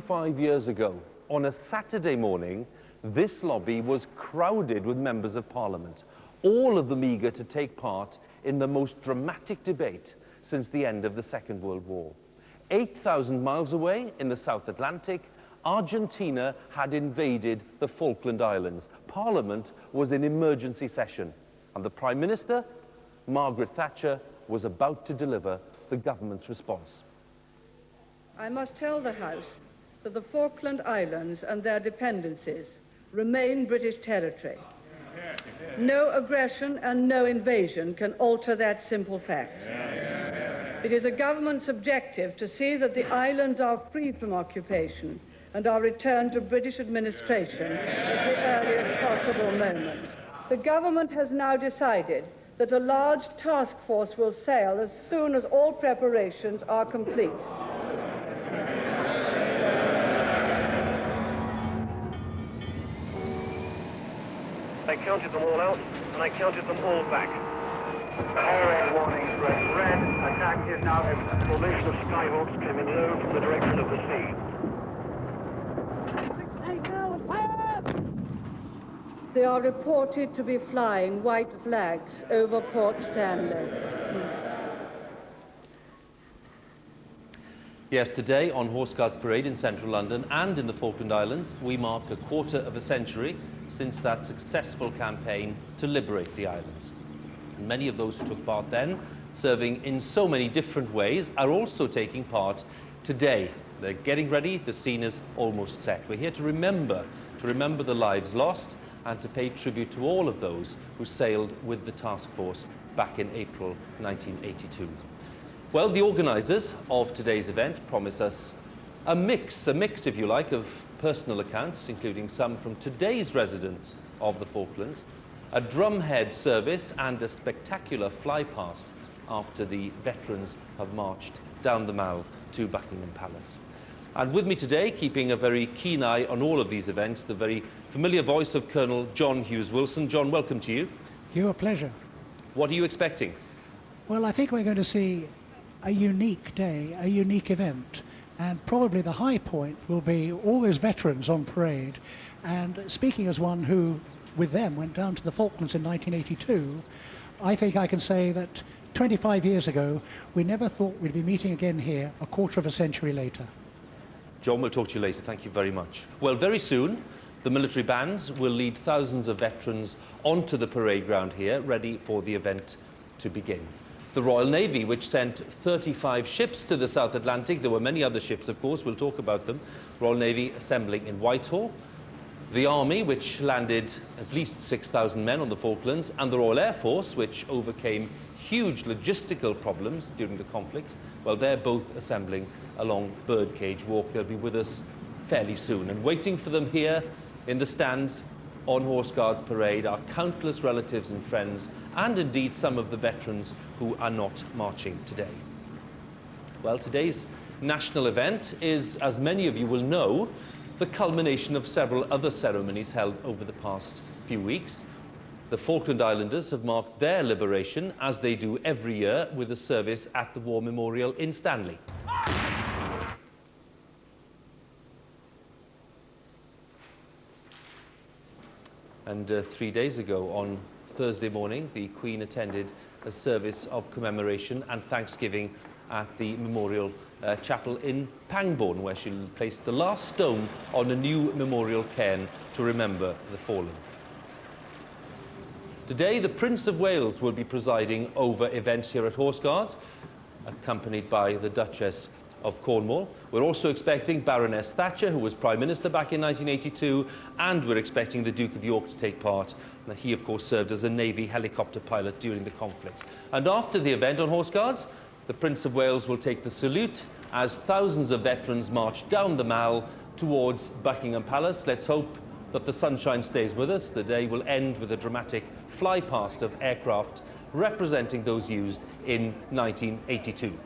5 years ago, on a Saturday morning, this lobby was crowded with members of Parliament, all of them eager to take part in the most dramatic debate since the end of the Second World War. 8,000 miles away in the South Atlantic, Argentina had invaded the Falkland Islands. Parliament was in emergency session, and the Prime Minister, Margaret Thatcher, was about to deliver the government's response. I must tell the House that the Falkland Islands and their dependencies remain British territory. No aggression and no invasion can alter that simple fact. It is a government's objective to see that the islands are free from occupation and are returned to British administration at the earliest possible moment. The government has now decided that a large task force will sail as soon as all preparations are complete. I counted them all out, and I counted them all back. All red warnings, red. Attack is now imminent. Formation of Skyhawks coming low from the direction of the sea. They are reported to be flying white flags over Port Stanley. Yes, today on Horse Guards Parade in central London and in the Falkland Islands, we mark a quarter of a century since that successful campaign to liberate the islands. And many of those who took part then, serving in so many different ways, are also taking part today. They're getting ready, the scene is almost set. We're here to remember the lives lost and to pay tribute to all of those who sailed with the task force back in April 1982. Well, the organisers of today's event promise us a mix, if you like, of personal accounts, including some from today's resident of the Falklands, a drumhead service and a spectacular fly-past after the veterans have marched down the Mall to Buckingham Palace. And with me today, keeping a very keen eye on all of these events, the very familiar voice of Colonel John Hughes-Wilson. John, welcome to you. Your pleasure. What are you expecting? Well, I think we're going to see a unique day, a unique event, and probably the high point will be all those veterans on parade. And speaking as one who, with them, went down to the Falklands in 1982, I think I can say that 25 years ago, we never thought we'd be meeting again here a quarter of a century later. John, we'll talk to you later. Thank you very much. Well, very soon, the military bands will lead thousands of veterans onto the parade ground here, ready for the event to begin. The Royal Navy, which sent 35 ships to the South Atlantic. There were many other ships, of course, we'll talk about them. Royal Navy assembling in Whitehall. The Army, which landed at least 6,000 men on the Falklands, and the Royal Air Force, which overcame huge logistical problems during the conflict. Well, they're both assembling along Birdcage Walk. They'll be with us fairly soon. And waiting for them here in the stands on Horse Guards Parade are countless relatives and friends, and indeed some of the veterans who are not marching today. Well, today's national event is, as many of you will know, the culmination of several other ceremonies held over the past few weeks. The Falkland Islanders have marked their liberation, as they do every year, with a service at the War Memorial in Stanley. And 3 days ago, on Thursday morning, the Queen attended a service of commemoration and thanksgiving at the Memorial Chapel in Pangbourne, where she placed the last stone on a new memorial cairn to remember the fallen. Today, the Prince of Wales will be presiding over events here at Horse Guards, accompanied by the Duchess of Cornwall. We're also expecting Baroness Thatcher, who was Prime Minister back in 1982, and we're expecting the Duke of York to take part. He, of course, served as a Navy helicopter pilot during the conflict. And after the event on Horse Guards, the Prince of Wales will take the salute as thousands of veterans march down the Mall towards Buckingham Palace. Let's hope that the sunshine stays with us. The day will end with a dramatic fly-past of aircraft representing those used in 1982.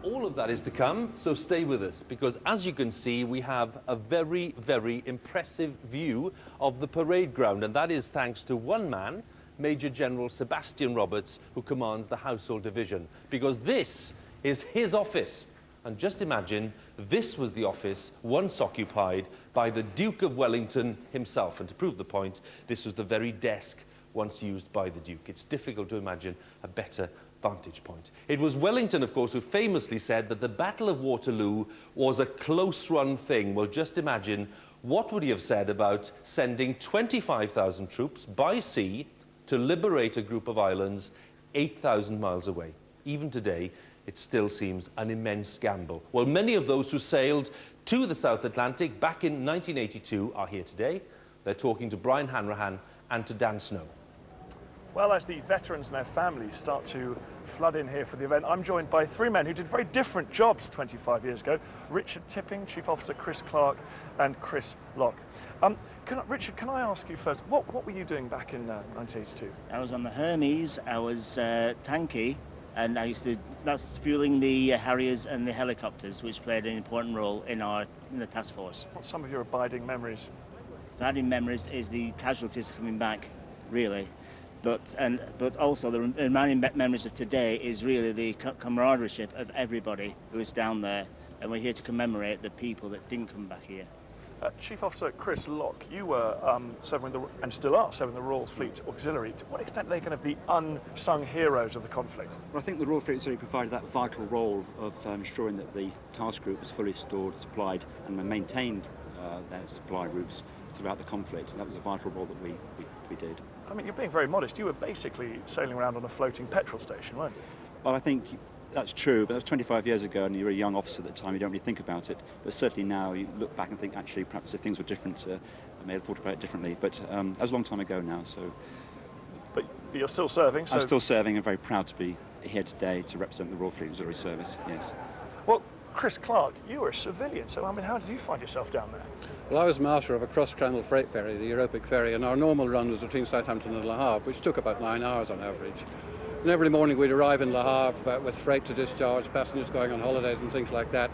All of that is to come, so stay with us, because as you can see, we have a very, very impressive view of the parade ground, and that is thanks to one man, Major General Sebastian Roberts, who commands the Household Division, because this is his office. And just imagine, this was the office once occupied by the Duke of Wellington himself. And to prove the point, this was the very desk once used by the Duke. It's difficult to imagine a better vantage point. It was Wellington, of course, who famously said that the Battle of Waterloo was a close-run thing. Well, just imagine, what would he have said about sending 25,000 troops by sea to liberate a group of islands 8,000 miles away? Even today, it still seems an immense gamble. Well, many of those who sailed to the South Atlantic back in 1982 are here today. They're talking to Brian Hanrahan and to Dan Snow. Well, as the veterans and their families start to flood in here for the event, I'm joined by three men who did very different jobs 25 years ago. Richard Tipping, Chief Officer Chris Clark, and Chris Locke. Richard, can I ask you first, what were you doing back in 1982? I was on the Hermes, I was tanky, and that's fueling the Harriers and the helicopters, which played an important role in the task force. What's some of your abiding memories? Memories is the casualties coming back, really. But also the remaining memories of today is really the camaraderie of everybody who is down there, and we're here to commemorate the people that didn't come back here. Chief Officer Chris Locke, you were serving and still are serving the Royal Fleet Auxiliary. To what extent are they going to be unsung heroes of the conflict? Well, I think the Royal Fleet Auxiliary provided that vital role of ensuring that the task group was fully stored, supplied, and maintained their supply routes throughout the conflict. And that was a vital role that we did. I mean, you're being very modest. You were basically sailing around on a floating petrol station, weren't you? Well, I think that's true, but that was 25 years ago, and you were a young officer at the time. You don't really think about it. But certainly now, you look back and think, actually, perhaps if things were different, I may have thought about it differently. But that was a long time ago now. So, but you're still serving. So... I'm still serving, and very proud to be here today to represent the Royal Fleet Auxiliary Service. Yes. Well, Chris Clark, you were a civilian, so I mean, how did you find yourself down there? Well, I was master of a cross-channel freight ferry, the Europic ferry, and our normal run was between Southampton and Le Havre, which took about 9 hours on average. And every morning we'd arrive in Le Havre with freight to discharge, passengers going on holidays and things like that.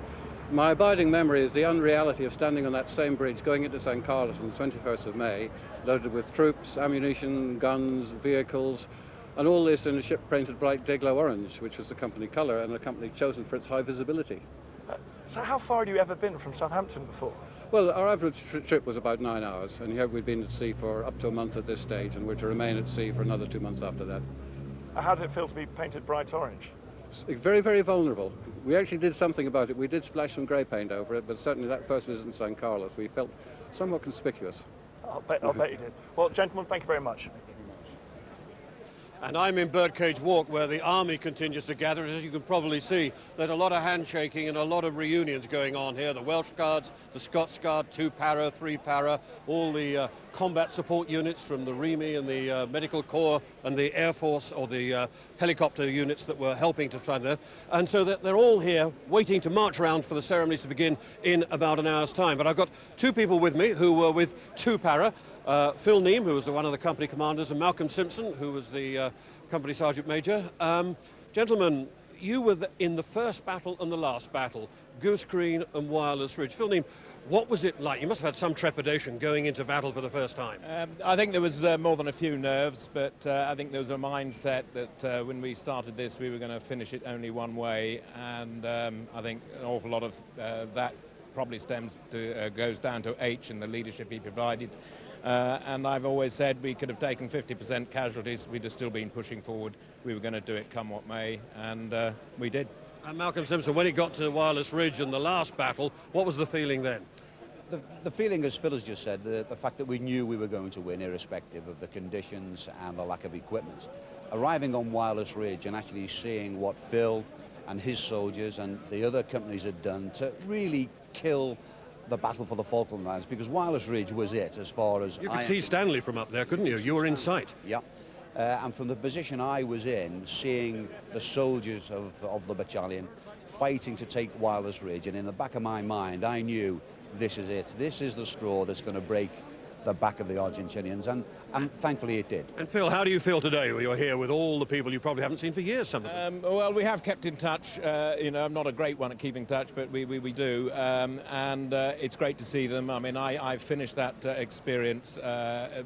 My abiding memory is the unreality of standing on that same bridge going into St. Carlos on the 21st of May, loaded with troops, ammunition, guns, vehicles, and all this in a ship painted bright day-glow orange, which was the company colour and the company chosen for its high visibility. So how far had you ever been from Southampton before? Well, our average trip was about 9 hours, and here we'd been at sea for up to a month at this stage, and we're to remain at sea for another 2 months after that. How did it feel to be painted bright orange? Very, very vulnerable. We actually did something about it. We did splash some grey paint over it, but certainly that first visit in St. Carlos, we felt somewhat conspicuous. I'll bet you did. Well, gentlemen, thank you very much. And I'm in Birdcage Walk, where the army contingents are gathered. As you can probably see, there's a lot of handshaking and a lot of reunions going on here. The Welsh Guards, the Scots Guard, 2 para, 3 para, all the combat support units from the REME and the Medical Corps and the Air Force, or the helicopter units that were helping to find there. And so they're all here waiting to march around for the ceremonies to begin in about an hour's time. But I've got 2 people with me who were with 2 para. Phil Neame, who was one of the company commanders, and Malcolm Simpson, who was the company sergeant major. Gentlemen, you were in the first battle and the last battle, Goose Green and Wireless Ridge. Phil Neame, what was it like? You must have had some trepidation going into battle for the first time. I think there was more than a few nerves, but I think there was a mindset that when we started this, we were going to finish it only one way, and I think an awful lot of that probably goes down to H and the leadership he provided. And I've always said we could have taken 50% casualties, we'd have still been pushing forward. We were going to do it come what may, and we did. And Malcolm Simpson, when it got to Wireless Ridge and the last battle, what was the feeling then? The feeling, as Phil has just said, the fact that we knew we were going to win, irrespective of the conditions and the lack of equipment. Arriving on Wireless Ridge and actually seeing what Phil and his soldiers and the other companies had done to really kill the battle for the Falkland Islands, because Wireless Ridge was it as far as... You could see Stanley from up there, couldn't you? You were in sight. Yeah. And from the position I was in, seeing the soldiers of the battalion fighting to take Wireless Ridge, and in the back of my mind, I knew this is it. This is the straw that's going to break the back of the Argentinians, and thankfully it did. And Phil, how do you feel today? You're here with all the people you probably haven't seen for years, some of them. Well, we have kept in touch. You know, I'm not a great one at keeping in touch, but we do. And it's great to see them. I mean, I finished that experience,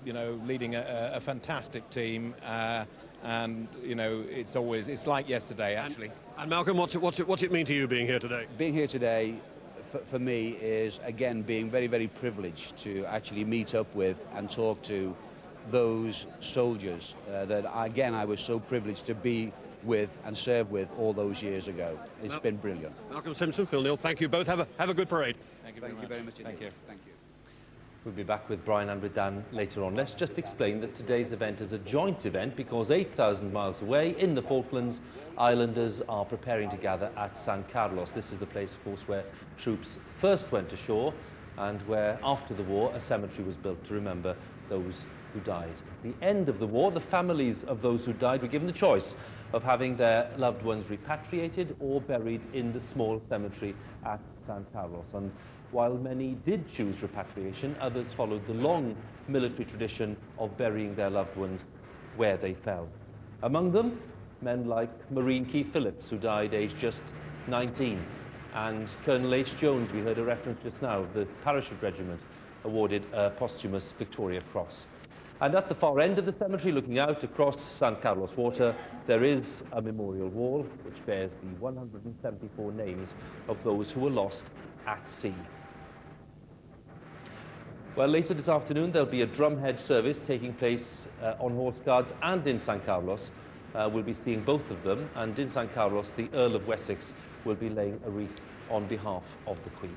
you know, leading a fantastic team. And, you know, it's like yesterday, actually. And Malcolm, what's it mean to you being here today? Being here today, for me, is again being very, very privileged to actually meet up with and talk to those soldiers that, again, I was so privileged to be with and serve with all those years ago. It's been brilliant. Malcolm Simpson, Phil Neal, thank you both. Have a good parade. Thank you very much. Thank you. Thank you. We'll be back with Brian and with Dan later on. Let's just explain that today's event is a joint event because 8,000 miles away in the Falklands, islanders are preparing to gather at San Carlos. This is the place, of course, where troops first went ashore and where, after the war, a cemetery was built to remember those who died. At the end of the war, the families of those who died were given the choice of having their loved ones repatriated or buried in the small cemetery at San Carlos. And while many did choose repatriation, others followed the long military tradition of burying their loved ones where they fell. Among them, men like Marine Keith Phillips, who died aged just 19, and Colonel H. Jones, we heard a reference just now, of the Parachute Regiment, awarded a posthumous Victoria Cross. And at the far end of the cemetery, looking out across San Carlos Water, there is a memorial wall which bears the 174 names of those who were lost at sea. Well, later this afternoon, there'll be a drumhead service taking place on Horse Guards and in San Carlos. We'll be seeing both of them, and in San Carlos, the Earl of Wessex will be laying a wreath on behalf of the Queen.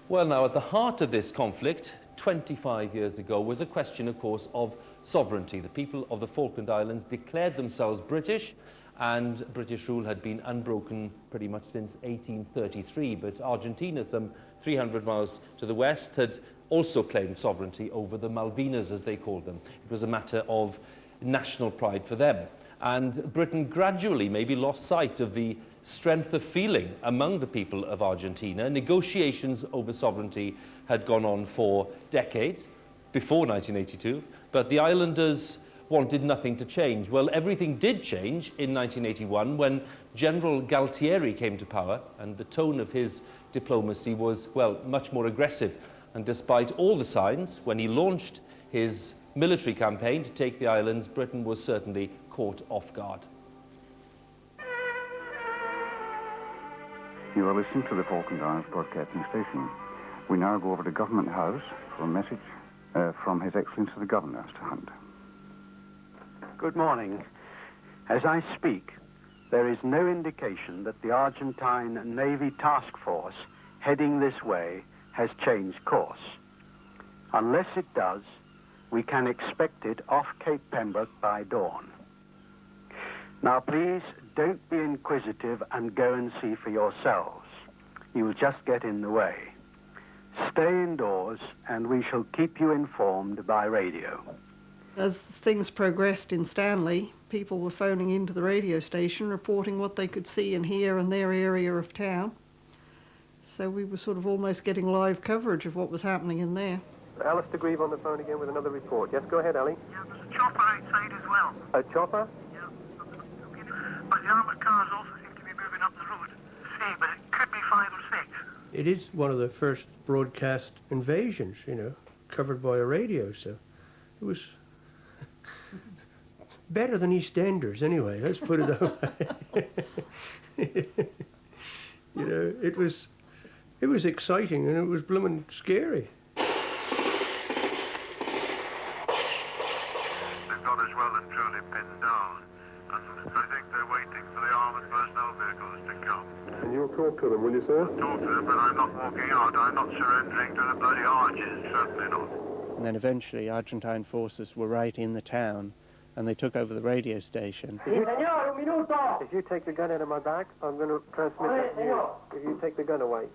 Well, now, at the heart of this conflict, 25 years ago, was a question, of course, of sovereignty. The people of the Falkland Islands declared themselves British, and British rule had been unbroken pretty much since 1833. But Argentina, some 300 miles to the west, had also claimed sovereignty over the Malvinas, as they called them. It was a matter of national pride for them. And Britain gradually maybe lost sight of the strength of feeling among the people of Argentina. Negotiations over sovereignty had gone on for decades, before 1982, but the islanders wanted nothing to change. Well, everything did change in 1981 when General Galtieri came to power, and the tone of his diplomacy was, well, much more aggressive. And despite all the signs, when he launched his military campaign to take the islands, Britain was certainly caught off guard. You are listening to the Falkland Islands Broadcasting Station. We now go over to Government House for a message from His Excellency the Governor, Mr. Hunt. Good morning. As I speak, there is no indication that the Argentine Navy task force heading this way has changed course. Unless it does, we can expect it off Cape Pembroke by dawn. Now, please don't be inquisitive and go and see for yourselves. You'll just get in the way. Stay indoors, and we shall keep you informed by radio. As things progressed in Stanley, people were phoning into the radio station, reporting what they could see and hear in their area of town. So we were sort of almost getting live coverage of what was happening in there. Alistair Grieve on the phone again with another report. Yes, go ahead, Ali. Yeah, there's a chopper outside as well. A chopper? Yeah. But the armoured cars also seem to be moving up the road. See, but it could be 5 or 6. It is one of the first broadcast invasions, covered by a radio, so it was better than EastEnders anyway, let's put it that way. It was exciting and it was blooming scary. They've got us well and truly pinned down, and I think they're waiting for the armoured personnel vehicles to come. And you'll talk to them, will you, sir? I'll talk to them, but I'm not walking out. I'm not surrendering to the bloody arches, certainly not. And then eventually Argentine forces were right in the town, and they took over the radio station. If you take the gun out of my back, I'm going to transmit that to you. If you take the gun away.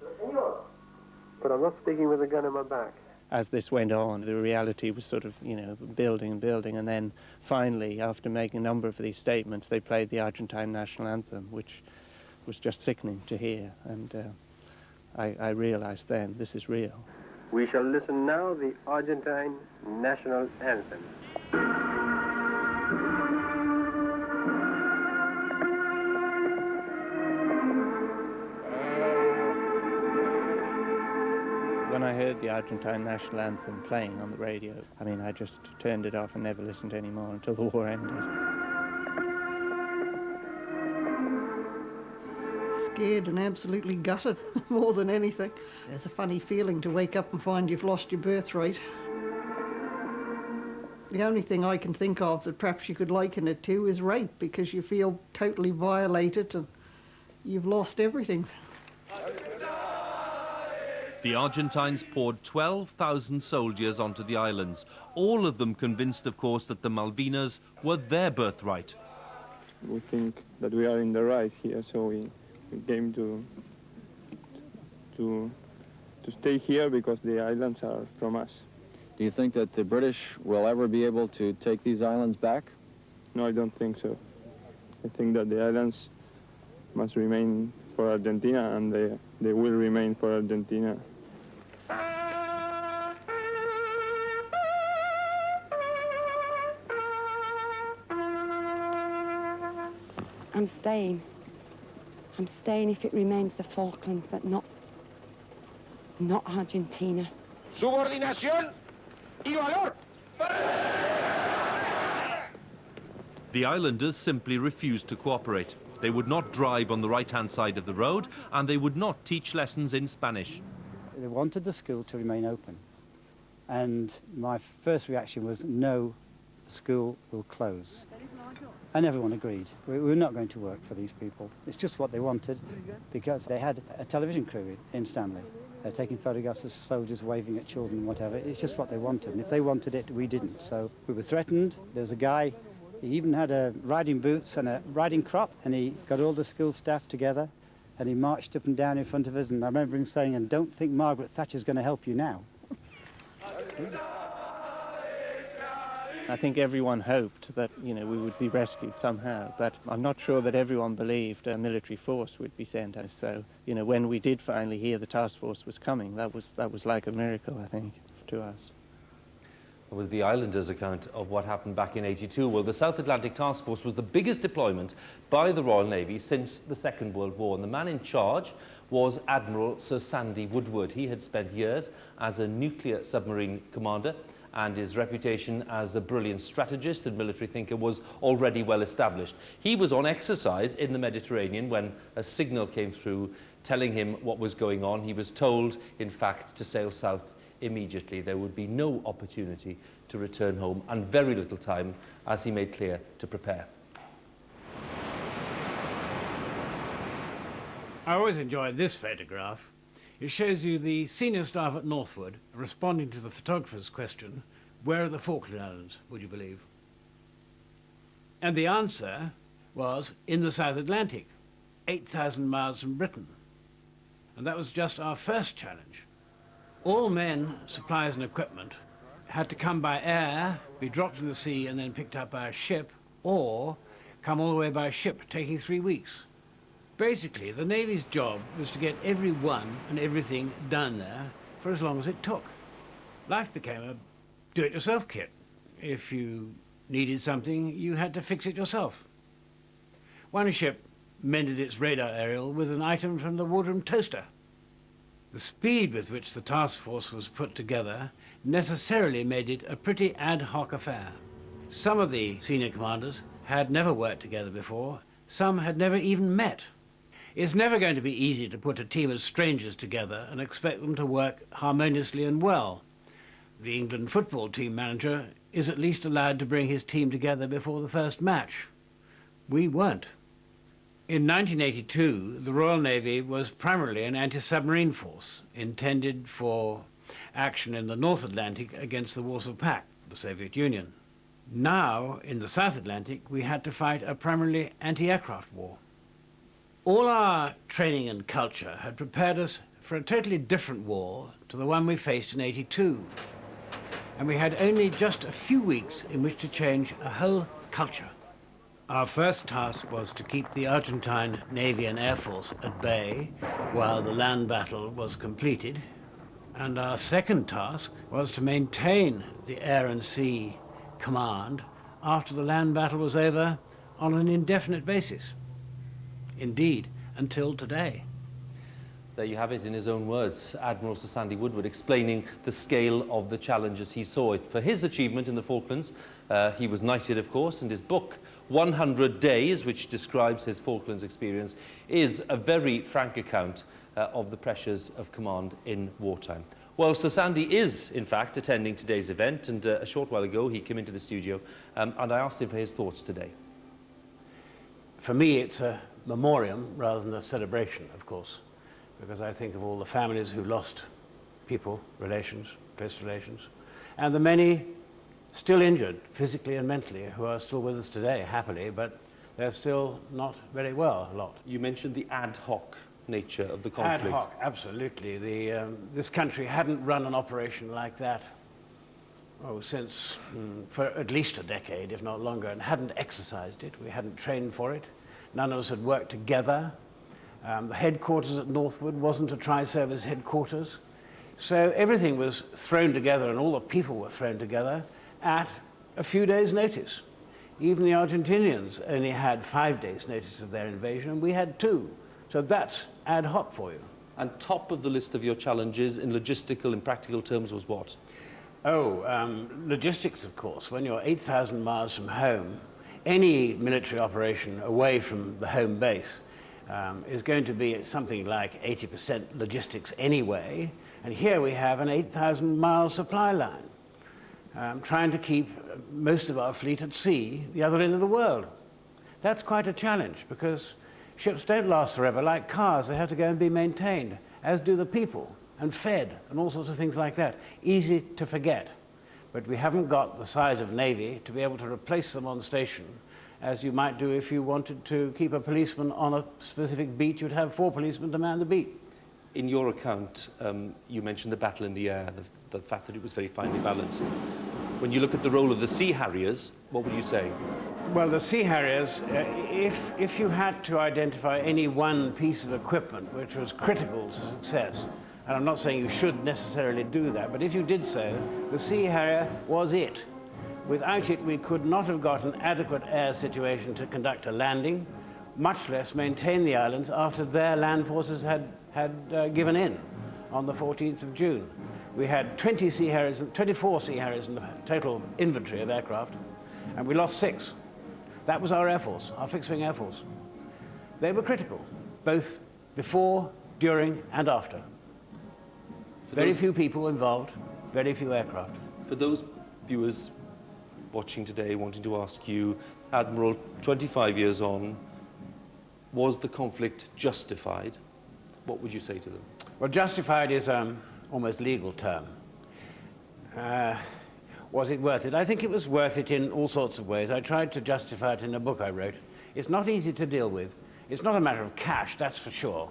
But I'm not speaking with the gun in my back. As this went on, the reality was sort of, building and building, and then finally, after making a number of these statements, they played the Argentine national anthem, which was just sickening to hear, and I realized then, this is real. We shall listen now the Argentine national anthem. When I heard the Argentine national anthem playing on the radio, I just turned it off and never listened anymore until the war ended. Scared and absolutely gutted, more than anything. It's a funny feeling to wake up and find you've lost your birthright. The only thing I can think of that perhaps you could liken it to is rape, because you feel totally violated and you've lost everything. The Argentines poured 12,000 soldiers onto the islands, all of them convinced, of course, that the Malvinas were their birthright. We think that we are in the right here, so we came to stay here because the islands are from us. Do you think that the British will ever be able to take these islands back? No, I don't think so. I think that the islands must remain for Argentina, and they will remain for Argentina. I'm staying. I'm staying if it remains the Falklands, but not Argentina. Subordinación y valor. The islanders simply refused to cooperate. They would not drive on the right-hand side of the road, and they would not teach lessons in Spanish. They wanted the school to remain open. And my first reaction was, no, the school will close. And everyone agreed. We were not going to work for these people. It's just what they wanted, because they had a television crew in Stanley, taking photographs of soldiers waving at children and whatever. It's just what they wanted. And if they wanted it, we didn't. So we were threatened. There was a guy, he even had riding boots and a riding crop, and he got all the school staff together, and he marched up and down in front of us, and I remember him saying, and don't think Margaret Thatcher's going to help you now. I think everyone hoped that, we would be rescued somehow, but I'm not sure that everyone believed a military force would be sent. So, when we did finally hear the task force was coming, that was like a miracle, I think, to us. It was the Islanders' account of what happened back in '82. Well, the South Atlantic Task Force was the biggest deployment by the Royal Navy since the Second World War, and the man in charge was Admiral Sir Sandy Woodward. He had spent years as a nuclear submarine commander, and his reputation as a brilliant strategist and military thinker was already well established. He was on exercise in the Mediterranean when a signal came through telling him what was going on. He was told, in fact, to sail south immediately. There would be no opportunity to return home, and very little time, as he made clear, to prepare. I always enjoyed this photograph. It shows you the senior staff at Northwood responding to the photographer's question, where are the Falkland Islands, would you believe? And the answer was in the South Atlantic, 8,000 miles from Britain. And that was just our first challenge. All men, supplies and equipment had to come by air, be dropped in the sea and then picked up by a ship, or come all the way by ship, taking 3 weeks. Basically, the Navy's job was to get everyone and everything done there for as long as it took. Life became a do-it-yourself kit. If you needed something, you had to fix it yourself. One ship mended its radar aerial with an item from the wardroom toaster. The speed with which the task force was put together necessarily made it a pretty ad hoc affair. Some of the senior commanders had never worked together before, some had never even met. It's never going to be easy to put a team of strangers together and expect them to work harmoniously and well. The England football team manager is at least allowed to bring his team together before the first match. We weren't. In 1982, the Royal Navy was primarily an anti-submarine force intended for action in the North Atlantic against the Warsaw Pact, the Soviet Union. Now, in the South Atlantic, we had to fight a primarily anti-aircraft war. All our training and culture had prepared us for a totally different war to the one we faced in '82. And we had only just a few weeks in which to change a whole culture. Our first task was to keep the Argentine Navy and Air Force at bay while the land battle was completed. And our second task was to maintain the air and sea command after the land battle was over on an indefinite basis. Indeed, until today. There you have it in his own words, Admiral Sir Sandy Woodward explaining the scale of the challenges he saw. For his achievement in the Falklands, he was knighted, of course, and his book, 100 Days, which describes his Falklands experience, is a very frank account of the pressures of command in wartime. Well, Sir Sandy is, in fact, attending today's event, and a short while ago he came into the studio and I asked him for his thoughts today. For me, it's a memoriam rather than a celebration, of course, because I think of all the families who lost people, relations, close relations, and the many still injured physically and mentally who are still with us today, happily, but they're still not very well, a lot. You mentioned the ad hoc nature of the conflict. Ad hoc, absolutely. This country hadn't run an operation like that since for at least a decade, if not longer, and hadn't exercised it. We hadn't trained for it. None of us had worked together. The headquarters at Northwood wasn't a tri-service headquarters. So everything was thrown together and all the people were thrown together at a few days' notice. Even the Argentinians only had 5 days' notice of their invasion, and we had 2. So that's ad hoc for you. And top of the list of your challenges in logistical and practical terms was what? Logistics, of course. When you're 8,000 miles from home, any military operation away from the home base is going to be something like 80% logistics anyway. And here we have an 8,000-mile supply line, trying to keep most of our fleet at sea, the other end of the world. That's quite a challenge, because ships don't last forever. Like cars, they have to go and be maintained, as do the people, and fed, and all sorts of things like that. Easy to forget. But we haven't got the size of Navy to be able to replace them on station, as you might do if you wanted to keep a policeman on a specific beat. You'd have 4 policemen to man the beat. In your account, you mentioned the battle in the air, the fact that it was very finely balanced. When you look at the role of the Sea Harriers, what would you say? Well, the Sea Harriers, if you had to identify any one piece of equipment which was critical to success, and I'm not saying you should necessarily do that, but if you did so, the Sea Harrier was it. Without it, we could not have got an adequate air situation to conduct a landing, much less maintain the islands after their land forces had given in on the 14th of June. We had 24 Sea Harriers in the total inventory of aircraft, and we lost 6. That was our Air Force, our fixed-wing Air Force. They were critical, both before, during, and after. Very few people involved, very few aircraft. For those viewers watching today wanting to ask you, Admiral, 25 years on, was the conflict justified? What would you say to them? Well, justified is almost legal term. Was it worth it? I think it was worth it in all sorts of ways. I tried to justify it in a book I wrote. It's not easy to deal with. It's not a matter of cash, that's for sure.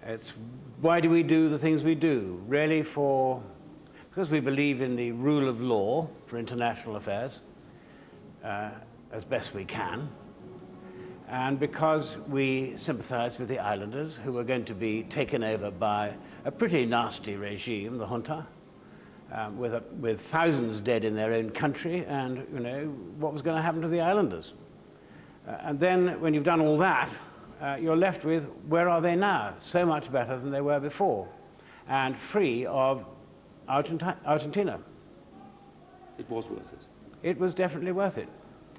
It's why do we do the things we do? Really because we believe in the rule of law for international affairs as best we can, and because we sympathize with the islanders who were going to be taken over by a pretty nasty regime, the junta, with thousands dead in their own country, and what was going to happen to the islanders. And then when you've done all that, you're left with, where are they now? So much better than they were before, and free of Argentina. It was worth it. It was definitely worth it.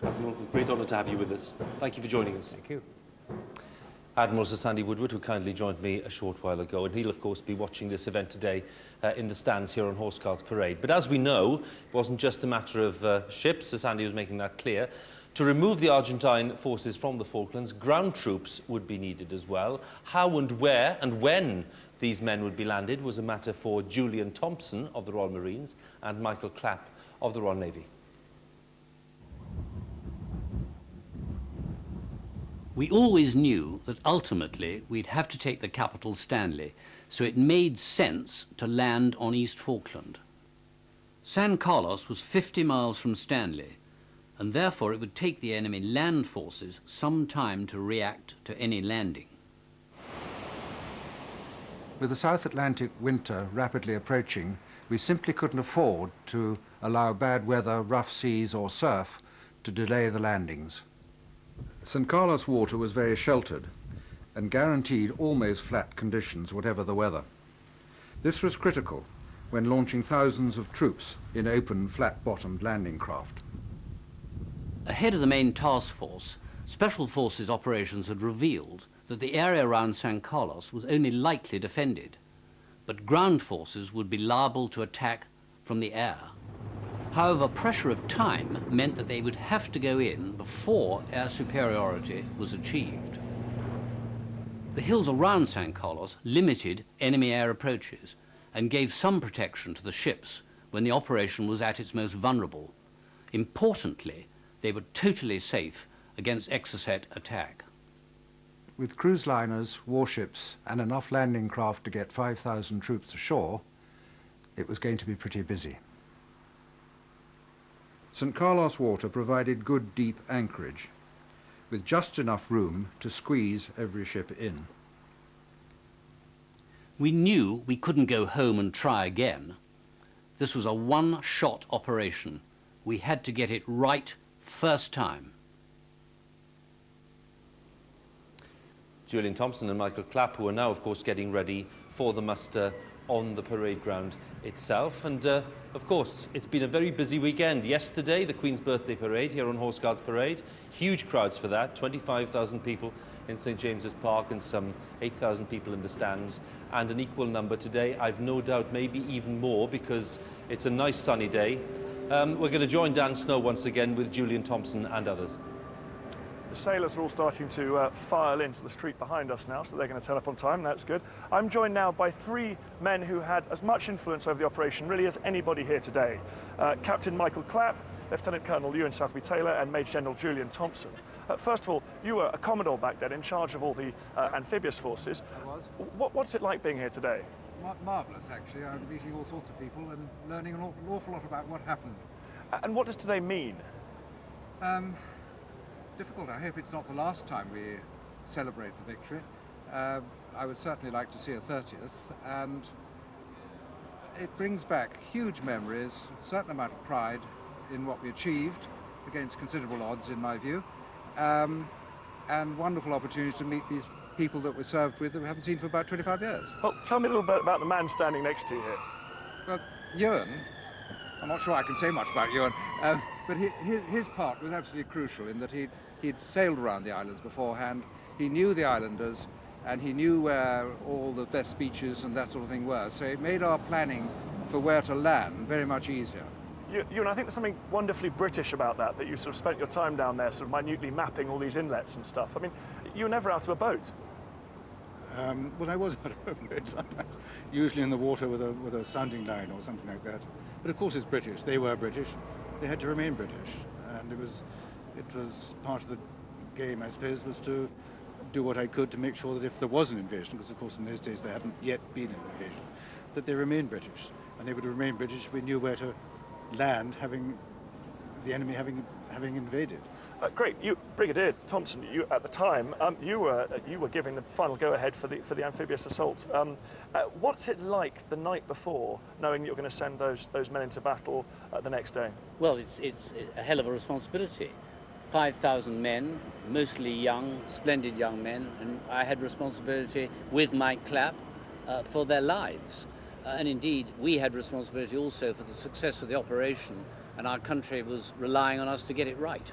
Admiral, great honour to have you with us. Thank you for joining us. Thank you. Admiral Sir Sandy Woodward, who kindly joined me a short while ago, and he'll of course be watching this event today in the stands here on Horse Guards Parade. But as we know, it wasn't just a matter of ships. Sir Sandy was making that clear. To remove the Argentine forces from the Falklands, ground troops would be needed as well. How and where and when these men would be landed was a matter for Julian Thompson of the Royal Marines and Michael Clapp of the Royal Navy. We always knew that ultimately we'd have to take the capital, Stanley, so it made sense to land on East Falkland. San Carlos was 50 miles from Stanley, and therefore it would take the enemy land forces some time to react to any landing. With the South Atlantic winter rapidly approaching, we simply couldn't afford to allow bad weather, rough seas or surf to delay the landings. San Carlos water was very sheltered, and guaranteed almost flat conditions, whatever the weather. This was critical when launching thousands of troops in open, flat-bottomed landing craft. Ahead of the main task force, Special Forces operations had revealed that the area around San Carlos was only lightly defended, but ground forces would be liable to attack from the air. However, pressure of time meant that they would have to go in before air superiority was achieved. The hills around San Carlos limited enemy air approaches and gave some protection to the ships when the operation was at its most vulnerable. Importantly, they were totally safe against Exocet attack. With cruise liners, warships, and enough landing craft to get 5,000 troops ashore, it was going to be pretty busy. St. Carlos water provided good deep anchorage, with just enough room to squeeze every ship in. We knew we couldn't go home and try again. This was a one-shot operation. We had to get it right first time. Julian Thompson and Michael Clapp, who are now, of course, getting ready for the muster on the parade ground itself. And, of course, it's been a very busy weekend. Yesterday, the Queen's Birthday Parade here on Horse Guards Parade. Huge crowds for that, 25,000 people in St. James's Park and some 8,000 people in the stands. And an equal number today, I've no doubt, maybe even more, because it's a nice sunny day. We're going to join Dan Snow once again with Julian Thompson and others. The sailors are all starting to file into the street behind us now, so they're going to turn up on time. That's good. I'm joined now by three men who had as much influence over the operation, really, as anybody here today. Captain Michael Clapp, Lieutenant Colonel Ewan Southby Taylor, and Major General Julian Thompson. First of all, you were a Commodore back then, in charge of all the amphibious forces. I was. What's it like being here today? Marvellous, actually. I'm meeting all sorts of people and learning an awful lot about what happened. And what does today mean? Difficult. I hope it's not the last time we celebrate the victory. I would certainly like to see a 30th, and it brings back huge memories, a certain amount of pride in what we achieved against considerable odds, in my view, and wonderful opportunities to meet these people that we served with that we haven't seen for about 25 years. Well, tell me a little bit about the man standing next to you here. Well, Ewan, I'm not sure I can say much about Ewan, but his part was absolutely crucial in that he'd sailed around the islands beforehand. He knew the islanders, and he knew where all the best beaches and that sort of thing were. So it made our planning for where to land very much easier. Ewan, I think there's something wonderfully British about that you sort of spent your time down there sort of minutely mapping all these inlets and stuff. I mean, you were never out of a boat. Well, I was out of a boat, usually in the water with a sounding line or something like that. But of course it's British. They were British. They had to remain British. And it was part of the game, I suppose, was to do what I could to make sure that if there was an invasion, because of course in those days there hadn't yet been an invasion, that they remained British. And they would remain British if we knew where to land, having the enemy having invaded. Great. Brigadier Thompson, you at the time, you were giving the final go-ahead for the amphibious assault. What's it like the night before, knowing you're going to send those men into battle the next day? Well, it's a hell of a responsibility. 5,000 men, mostly young, splendid young men, and I had responsibility with Mike Clapp for their lives. And indeed, we had responsibility also for the success of the operation, and our country was relying on us to get it right.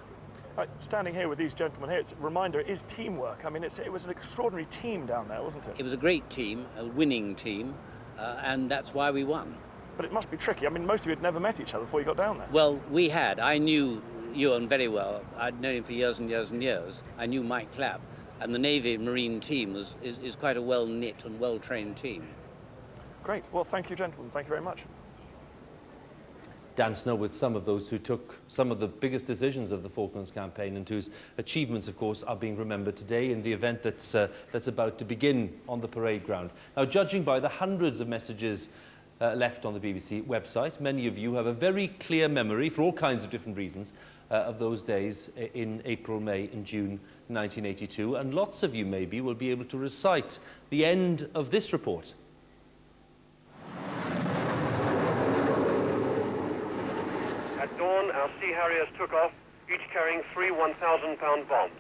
Standing here with these gentlemen here, it's a reminder, it is teamwork. I mean, it was an extraordinary team down there, wasn't it? It was a great team, a winning team, and that's why we won. But it must be tricky. I mean, most of you had never met each other before you got down there. Well, we had. I knew Ewan very well. I'd known him for years and years and years. I knew Mike Clapp, and the Navy Marine team is quite a well-knit and well-trained team. Great. Well, thank you, gentlemen. Thank you very much. Dan Snow with some of those who took some of the biggest decisions of the Falklands campaign and whose achievements, of course, are being remembered today in the event that's about to begin on the parade ground. Now, judging by the hundreds of messages left on the BBC website, many of you have a very clear memory, for all kinds of different reasons, of those days in April, May and June 1982, and lots of you maybe will be able to recite the end of this report. At dawn, our Sea Harriers took off, each carrying 3 1,000-pound bombs.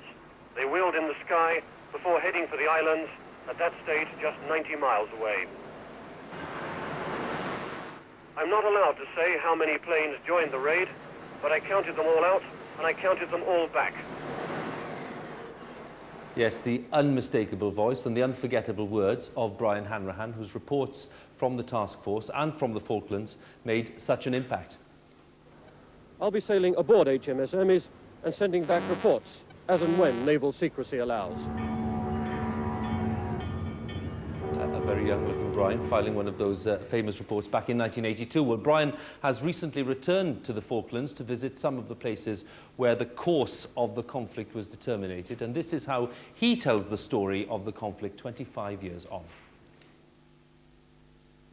They wheeled in the sky, before heading for the islands, at that stage just 90 miles away. I'm not allowed to say how many planes joined the raid, but I counted them all out, and I counted them all back. Yes, the unmistakable voice and the unforgettable words of Brian Hanrahan, whose reports from the task force and from the Falklands made such an impact. I'll be sailing aboard HMS Hermes and sending back reports as and when naval secrecy allows. A very young-looking Brian, filing one of those famous reports back in 1982. Well, Brian has recently returned to the Falklands to visit some of the places where the course of the conflict was determined, and this is how he tells the story of the conflict 25 years on.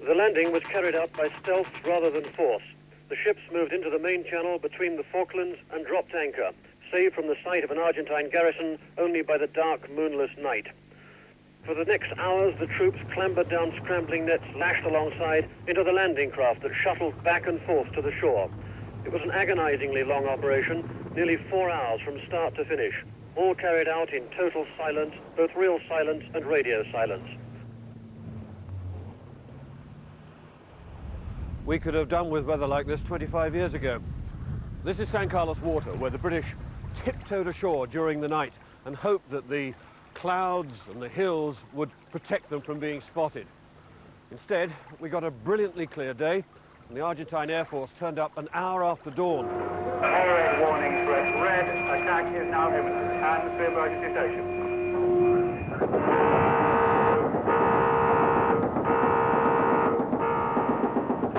The landing was carried out by stealth rather than force. The ships moved into the main channel between the Falklands and dropped anchor, saved from the sight of an Argentine garrison only by the dark, moonless night. For the next hours, the troops clambered down scrambling nets lashed alongside into the landing craft that shuttled back and forth to the shore. It was an agonizingly long operation, nearly 4 hours from start to finish, all carried out in total silence, both real silence and radio silence. We could have done with weather like this 25 years ago. This is San Carlos water, where the British tiptoed ashore during the night and hoped that the clouds and the hills would protect them from being spotted. Instead, we got a brilliantly clear day, and the Argentine Air Force turned up an hour after dawn. Air warning red. Red. Attack is now imminent. Hands to emergency station.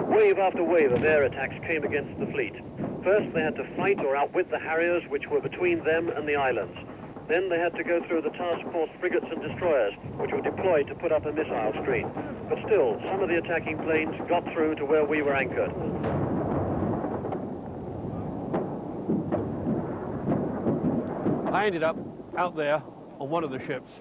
Wave after wave of air attacks came against the fleet. First, they had to fight or outwit the Harriers, which were between them and the islands. Then they had to go through the task force frigates and destroyers, which were deployed to put up a missile screen. But still, some of the attacking planes got through to where we were anchored. I ended up out there on one of the ships,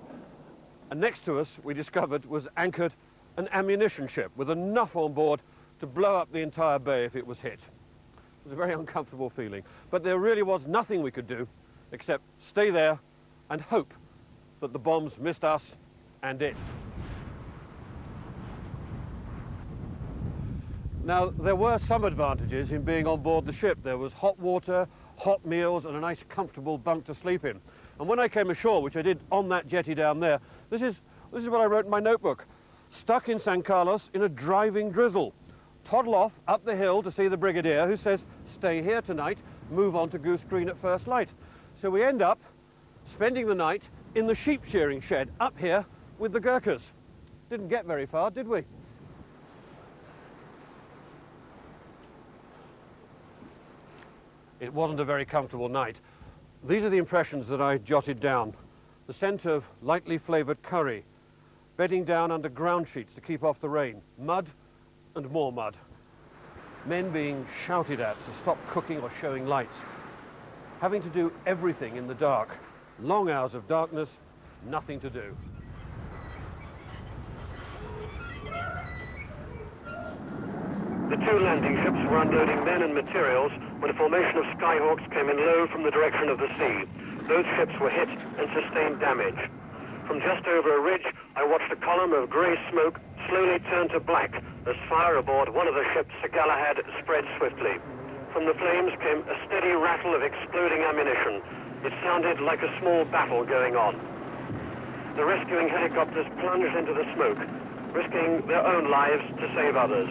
and next to us we discovered was anchored an ammunition ship with enough on board to blow up the entire bay if it was hit. It was a very uncomfortable feeling, but there really was nothing we could do except stay there and hope that the bombs missed us and it. Now, there were some advantages in being on board the ship. There was hot water, hot meals, and a nice comfortable bunk to sleep in. And when I came ashore, which I did on that jetty down there, this is what I wrote in my notebook. Stuck in San Carlos in a driving drizzle. Toddle off up the hill to see the brigadier, who says, stay here tonight, move on to Goose Green at first light. So we end up spending the night in the sheep shearing shed up here with the Gurkhas. Didn't get very far, did we? It wasn't a very comfortable night. These are the impressions that I jotted down. The scent of lightly flavoured curry, bedding down under ground sheets to keep off the rain, mud and more mud. Men being shouted at to stop cooking or showing lights. Having to do everything in the dark. Long hours of darkness, nothing to do. The two landing ships were unloading men and materials when a formation of Skyhawks came in low from the direction of the sea. Those ships were hit and sustained damage. From just over a ridge, I watched a column of grey smoke slowly turn to black as fire aboard one of the ships, the Galahad, spread swiftly. From the flames came a steady rattle of exploding ammunition. It sounded like a small battle going on. The rescuing helicopters plunged into the smoke, risking their own lives to save others.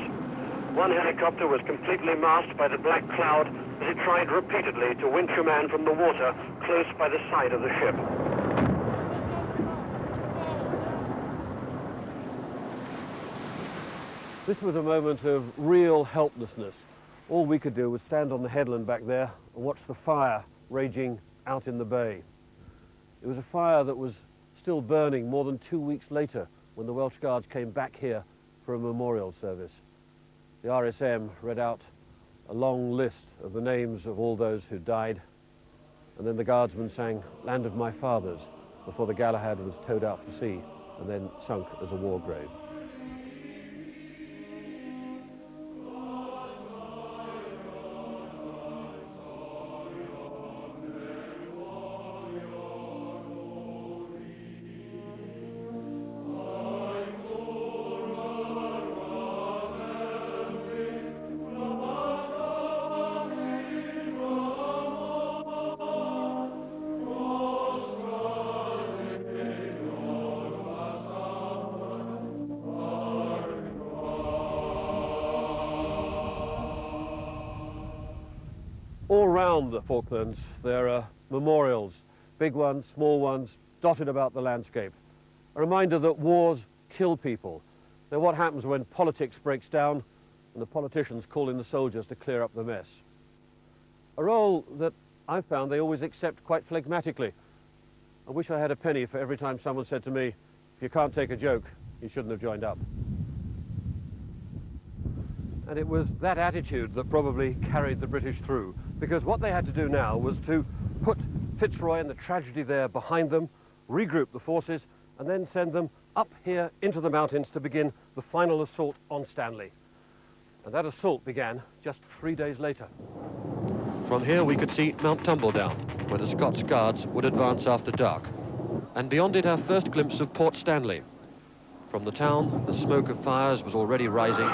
One helicopter was completely masked by the black cloud as it tried repeatedly to winch a man from the water close by the side of the ship. This was a moment of real helplessness. All we could do was stand on the headland back there and watch the fire raging out in the bay. It was a fire that was still burning more than 2 weeks later when the Welsh Guards came back here for a memorial service. The RSM read out a long list of the names of all those who died, and then the Guardsmen sang Land of My Fathers before the Galahad was towed out to sea and then sunk as a war grave. around the Falklands there are memorials, big ones, small ones, dotted about the landscape. A reminder that wars kill people. They're what happens when politics breaks down and the politicians call in the soldiers to clear up the mess. A role that I've found they always accept quite phlegmatically. I wish I had a penny for every time someone said to me, if you can't take a joke, you shouldn't have joined up. And it was that attitude that probably carried the British through, because what they had to do now was to put Fitzroy and the tragedy there behind them, regroup the forces, and then send them up here into the mountains to begin the final assault on Stanley. And that assault began just 3 days later. From here we could see Mount Tumbledown, where the Scots Guards would advance after dark. And beyond it our first glimpse of Port Stanley. From the town, the smoke of fires was already rising,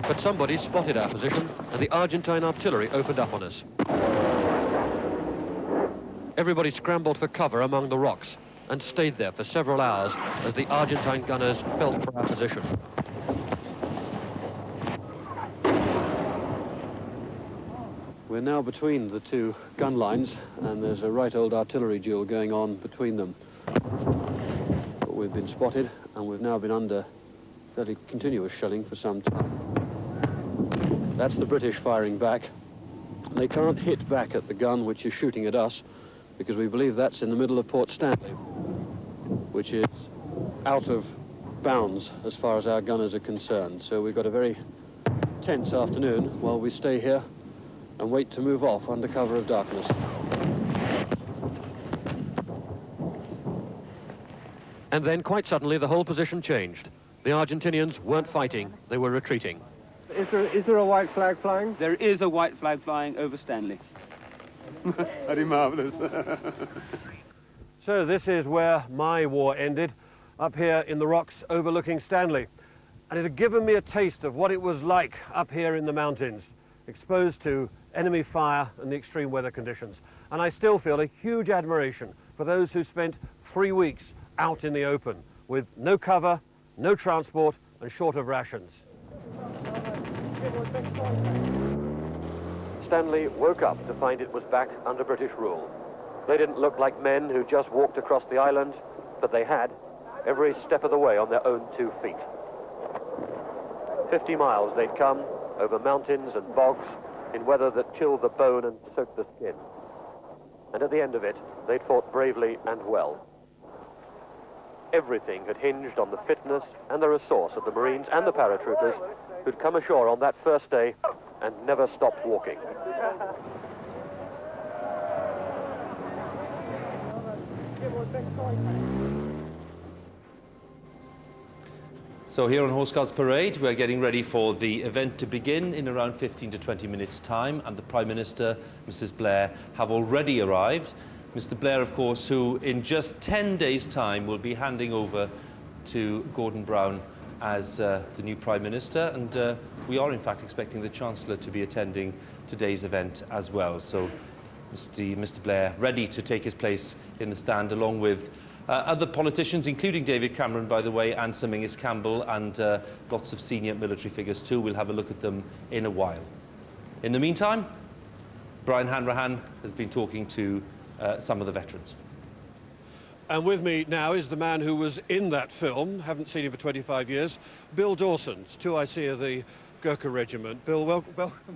but somebody spotted our position and the Argentine artillery opened up on us. Everybody scrambled for cover among the rocks and stayed there for several hours as the Argentine gunners felt for our position. We're now between the two gun lines, and there's a right old artillery duel going on between them. But we've been spotted, and we've now been under fairly continuous shelling for some time. That's the British firing back. They can't hit back at the gun which is shooting at us, because we believe that's in the middle of Port Stanley, which is out of bounds as far as our gunners are concerned. So we've got a very tense afternoon while we stay here and wait to move off under cover of darkness. And then, quite suddenly, the whole position changed. The Argentinians weren't fighting, they were retreating. Is there a white flag flying? There is a white flag flying over Stanley. Very marvellous. So this is where my war ended, up here in the rocks overlooking Stanley. And it had given me a taste of what it was like up here in the mountains, exposed to enemy fire and the extreme weather conditions. And I still feel a huge admiration for those who spent 3 weeks out in the open with no cover, no transport, and short of rations. Stanley woke up to find it was back under British rule. They didn't look like men who just walked across the island, but they had, every step of the way on their own 2 feet. 50 miles they'd come, over mountains and bogs, in weather that chilled the bone and soaked the skin. And at the end of it, they'd fought bravely and well. Everything had hinged on the fitness and the resource of the Marines and the paratroopers who'd come ashore on that first day and never stopped walking. So here on Horse Guards Parade, we're getting ready for the event to begin in around 15 to 20 minutes' time, and the Prime Minister, Mrs. Blair, have already arrived. Mr. Blair, of course, who in just 10 days' time will be handing over to Gordon Brown as the new Prime Minister, and we are in fact expecting the Chancellor to be attending today's event as well. So Mr. Blair ready to take his place in the stand along with other politicians, including David Cameron, by the way, and Sir Mingus Campbell, and lots of senior military figures too. We'll have a look at them in a while. In the meantime, Brian Hanrahan has been talking to some of the veterans. And with me now is the man who was in that film, haven't seen him for 25 years, Bill Dawson, 2IC of the Gurkha Regiment. Bill, welcome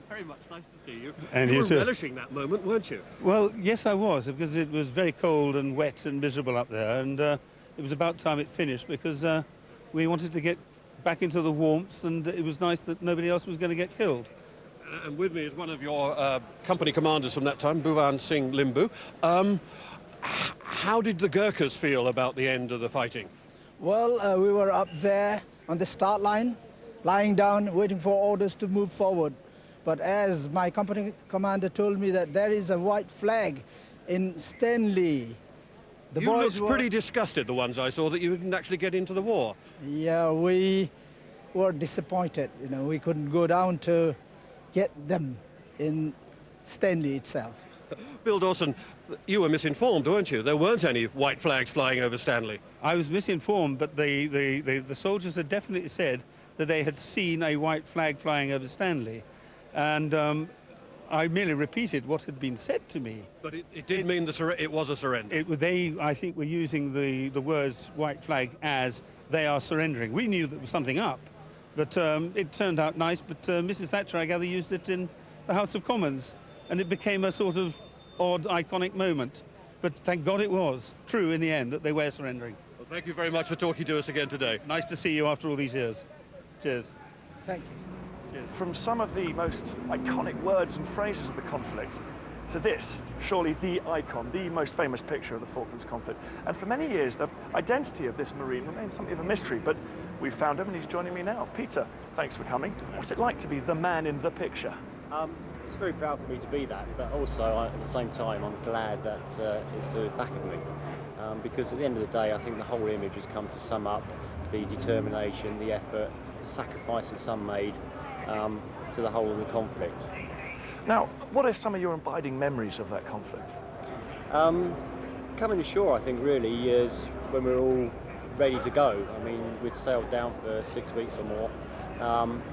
very much, nice to see you. And you you were too. relishing that moment, weren't you? Well, yes, I was, because it was very cold and wet and miserable up there, and it was about time it finished, because we wanted to get back into the warmth, and it was nice that nobody else was going to get killed. And with me is one of your company commanders from that time, Bhuvan Singh Limbu. How did the Gurkhas feel about the end of the fighting? Well, we were up there on the start line, lying down, waiting for orders to move forward. But as my company commander told me that there is a white flag in Stanley. You looked pretty disgusted, the ones I saw, that you didn't actually get into the war. Yeah, we were disappointed. You know, we couldn't go down to get them in Stanley itself. Bill Dawson, you were misinformed, weren't you? There weren't any white flags flying over Stanley. I was misinformed, but the soldiers had definitely said that they had seen a white flag flying over Stanley. And I merely repeated what had been said to me. But it did mean it was a surrender. They, I think, were using the words white flag as they are surrendering. We knew there was something up, but it turned out nice. But Mrs. Thatcher, I gather, used it in the House of Commons, and it became a sort of odd, iconic moment. But thank God it was true in the end that they were surrendering. Well, thank you very much for talking to us again today. Nice to see you after all these years. Cheers. Thank you. Cheers. From some of the most iconic words and phrases of the conflict to this, surely the icon, the most famous picture of the Falklands conflict. And for many years, the identity of this Marine remained something of a mystery, but we've found him and he's joining me now. Peter, thanks for coming. What's it like to be the man in the picture? It's very proud for me to be that, but also at the same time I'm glad that it's back of me, because at the end of the day I think the whole image has come to sum up the determination, the effort, the sacrifice that some made to the whole of the conflict. Now, what are some of your abiding memories of that conflict? Coming ashore, I think, really is when we were all ready to go. I mean, we'd sailed down for 6 weeks or more,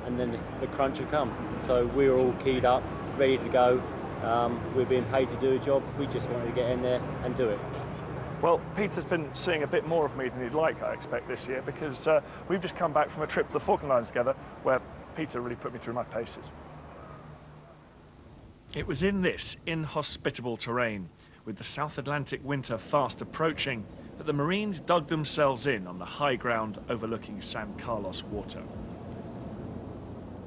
and then the crunch had come. So we were all keyed up, ready to go. We were being paid to do a job. We just wanted to get in there and do it. Well, Peter's been seeing a bit more of me than he'd like, I expect, this year, because we've just come back from a trip to the Falklands together, where Peter really put me through my paces. It was in this inhospitable terrain, with the South Atlantic winter fast approaching, that the Marines dug themselves in on the high ground overlooking San Carlos water.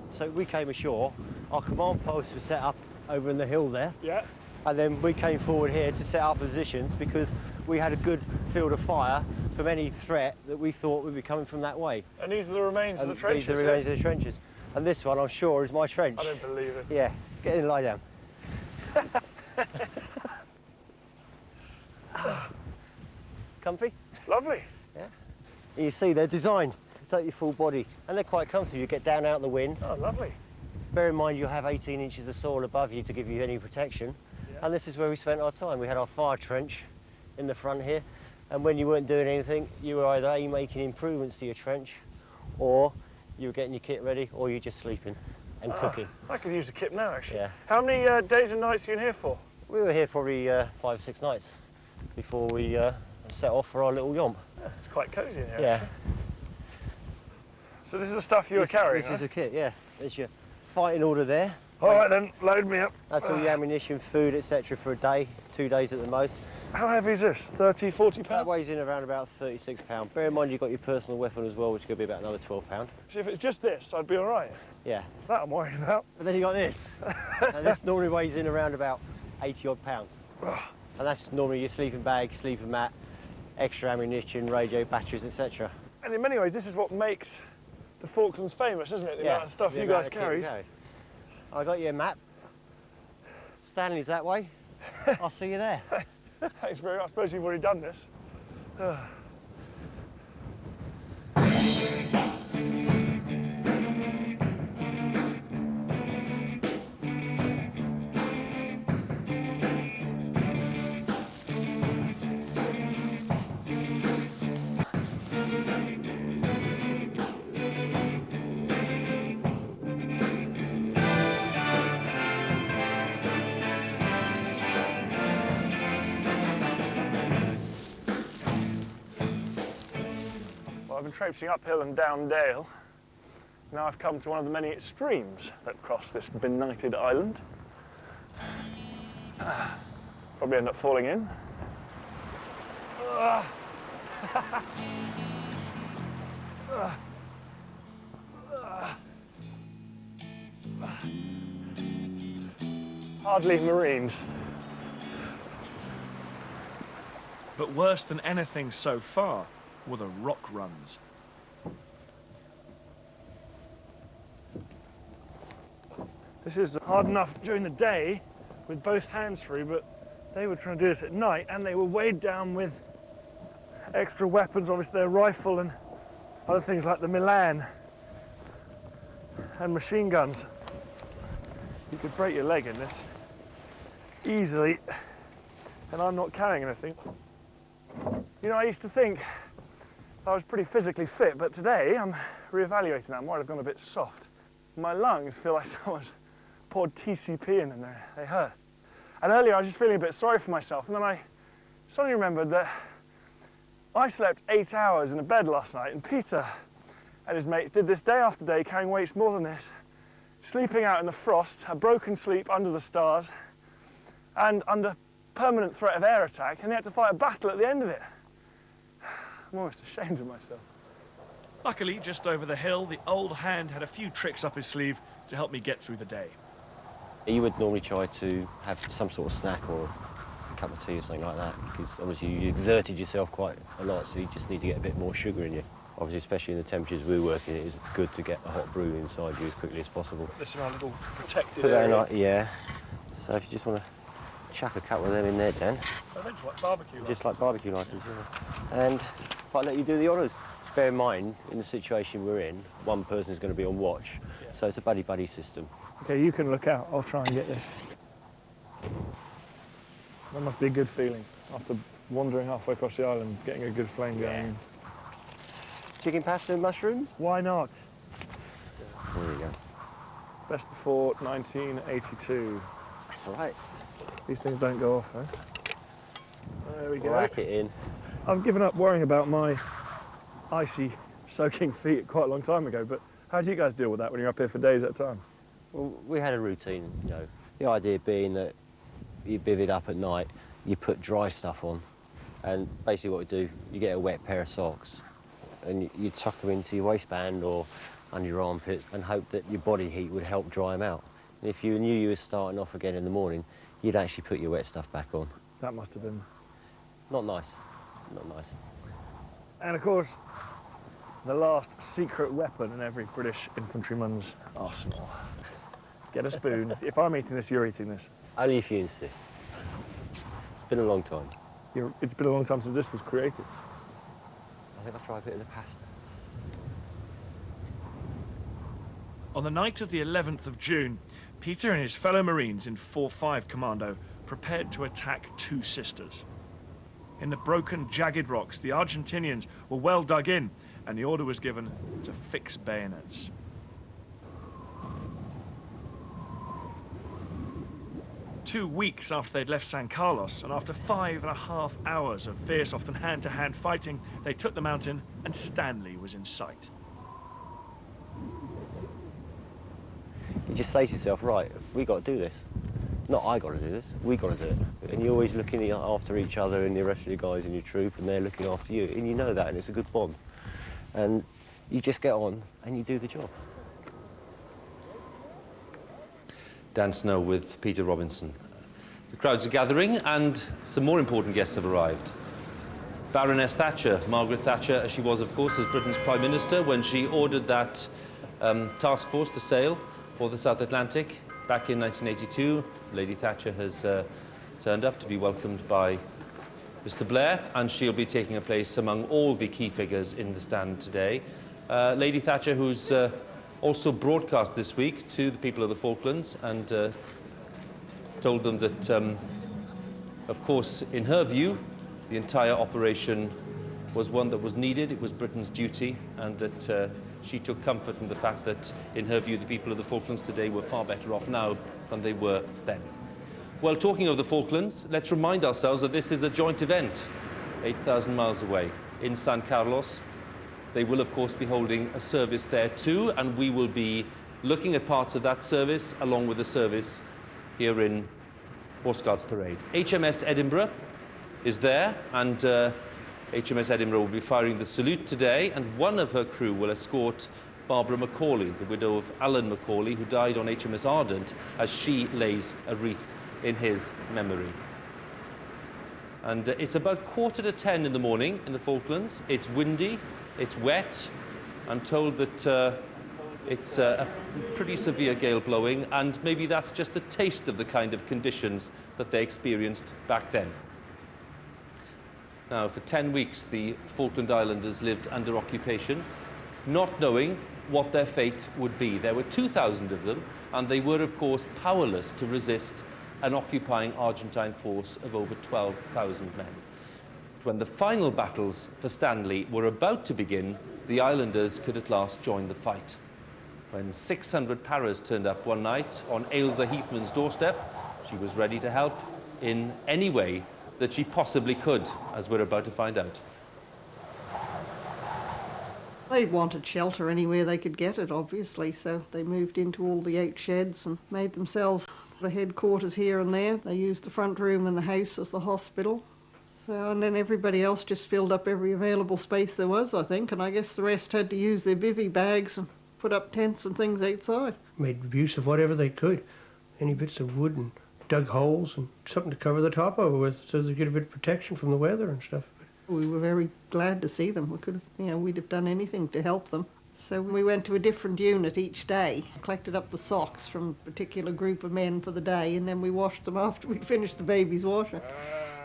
So we came ashore, our command post was set up over in the hill there. Yeah. And then we came forward here to set our positions because we had a good field of fire from any threat that we thought would be coming from that way. And these are the remains of the trenches? These are the remains of the trenches. And this one, I'm sure, is my trench. I don't believe it. Yeah, get in and lie down. Comfy? Lovely. Yeah. And you see, they're designed to take your full body, and they're quite comfortable. You get down out in the wind. Oh, lovely. Bear in mind, you'll have 18 inches of soil above you to give you any protection. Yeah. And this is where we spent our time. We had our fire trench in the front here, and when you weren't doing anything, you were either A, making improvements to your trench, or you were getting your kit ready, or you're just sleeping and cooking. I could use a kit now, actually. Yeah. How many days and nights are you in here for? We were here probably 5 or 6 nights before we set off for our little yomp. Yeah, it's quite cosy in here, yeah. actually. So this is the stuff you were carrying, This is a kit, yeah. There's your fighting order there. All right then, load me up. That's all your ammunition, food, etc. for a day, 2 days at the most. How heavy is this? 30, 40 pounds? That weighs in around about 36 pounds. Bear in mind you've got your personal weapon as well, which could be about another 12 pounds. So if it's just this, I'd be all right? Yeah. It's that I'm worried about. But then you got this. And this normally weighs in around about 80 odd pounds. And that's normally your sleeping bag, sleeping mat, extra ammunition, radio, batteries, etc. And in many ways, this is what makes the Falklands famous, isn't it? The amount of stuff you guys carry. I got you a map. Stanley's that way. I'll see you there. Thanks very much. I suppose you've already done this. I've been traipsing uphill and down dale. Now I've come to one of the many streams that cross this benighted island. Probably end up falling in. Hardly Marines. But worse than anything so far were the rock runs. This is hard enough during the day with both hands free, but they were trying to do this at night and they were weighed down with extra weapons, obviously their rifle and other things like the Milan and machine guns. You could break your leg in this easily, and I'm not carrying anything. You know, I used to think I was pretty physically fit, but today I'm reevaluating that. I'm worried I've gone a bit soft. My lungs feel like someone's poured TCP in them, they hurt. And earlier I was just feeling a bit sorry for myself, and then I suddenly remembered that I slept 8 hours in a bed last night, and Peter and his mates did this day after day, carrying weights more than this, sleeping out in the frost, a broken sleep under the stars, and under permanent threat of air attack, and they had to fight a battle at the end of it. I'm almost ashamed of myself. Luckily, just over the hill, the old hand had a few tricks up his sleeve to help me get through the day. You would normally try to have some sort of snack or a cup of tea or something like that, because obviously you exerted yourself quite a lot, so you just need to get a bit more sugar in you. Obviously, especially in the temperatures we work in, it is good to get a hot brew inside you as quickly as possible. This is our little protected Put that in, area. yeah. So if you just want to chuck a couple of them in there, Dan. Oh, they're just like barbecue lighters. Just like barbecue lighters, yeah. And if I let you do the honours, bear in mind, in the situation we're in, one person is going to be on watch, so it's a buddy-buddy system. Okay, you can look out. I'll try and get this. That must be a good feeling, after wandering halfway across the island, getting a good flame going. Chicken pasta and mushrooms? Why not? There you go. Best before 1982. That's all right. These things don't go off, huh? There we go. Whack it in. I've given up worrying about my icy, soaking feet quite a long time ago, but how do you guys deal with that when you're up here for days at a time? Well, we had a routine, you know. The idea being that you bivvied up at night, you put dry stuff on, and basically what we do, you get a wet pair of socks, and you tuck them into your waistband or under your armpits and hope that your body heat would help dry them out. And if you knew you were starting off again in the morning, you'd actually put your wet stuff back on. That must have been... Not nice, not nice. And of course, the last secret weapon in every British infantryman's arsenal. Get a spoon. If I'm eating this, you're eating this. Only if you insist. It's been a long time. It's been a long time since this was created. I think I'll try a bit of the pasta. On the night of the 11th of June, Peter and his fellow Marines in 4-5 Commando prepared to attack Two Sisters. In the broken, jagged rocks, the Argentinians were well dug in, and the order was given to fix bayonets. Two weeks after they'd left San Carlos, and after 5.5 hours of fierce, often hand-to-hand fighting, they took the mountain, and Stanley was in sight. You just say to yourself, right, we got to do this. Not I got to do this, we got to do it. And you're always looking after each other and the rest of the guys in your troop, and they're looking after you, and you know that, and it's a good bond. And you just get on and you do the job. Dan Snow with Peter Robinson. The crowds are gathering and some more important guests have arrived. Baroness Thatcher, Margaret Thatcher, as she was, of course, as Britain's Prime Minister when she ordered that task force to sail for the South Atlantic back in 1982. Lady Thatcher has turned up to be welcomed by Mr. Blair, and she'll be taking a place among all the key figures in the stand today. Lady Thatcher, who's also broadcast this week to the people of the Falklands and told them that, of course, in her view, the entire operation was one that was needed, it was Britain's duty, and that she took comfort from the fact that, in her view, the people of the Falklands today were far better off now than they were then. Well, talking of the Falklands, let's remind ourselves that this is a joint event, 8,000 miles away, in San Carlos. They will, of course, be holding a service there too, and we will be looking at parts of that service along with the service here in Horse Guards Parade. HMS Edinburgh is there, and HMS Edinburgh will be firing the salute today, and one of her crew will escort Barbara Macaulay, the widow of Alan Macaulay, who died on HMS Ardent, as she lays a wreath in his memory. And it's about 9:45 in the morning in the Falklands. It's windy, it's wet. I'm told that it's a pretty severe gale blowing, and maybe that's just a taste of the kind of conditions that they experienced back then. Now, for 10 weeks, the Falkland Islanders lived under occupation, not knowing what their fate would be. There were 2,000 of them, and they were, of course, powerless to resist an occupying Argentine force of over 12,000 men. When the final battles for Stanley were about to begin, the Islanders could at last join the fight. When 600 paras turned up one night on Ailsa Heathman's doorstep, she was ready to help in any way that she possibly could, as we're about to find out. They wanted shelter anywhere they could get it, obviously, so they moved into all the 8 sheds and made themselves a headquarters here and there. They used the front room in the house as the hospital. So, and then everybody else just filled up every available space there was, I think, and I guess the rest had to use their bivvy bags and put up tents and things outside. Made use of whatever they could, any bits of wood, and dug holes and something to cover the top over with so they get a bit of protection from the weather and stuff. We were very glad to see them. We could have, we'd have done anything to help them. So we went to a different unit each day, collected up the socks from a particular group of men for the day, and then we washed them after we'd finished the baby's washer.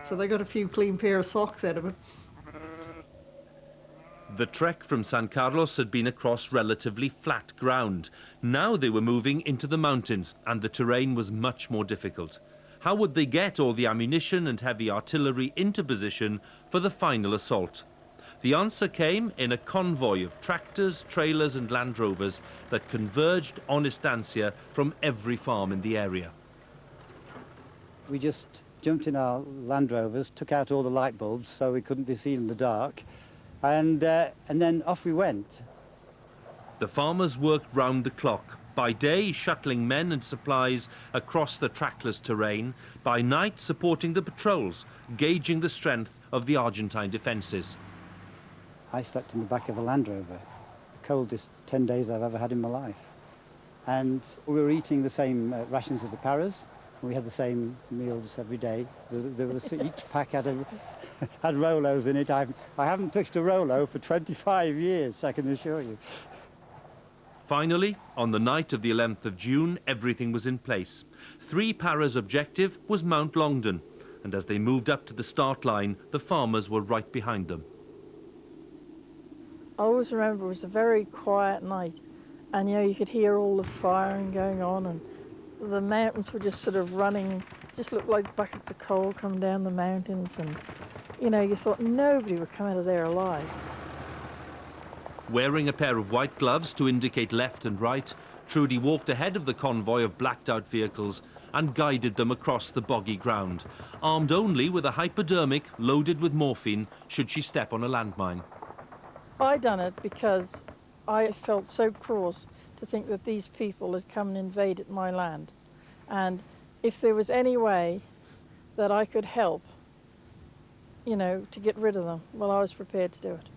So they got a few clean pair of socks out of it. The trek from San Carlos had been across relatively flat ground. Now they were moving into the mountains, and the terrain was much more difficult. How would they get all the ammunition and heavy artillery into position for the final assault? The answer came in a convoy of tractors, trailers and Land Rovers that converged on Estancia from every farm in the area. We just jumped in our Land Rovers, took out all the light bulbs so we couldn't be seen in the dark, and then off we went. The farmers worked round the clock, by day shuttling men and supplies across the trackless terrain, by night supporting the patrols, gauging the strength of the Argentine defences. I slept in the back of a Land Rover, the coldest 10 days I've ever had in my life. And we were eating the same rations as the paras. We had the same meals every day. Each pack had Rolos in it. I haven't touched a Rolo for 25 years, I can assure you. Finally, on the night of the 11th of June, everything was in place. 3 paras' objective was Mount Longdon, and as they moved up to the start line, the farmers were right behind them. I always remember it was a very quiet night, and you could hear all the firing going on, and the mountains were just sort of running, just looked like buckets of coal coming down the mountains, and you thought nobody would come out of there alive. Wearing a pair of white gloves to indicate left and right, Trudy walked ahead of the convoy of blacked-out vehicles and guided them across the boggy ground, armed only with a hypodermic loaded with morphine should she step on a landmine. I done it because I felt so cross to think that these people had come and invaded my land. And if there was any way that I could help, to get rid of them, well, I was prepared to do it.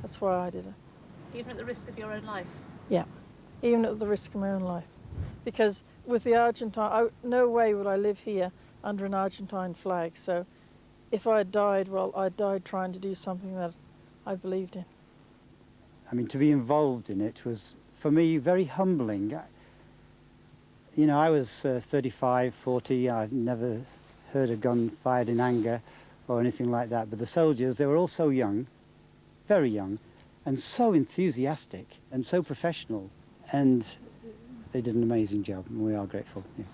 That's why I did it. Even at the risk of your own life? Yeah, even at the risk of my own life. Because with the Argentine, no way would I live here under an Argentine flag. So if I had died, well, I died trying to do something that I believed in. I mean, to be involved in it was, for me, very humbling. I was 35, 40, I've never heard a gun fired in anger or anything like that. But the soldiers, they were all so young, very young, and so enthusiastic and so professional. And they did an amazing job, and we are grateful. Yeah.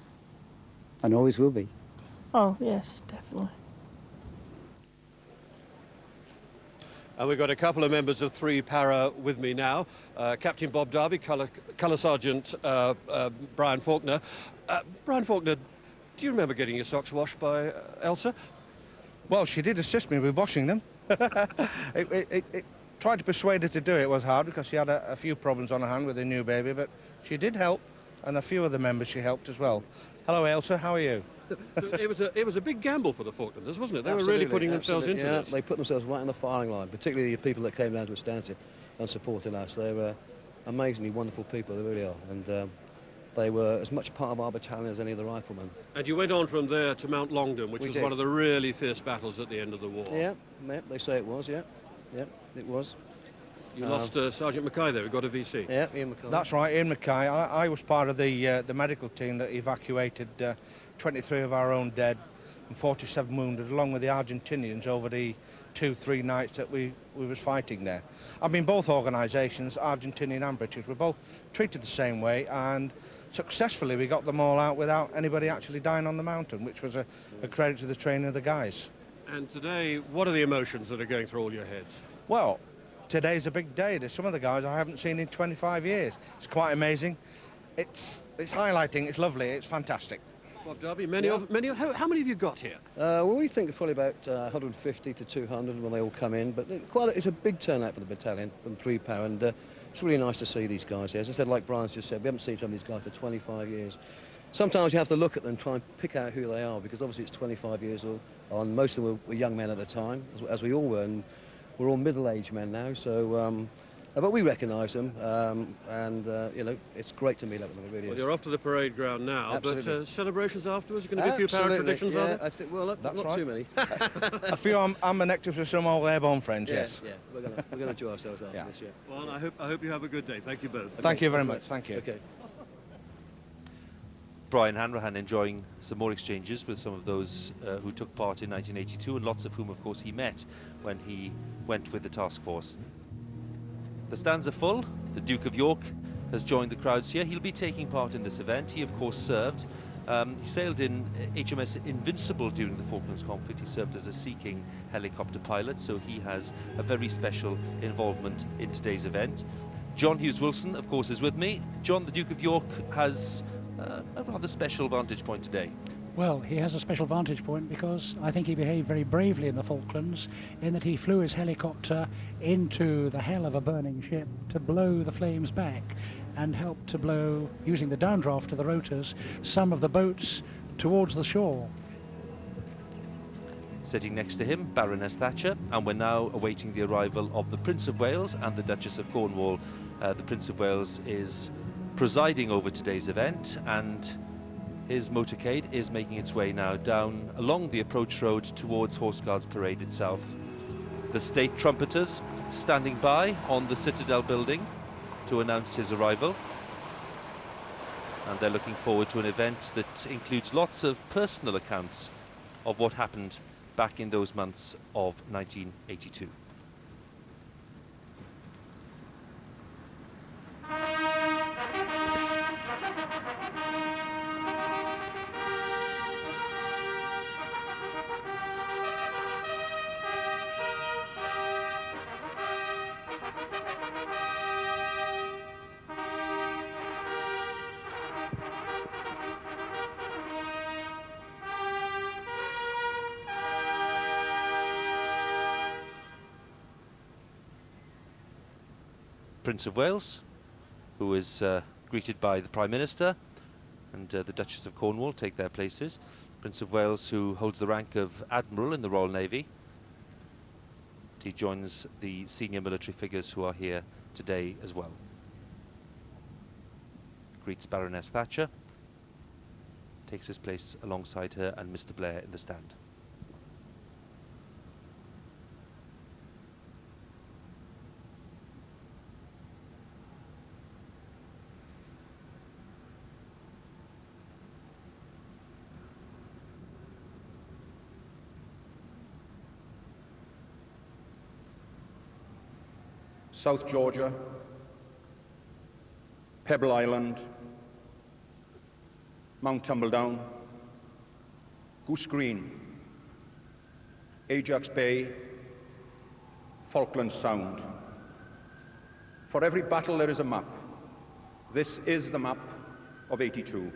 And always will be. Oh, yes, definitely. And we've got a couple of members of 3 Para with me now. Captain Bob Darby, Colour Sergeant Brian Faulkner. Brian Faulkner, do you remember getting your socks washed by Ailsa? Well, she did assist me with washing them. Tried to persuade her to do it was hard because she had a few problems on her hand with a new baby, but she did help, and a few of the members she helped as well. Hello, Ailsa, how are you? So it was a big gamble for the Falklanders, wasn't it? They were really putting themselves into this. They put themselves right on the firing line, particularly the people that came down to Estancia and supported us. They were amazingly wonderful people, they really are. And they were as much part of our battalion as any of the riflemen. And you went on from there to Mount Longdon, which was one of the really fierce battles at the end of the war. Yeah, they say it was, yeah, it was. You lost Sergeant Mackay there, who got a VC. Yeah, Ian Mackay. That's right, Ian Mackay. I was part of the medical team that evacuated 23 of our own dead and 47 wounded, along with the Argentinians over the 2-3 nights that we was fighting there. I mean, both organisations, Argentinian and British, were both treated the same way, and successfully we got them all out without anybody actually dying on the mountain, which was a credit to the training of the guys. And today, what are the emotions that are going through all your heads? Well, today's a big day. There's some of the guys I haven't seen in 25 years. It's quite amazing. It's highlighting, it's lovely, it's fantastic. Bob Darby, how many have you got here? Well, we think probably about 150 to 200 when they all come in, but it's a big turnout for the battalion from 3 Para, and it's really nice to see these guys here. As I said, like Brian's just said, we haven't seen some of these guys for 25 years. Sometimes you have to look at them and try and pick out who they are, because obviously it's 25 years on. Most of them were young men at the time, as we all were, and we're all middle-aged men now, so but we recognise them, and you know, it's great to meet up with them. It really is. Well, you're off to the parade ground now, Absolutely. but celebrations afterwards. Going to be a few para traditions, yeah, are there? I think, well, not too many. A few ambinectors with some old airborne friends, yes. Yeah, we're going to enjoy ourselves after this, yeah. Well, I hope you have a good day. Thank you both. Thank you very much. Thank you. Okay. Brian Hanrahan enjoying some more exchanges with some of those who took part in 1982, and lots of whom, of course, he met when he went with the task force. The stands are full. The Duke of York has joined the crowds here. He'll be taking part in this event. He, of course, served. He sailed in HMS Invincible during the Falklands conflict. He served as a Sea King helicopter pilot, so he has a very special involvement in today's event. John Hughes Wilson, of course, is with me. John, the Duke of York has a rather special vantage point today. Well, he has a special vantage point because I think he behaved very bravely in the Falklands, in that he flew his helicopter into the hell of a burning ship to blow the flames back and help to blow, using the downdraft of the rotors, some of the boats towards the shore. Sitting next to him, Baroness Thatcher, and we're now awaiting the arrival of the Prince of Wales and the Duchess of Cornwall. The Prince of Wales is presiding over today's event, and his motorcade is making its way now down along the approach road towards Horse Guards Parade itself. The state trumpeters standing by on the Citadel building to announce his arrival. And they're looking forward to an event that includes lots of personal accounts of what happened back in those months of 1982. Prince of Wales, who is greeted by the Prime Minister, and the Duchess of Cornwall take their places. Prince of Wales, who holds the rank of Admiral in the Royal Navy. He joins the senior military figures who are here today as well. Greets Baroness Thatcher, takes his place alongside her and Mr. Blair in the stand. South Georgia, Pebble Island, Mount Tumbledown, Goose Green, Ajax Bay, Falklands Sound. For every battle there is a map. This is the map of '82.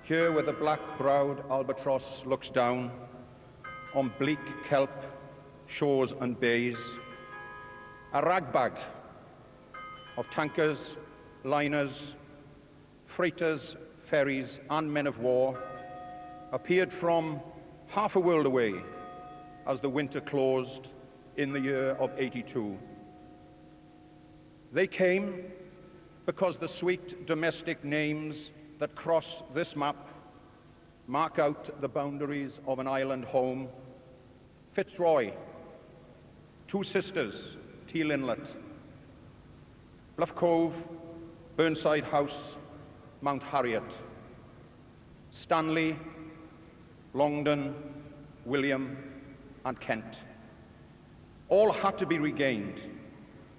Here where the black-browed albatross looks down on bleak kelp, shores and bays, a ragbag of tankers, liners, freighters, ferries and men of war appeared from half a world away as the winter closed in the year of '82. They came because the sweet domestic names that cross this map mark out the boundaries of an island home. Fitzroy, Two Sisters, Teal Inlet, Bluff Cove, Burnside House, Mount Harriet, Stanley, Longdon, William, and Kent. All had to be regained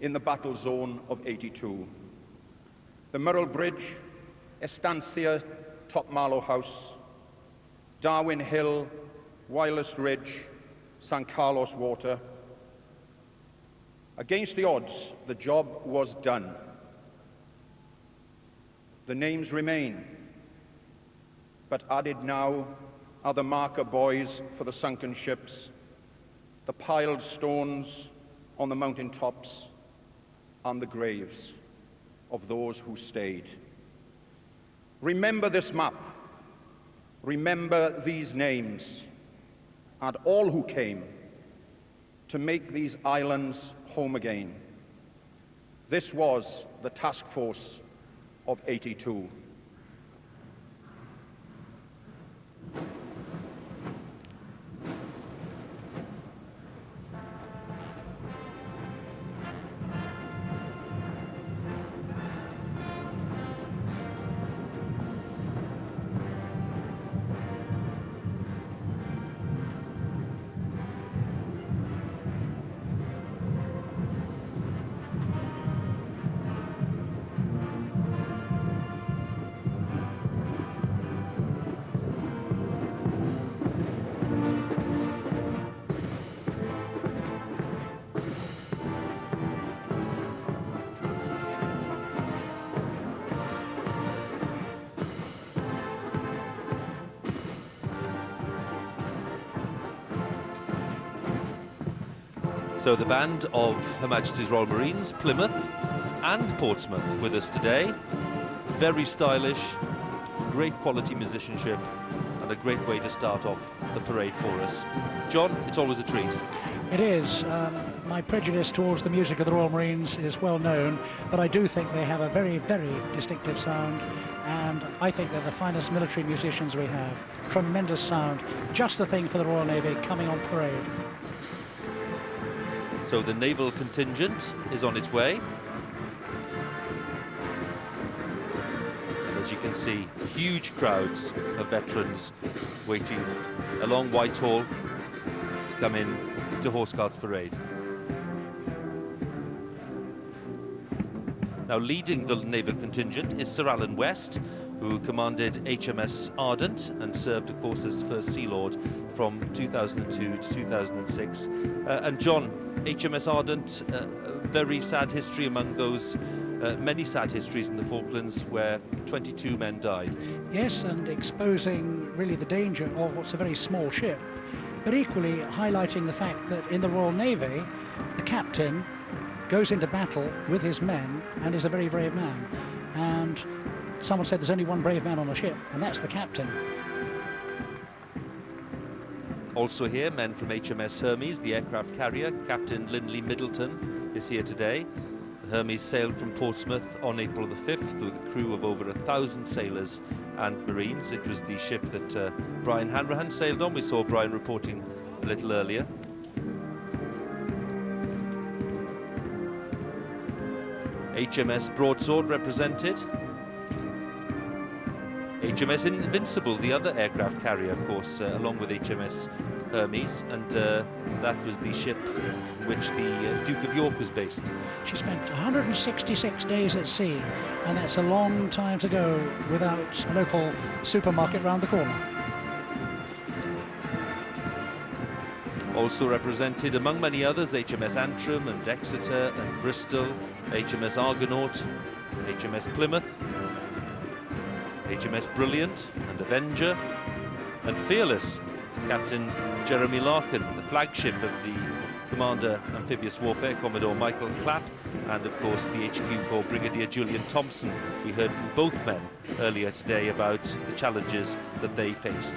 in the battle zone of '82. The Murrell Bridge, Estancia, Top Marlow House, Darwin Hill, Wireless Ridge, San Carlos Water, Against the odds, the job was done. The names remain, but added now are the marker buoys for the sunken ships, the piled stones on the mountain tops, and the graves of those who stayed. Remember this map, remember these names, and all who came to make these islands home again. This was the task force of '82. So the band of Her Majesty's Royal Marines, Plymouth and Portsmouth with us today. Very stylish, great quality musicianship, and a great way to start off the parade for us. John, it's always a treat. It is. My prejudice towards the music of the Royal Marines is well known, but I do think they have a very, very distinctive sound, and I think they're the finest military musicians we have. Tremendous sound. Just the thing for the Royal Navy coming on parade. So the naval contingent is on its way. And as you can see, huge crowds of veterans waiting along Whitehall to come in to Horse Guards Parade. Now leading the naval contingent is Sir Alan West, who commanded HMS Ardent and served, of course, as First Sea Lord from 2002 to 2006. And John, HMS Ardent, a very sad history among those many sad histories in the Falklands where 22 men died. Yes, and exposing really the danger of what's a very small ship, but equally highlighting the fact that in the Royal Navy, the captain goes into battle with his men and is a very brave man. And someone said there's only one brave man on a ship, and that's the captain. Also here, men from HMS Hermes, the aircraft carrier. Captain Lindley Middleton is here today. The Hermes sailed from Portsmouth on April the 5th with a crew of over 1,000 sailors and Marines. It was the ship that Brian Hanrahan sailed on. We saw Brian reporting a little earlier. HMS Broadsword represented. HMS Invincible, the other aircraft carrier, of course, along with HMS Hermes, and that was the ship in which the Duke of York was based. She spent 166 days at sea, and that's a long time to go without a local supermarket round the corner. Also represented, among many others, HMS Antrim and Exeter and Bristol, HMS Argonaut, HMS Plymouth, HMS Brilliant and Avenger, and Fearless, Captain Jeremy Larkin, the flagship of the Commander Amphibious Warfare, Commodore Michael Clapp, and of course the HQ for Brigadier Julian Thompson. We heard from both men earlier today about the challenges that they faced.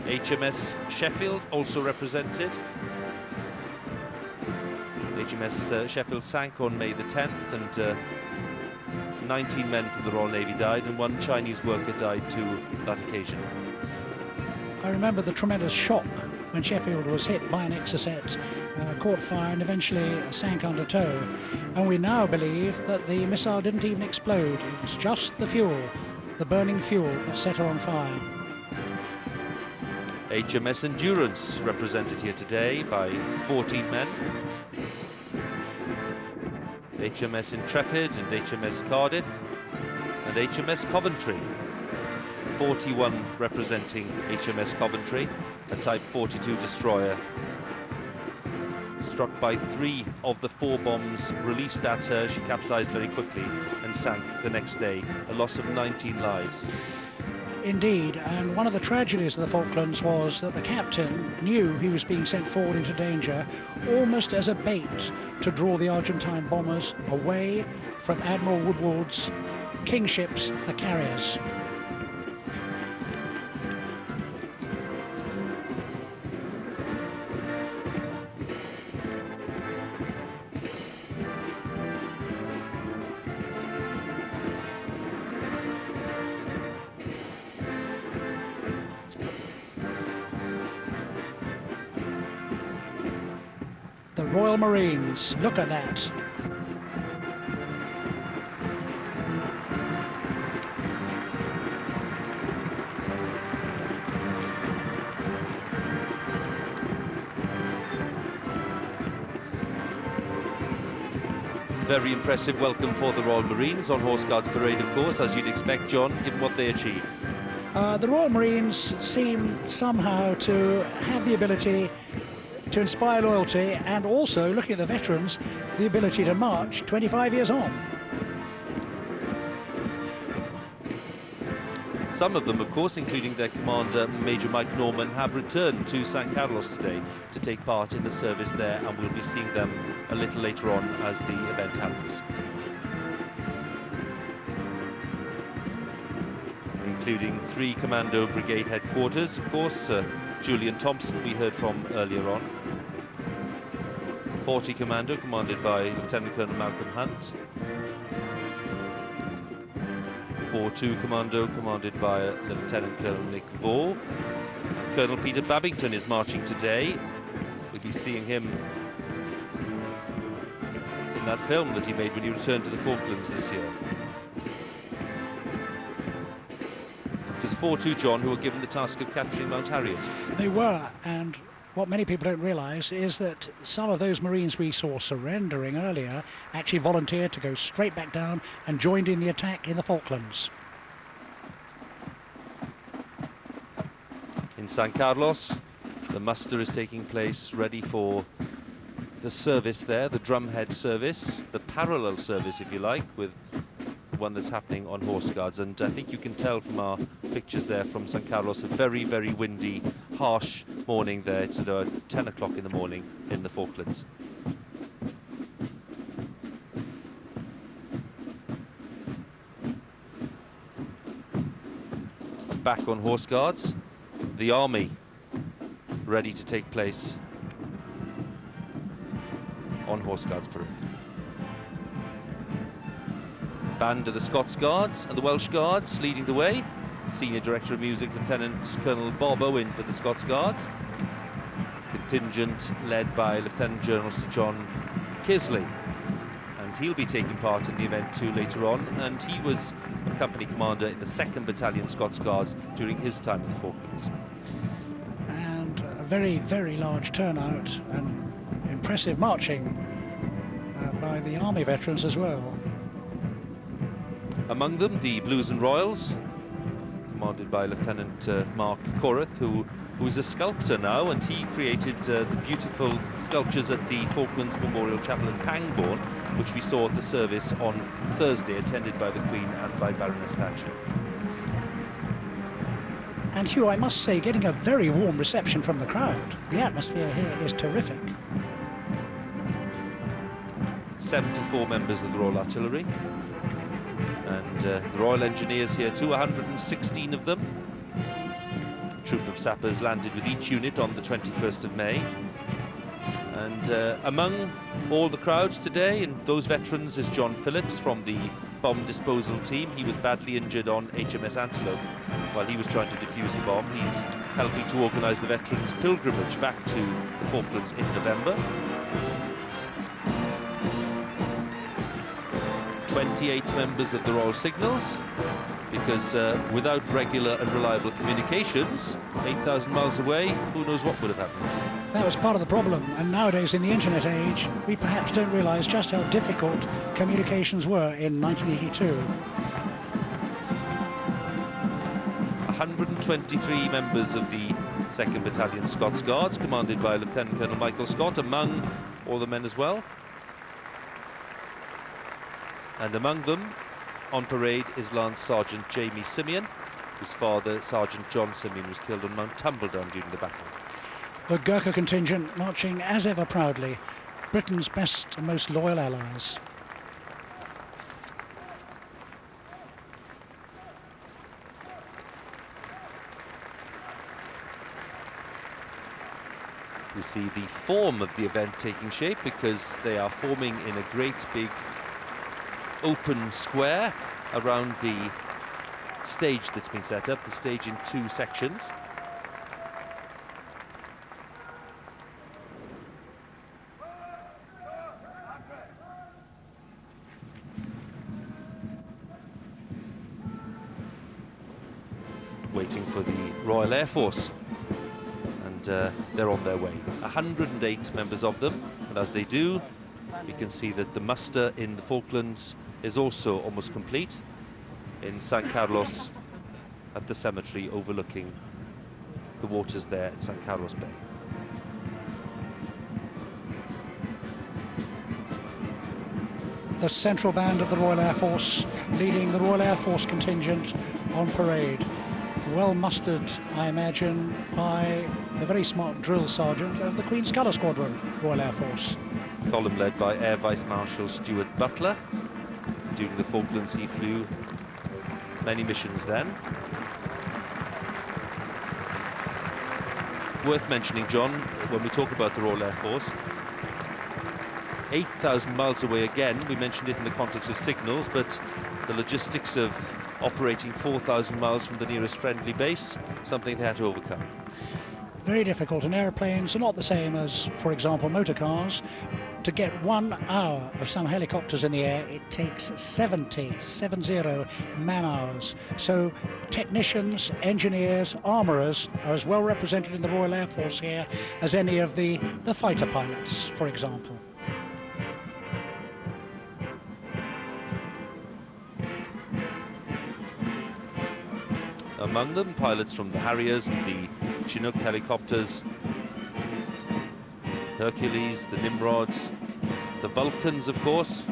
HMS Sheffield also represented. HMS Sheffield sank on May the 10th, and 19 men from the Royal Navy died, and one Chinese worker died too that occasion. I remember the tremendous shock when Sheffield was hit by an Exocet, caught fire and eventually sank under tow. And we now believe that the missile didn't even explode. It was just the fuel, the burning fuel, that set her on fire. HMS Endurance represented here today by 14 men. HMS Intrepid and HMS Cardiff and HMS Coventry. 41 representing HMS Coventry, a Type 42 destroyer struck by 3 of the 4 bombs released at her. She capsized very quickly and sank the next day, a loss of 19 lives. Indeed, and one of the tragedies of the Falklands was that the captain knew he was being sent forward into danger almost as a bait to draw the Argentine bombers away from Admiral Woodward's king ships, the carriers. The Royal Marines, look at that. Very impressive welcome for the Royal Marines on Horse Guards Parade, of course, as you'd expect, John, given what they achieved. The Royal Marines seem somehow to have the ability to inspire loyalty, and also, looking at the veterans, the ability to march 25 years on. Some of them, of course, including their commander, Major Mike Norman, have returned to San Carlos today to take part in the service there, and we'll be seeing them a little later on as the event happens. Including 3 Commando Brigade headquarters, of course, Julian Thompson we heard from earlier on. 40 Commando, commanded by Lieutenant Colonel Malcolm Hunt. 4-2 Commando, commanded by Lieutenant Colonel Nick Vaugh. Colonel Peter Babington is marching today. We'll be seeing him in that film that he made when he returned to the Falklands this year. It was 4-2, John, who were given the task of capturing Mount Harriet. They were, and what many people don't realise is that some of those Marines we saw surrendering earlier actually volunteered to go straight back down and joined in the attack in the Falklands. In San Carlos, the muster is taking place, ready for the service there, the drumhead service, the parallel service, if you like, with one that's happening on Horse Guards. And I think you can tell from our pictures there from San Carlos, a very, very windy, harsh morning there. It's at 10 o'clock in the morning in the Falklands. Back on Horse Guards, the Army ready to take place on Horse Guards Parade. Band of the Scots Guards and the Welsh Guards leading the way. Senior Director of Music, Lieutenant Colonel Bob Owen for the Scots Guards. Contingent led by Lieutenant General Sir John Kisley. And he'll be taking part in the event too later on. And he was a company commander in the 2nd Battalion Scots Guards during his time in the Falklands. And a very, very large turnout and impressive marching by the Army veterans as well. Among them, the Blues and Royals, commanded by Lieutenant Mark Corrith, who is a sculptor now, and he created the beautiful sculptures at the Falklands Memorial Chapel in Pangbourne, which we saw at the service on Thursday, attended by the Queen and by Baroness Thatcher. And Hugh, I must say, getting a very warm reception from the crowd. The atmosphere here is terrific. 74 members of the Royal Artillery. And the Royal Engineers here too, 116 of them. A troop of sappers landed with each unit on the 21st of May. And among all the crowds today, and those veterans, is John Phillips from the bomb disposal team. He was badly injured on HMS Antelope while he was trying to defuse the bomb. He's helping to organise the veterans' pilgrimage back to the Falklands in November. 28 members of the Royal Signals, because without regular and reliable communications, 8,000 miles away, who knows what would have happened. That was part of the problem, and nowadays in the internet age, we perhaps don't realise just how difficult communications were in 1982. 123 members of the 2nd Battalion Scots Guards, commanded by Lieutenant Colonel Michael Scott, among all the men as well. And among them, on parade, is Lance Sergeant Jamie Simeon, whose father, Sergeant John Simeon, was killed on Mount Tumbledown during the battle. The Gurkha contingent marching as ever proudly, Britain's best and most loyal allies. We see the form of the event taking shape because they are forming in a great big open square around the stage that's been set up, the stage in 2 sections. Waiting for the Royal Air Force. They're on their way. 108 members of them, and as they do, we can see that the muster in the Falklands is also almost complete in San Carlos at the cemetery overlooking the waters there at San Carlos Bay. The central band of the Royal Air Force leading the Royal Air Force contingent on parade. Well mustered, I imagine, by the very smart drill sergeant of the Queen's Colour Squadron, Royal Air Force. Column led by Air Vice Marshal Stuart Butler. During the Falklands he flew many missions then. Worth mentioning, John, when we talk about the Royal Air Force, 8,000 miles away again. We mentioned it in the context of signals, but the logistics of operating 4,000 miles from the nearest friendly base, something they had to overcome. Very difficult, and airplanes are not the same as, for example, motor cars. To get 1 hour of some helicopters in the air, it takes 70 man-hours. So technicians, engineers, armourers are as well represented in the Royal Air Force here as any of the fighter pilots, for example. Among them, pilots from the Harriers, the Chinook helicopters, Hercules, the Nimrods, the Vulcans, of course.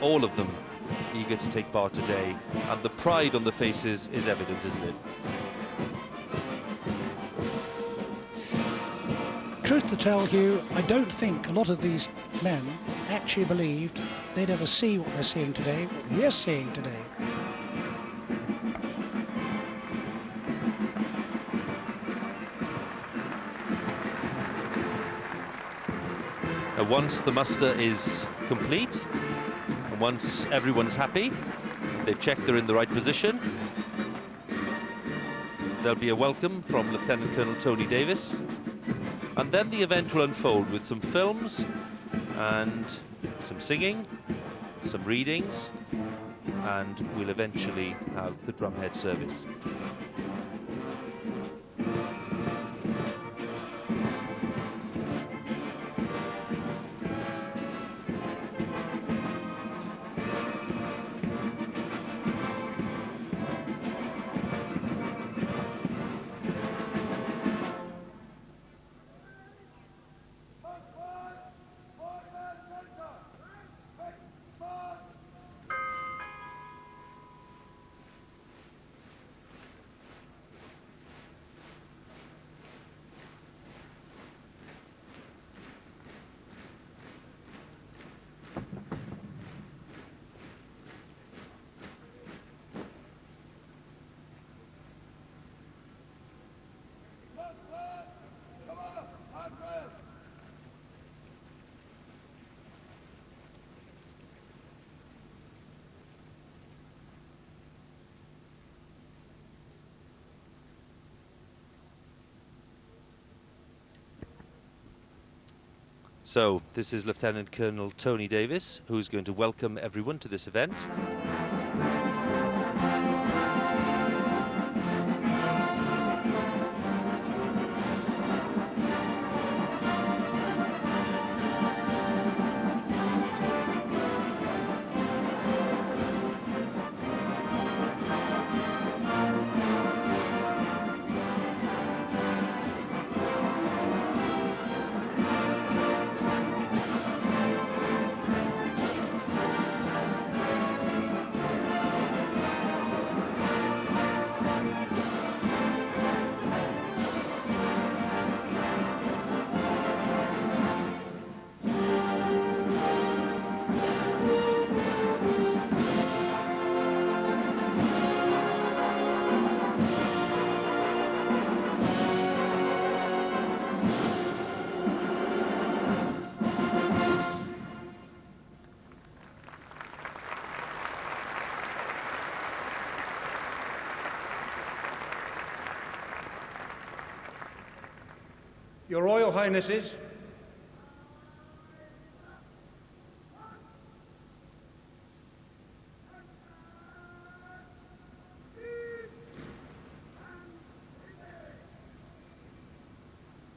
All of them eager to take part today, and the pride on the faces is evident, isn't it? Truth to tell, Hugh, I don't think a lot of these men actually believed they'd ever see what they're seeing today, what we're seeing today. Once the muster is complete, and once everyone's happy, they've checked they're in the right position, there'll be a welcome from Lieutenant Colonel Tony Davis, and then the event will unfold with some films and some singing, some readings, and we'll eventually have the drumhead service. So this is Lieutenant Colonel Tony Davis, who's going to welcome everyone to this event. Your Royal Highnesses,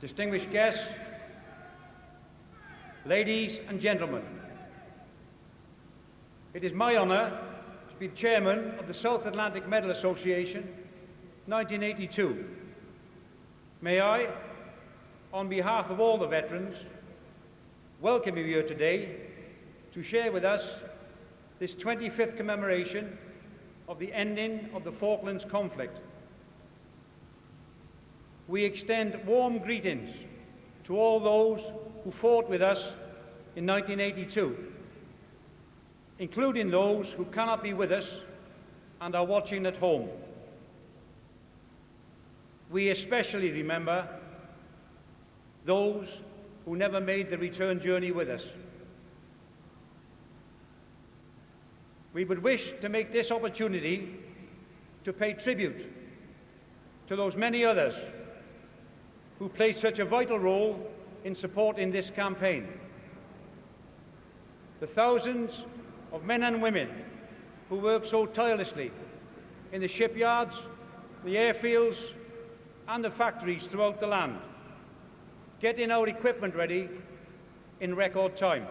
distinguished guests, ladies and gentlemen, it is my honour to be chairman of the South Atlantic Medal Association 1982. May I, on behalf of all the veterans, welcome you here today to share with us this 25th commemoration of the ending of the Falklands conflict. We extend warm greetings to all those who fought with us in 1982, including those who cannot be with us and are watching at home. We especially remember those who never made the return journey with us. We would wish to make this opportunity to pay tribute to those many others who played such a vital role in supporting this campaign. The thousands of men and women who worked so tirelessly in the shipyards, the airfields, and the factories throughout the land, getting our equipment ready in record time.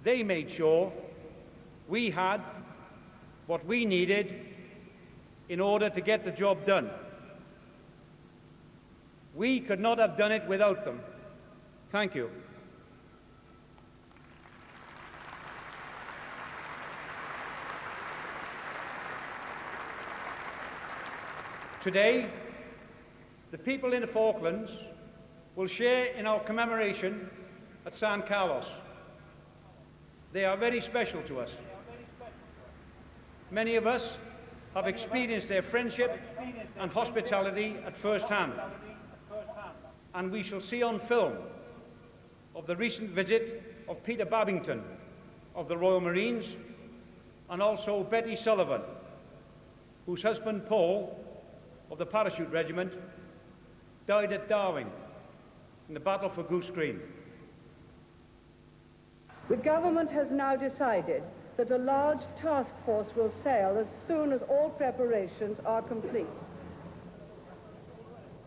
They made sure we had what we needed in order to get the job done. We could not have done it without them. Thank you. Today, the people in the Falklands will share in our commemoration at San Carlos. They are very special to us. Many of us have experienced their friendship and hospitality at first hand, and we shall see on film of the recent visit of Peter Babington of the Royal Marines, and also Betty Sullivan, whose husband Paul of the Parachute Regiment died at Darwin in the battle for Goose Green. The government has now decided that a large task force will sail as soon as all preparations are complete.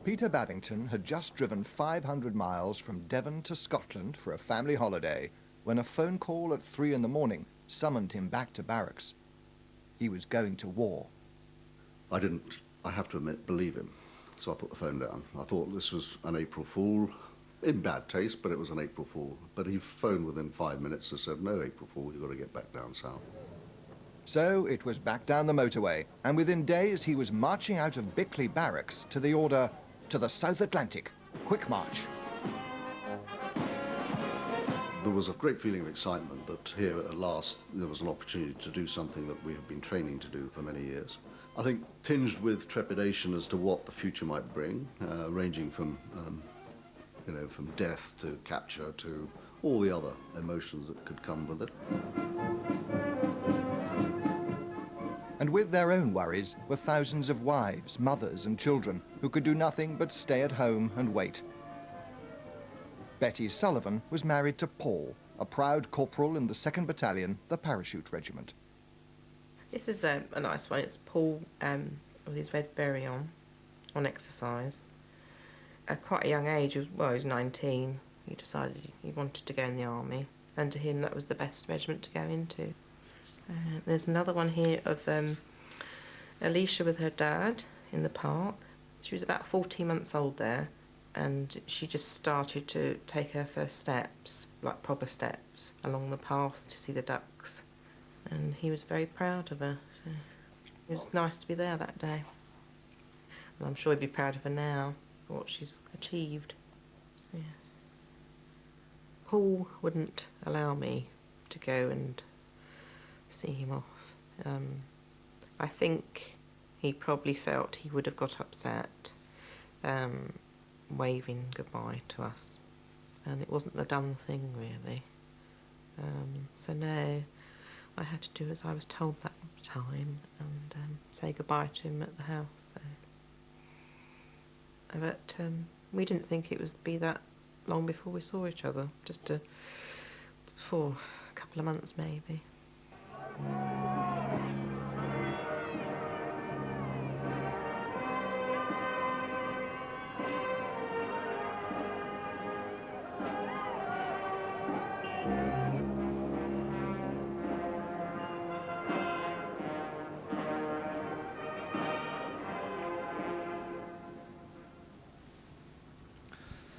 Peter Babington had just driven 500 miles from Devon to Scotland for a family holiday when a phone call at 3 in the morning summoned him back to barracks. He was going to war. I didn't, I have to admit, believe him, so I put the phone down. I thought this was an April Fool, in bad taste, but it was an April Fool. But he phoned within 5 minutes and said, no, April Fool, you've got to get back down south. So it was back down the motorway, and within days he was marching out of Bickley Barracks to the order, to the South Atlantic, quick march. There was a great feeling of excitement that here at last there was an opportunity to do something that we have been training to do for many years. I think tinged with trepidation as to what the future might bring, ranging from, from death to capture to all the other emotions that could come with it. And with their own worries were thousands of wives, mothers and children who could do nothing but stay at home and wait. Betty Sullivan was married to Paul, a proud corporal in the 2nd Battalion, the Parachute Regiment. This is a nice one. It's Paul with his red beret on exercise. At quite a young age, he was 19, he decided he wanted to go in the army, and to him that was the best regiment to go into. There's another one here of Alicia with her dad in the park. She was about 14 months old there, and she just started to take her first steps, like proper steps, along the path to see the ducks. And he was very proud of her, so it was nice to be there that day. And I'm sure he'd be proud of her now, for what she's achieved. Yes. Paul wouldn't allow me to go and see him off. I think he probably felt he would have got upset waving goodbye to us, and it wasn't the done thing really. So no, I had to do as I was told that time and say goodbye to him at the house. So. But We didn't think it would be that long before we saw each other, just for a couple of months maybe.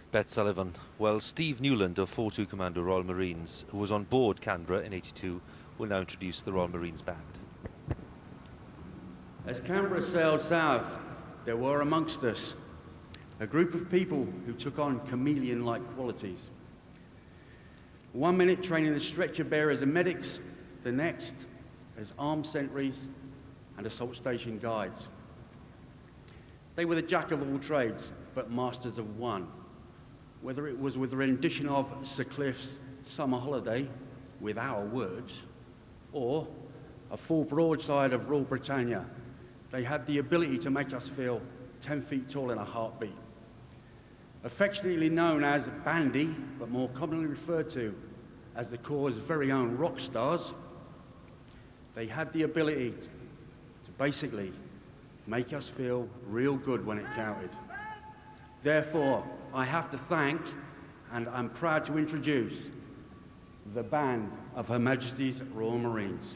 Bet Sullivan. Well, Steve Newland of 42 Commando Royal Marines, who was on board Canberra in '82, will now introduce the Royal Marines Band. As Canberra sailed south, there were amongst us a group of people who took on chameleon-like qualities. 1 minute training as stretcher bearers and medics, the next as armed sentries and assault station guides. They were the jack of all trades, but masters of one. Whether it was with a rendition of Sir Cliff's Summer Holiday with our words, or a full broadside of Royal Britannia, they had the ability to make us feel 10 feet tall in a heartbeat. Affectionately known as Bandy, but more commonly referred to as the Corps' very own rock stars, they had the ability to basically make us feel real good when it counted. Therefore, I have to thank, and I'm proud to introduce, the band of Her Majesty's Royal Marines.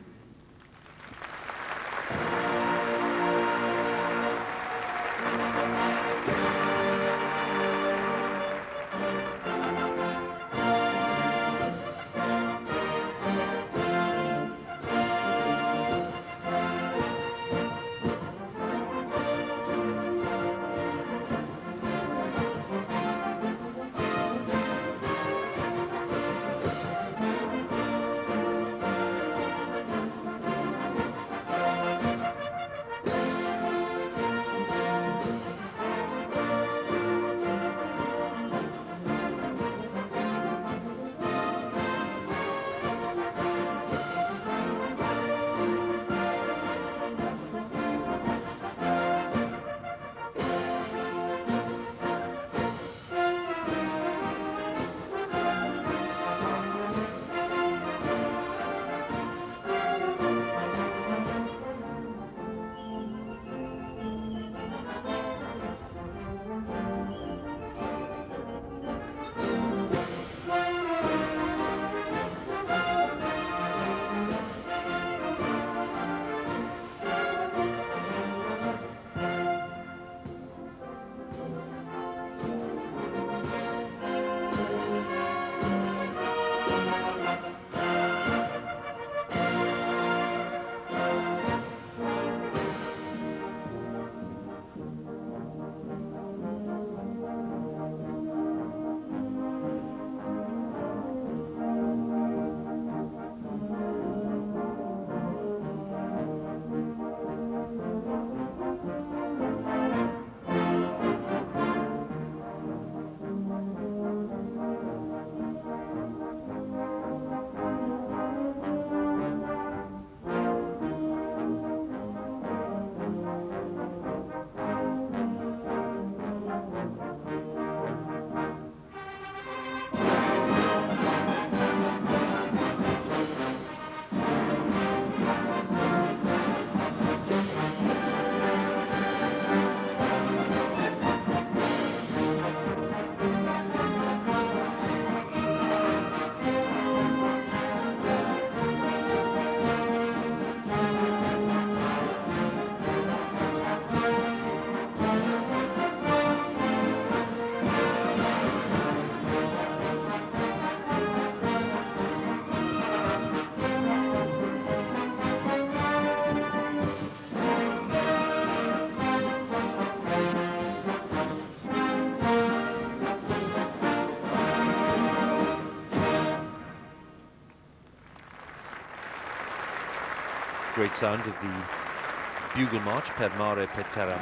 Great sound of the bugle march, Per Mare Per Terra,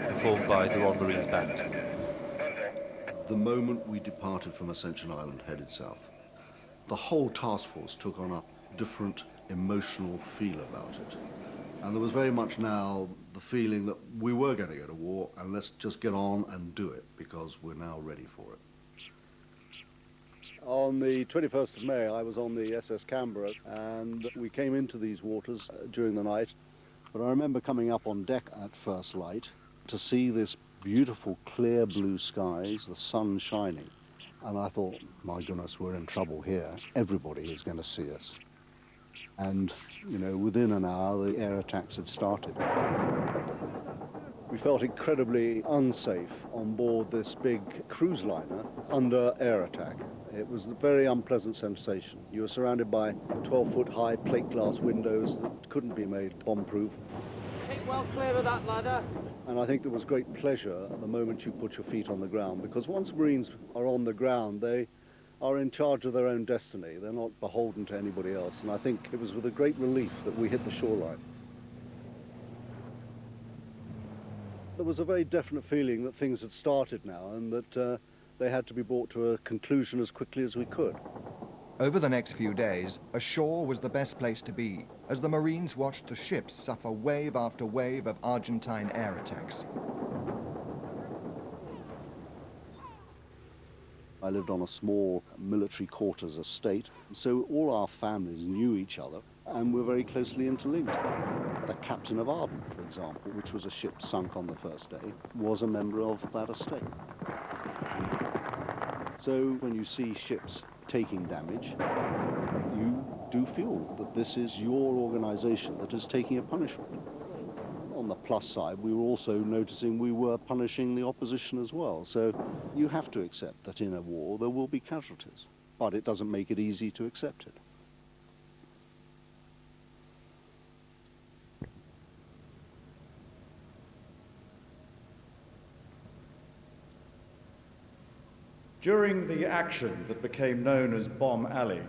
performed by the Royal Marines Band. The moment we departed from Ascension Island, headed south, the whole task force took on a different emotional feel about it. And there was very much now the feeling that we were going to go to war, and let's just get on and do it, because we're now ready for it. On the 21st of May, I was on the SS Canberra, and we came into these waters during the night. But I remember coming up on deck at first light to see this beautiful clear blue skies, the sun shining. And I thought, my goodness, we're in trouble here. Everybody is going to see us. And, you know, within an hour, the air attacks had started. We felt incredibly unsafe on board this big cruise liner under air attack. It was a very unpleasant sensation. You were surrounded by 12-foot high plate glass windows that couldn't be made bomb-proof. Keep well clear of that ladder. And I think there was great pleasure at the moment you put your feet on the ground, because once Marines are on the ground, they are in charge of their own destiny. They're not beholden to anybody else. And I think it was with a great relief that we hit the shoreline. There was a very definite feeling that things had started now and that they had to be brought to a conclusion as quickly as we could. Over the next few days, ashore was the best place to be, as the Marines watched the ships suffer wave after wave of Argentine air attacks. I lived on a small military quarters estate, so all our families knew each other and were very closely interlinked. The captain of Arden, for example, which was a ship sunk on the first day, was a member of that estate. So when you see ships taking damage, you do feel that this is your organization that is taking a punishment. On the plus side, we were also noticing we were punishing the opposition as well. So you have to accept that in a war there will be casualties, but it doesn't make it easy to accept it. During the action that became known as Bomb Alley,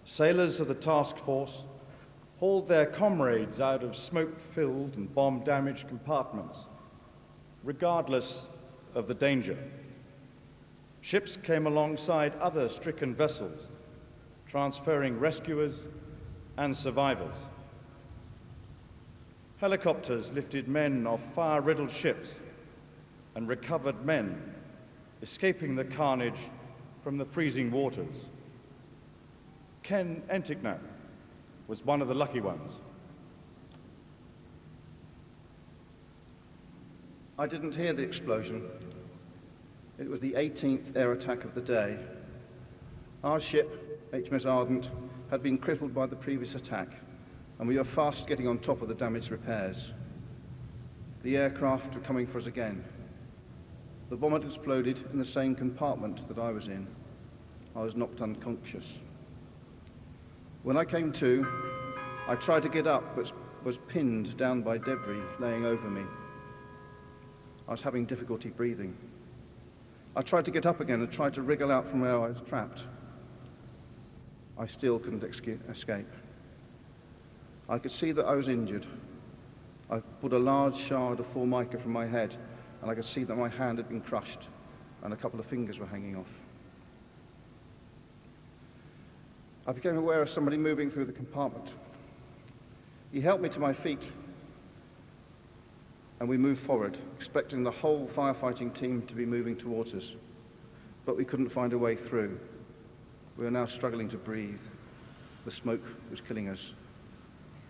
sailors of the task force hauled their comrades out of smoke-filled and bomb-damaged compartments, regardless of the danger. Ships came alongside other stricken vessels, transferring rescuers and survivors. Helicopters lifted men off fire-riddled ships and recovered men, escaping the carnage from the freezing waters. Ken Entignac was one of the lucky ones. I didn't hear the explosion. It was the 18th air attack of the day. Our ship, HMS Ardent, had been crippled by the previous attack, and we were fast getting on top of the damaged repairs. The aircraft were coming for us again. The bomb had exploded in the same compartment that I was in. I was knocked unconscious. When I came to, I tried to get up, but was pinned down by debris laying over me. I was having difficulty breathing. I tried to get up again and tried to wriggle out from where I was trapped. I still couldn't escape. I could see that I was injured. I pulled a large shard of formica from my head, and I could see that my hand had been crushed and a couple of fingers were hanging off. I became aware of somebody moving through the compartment. He helped me to my feet, and we moved forward, expecting the whole firefighting team to be moving towards us. But we couldn't find a way through. We were now struggling to breathe. The smoke was killing us.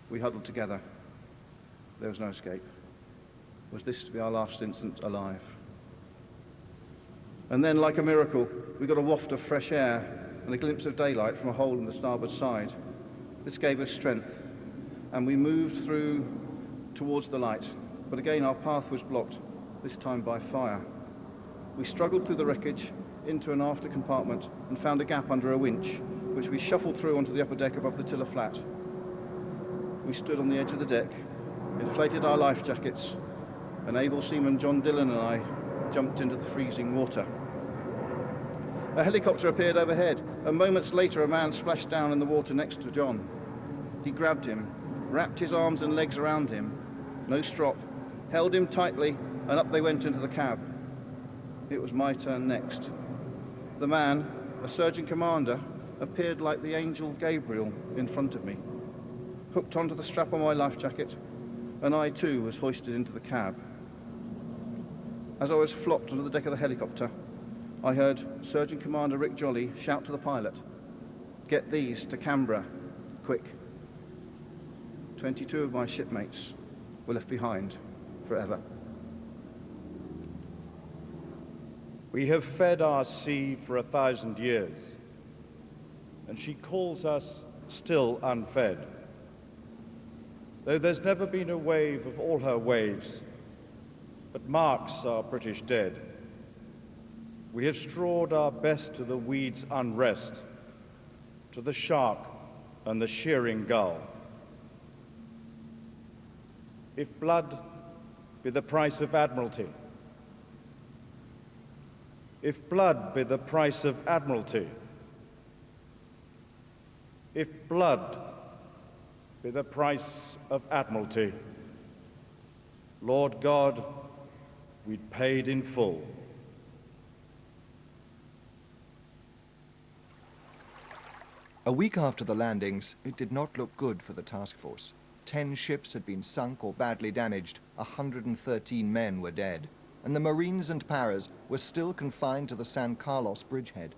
We huddled together. There was no escape. Was this to be our last instant alive? And then, like a miracle, we got a waft of fresh air and a glimpse of daylight from a hole in the starboard side. This gave us strength, and we moved through towards the light. But again, our path was blocked, this time by fire. We struggled through the wreckage into an after compartment and found a gap under a winch, which we shuffled through onto the upper deck above the tiller flat. We stood on the edge of the deck, inflated our life jackets, and able seaman John Dillon and I jumped into the freezing water. A helicopter appeared overhead, and moments later a man splashed down in the water next to John. He grabbed him, wrapped his arms and legs around him, no strop, held him tightly, and up they went into the cab. It was my turn next. The man, a surgeon commander, appeared like the angel Gabriel in front of me. hooked onto the strap on my life jacket, and I too was hoisted into the cab. As I was flopped onto the deck of the helicopter, I heard Surgeon Commander Rick Jolly shout to the pilot, "Get these to Canberra, quick." 22 of my shipmates were left behind forever. We have fed our sea for 1,000 years, and she calls us still unfed. Though there's never been a wave of all her waves, but marks our British dead. We have strawed our best to the weed's unrest, to the shark and the shearing gull. If blood be the price of admiralty, if blood be the price of admiralty, if blood be the price of admiralty, Lord God, we'd paid in full. A week after the landings, it did not look good for the task force. 10 ships had been sunk or badly damaged, 113 men were dead, and the Marines and Paras were still confined to the San Carlos bridgehead.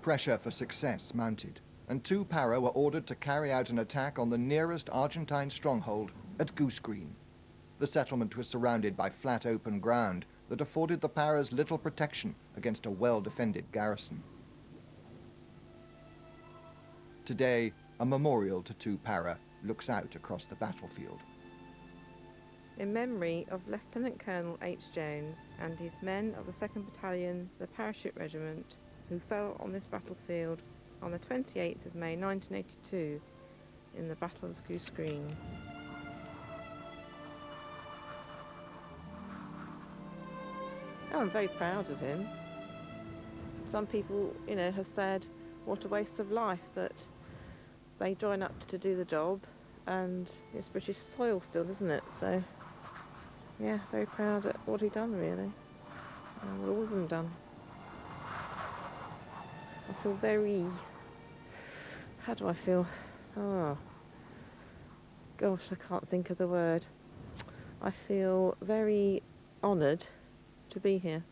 Pressure for success mounted, and 2 Para were ordered to carry out an attack on the nearest Argentine stronghold at Goose Green. The settlement was surrounded by flat open ground that afforded the Paras little protection against a well-defended garrison. Today, a memorial to 2 Para looks out across the battlefield. In memory of Lieutenant Colonel H. Jones and his men of the 2nd Battalion, the Parachute Regiment, who fell on this battlefield on the 28th of May 1982 in the Battle of Goose Green. Oh, I'm very proud of him. Some people, you know, have said, what a waste of life, but they join up to do the job, and it's British soil still, isn't it? So, yeah, very proud at what he done, really. What all of them done. I feel very... How do I feel? Oh, gosh, I can't think of the word. I feel very honoured to be here.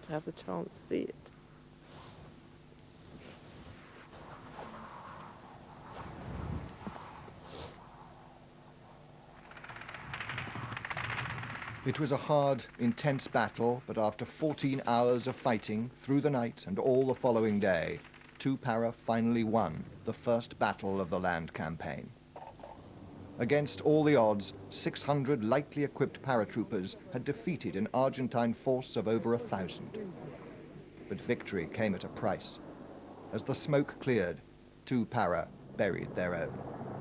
To have the chance to see it. It was a hard, intense battle, but after 14 hours of fighting through the night and all the following day, 2 Para finally won the first battle of the land campaign. Against all the odds, 600 lightly equipped paratroopers had defeated an Argentine force of over 1,000. But victory came at a price. As the smoke cleared, 2 Para buried their own.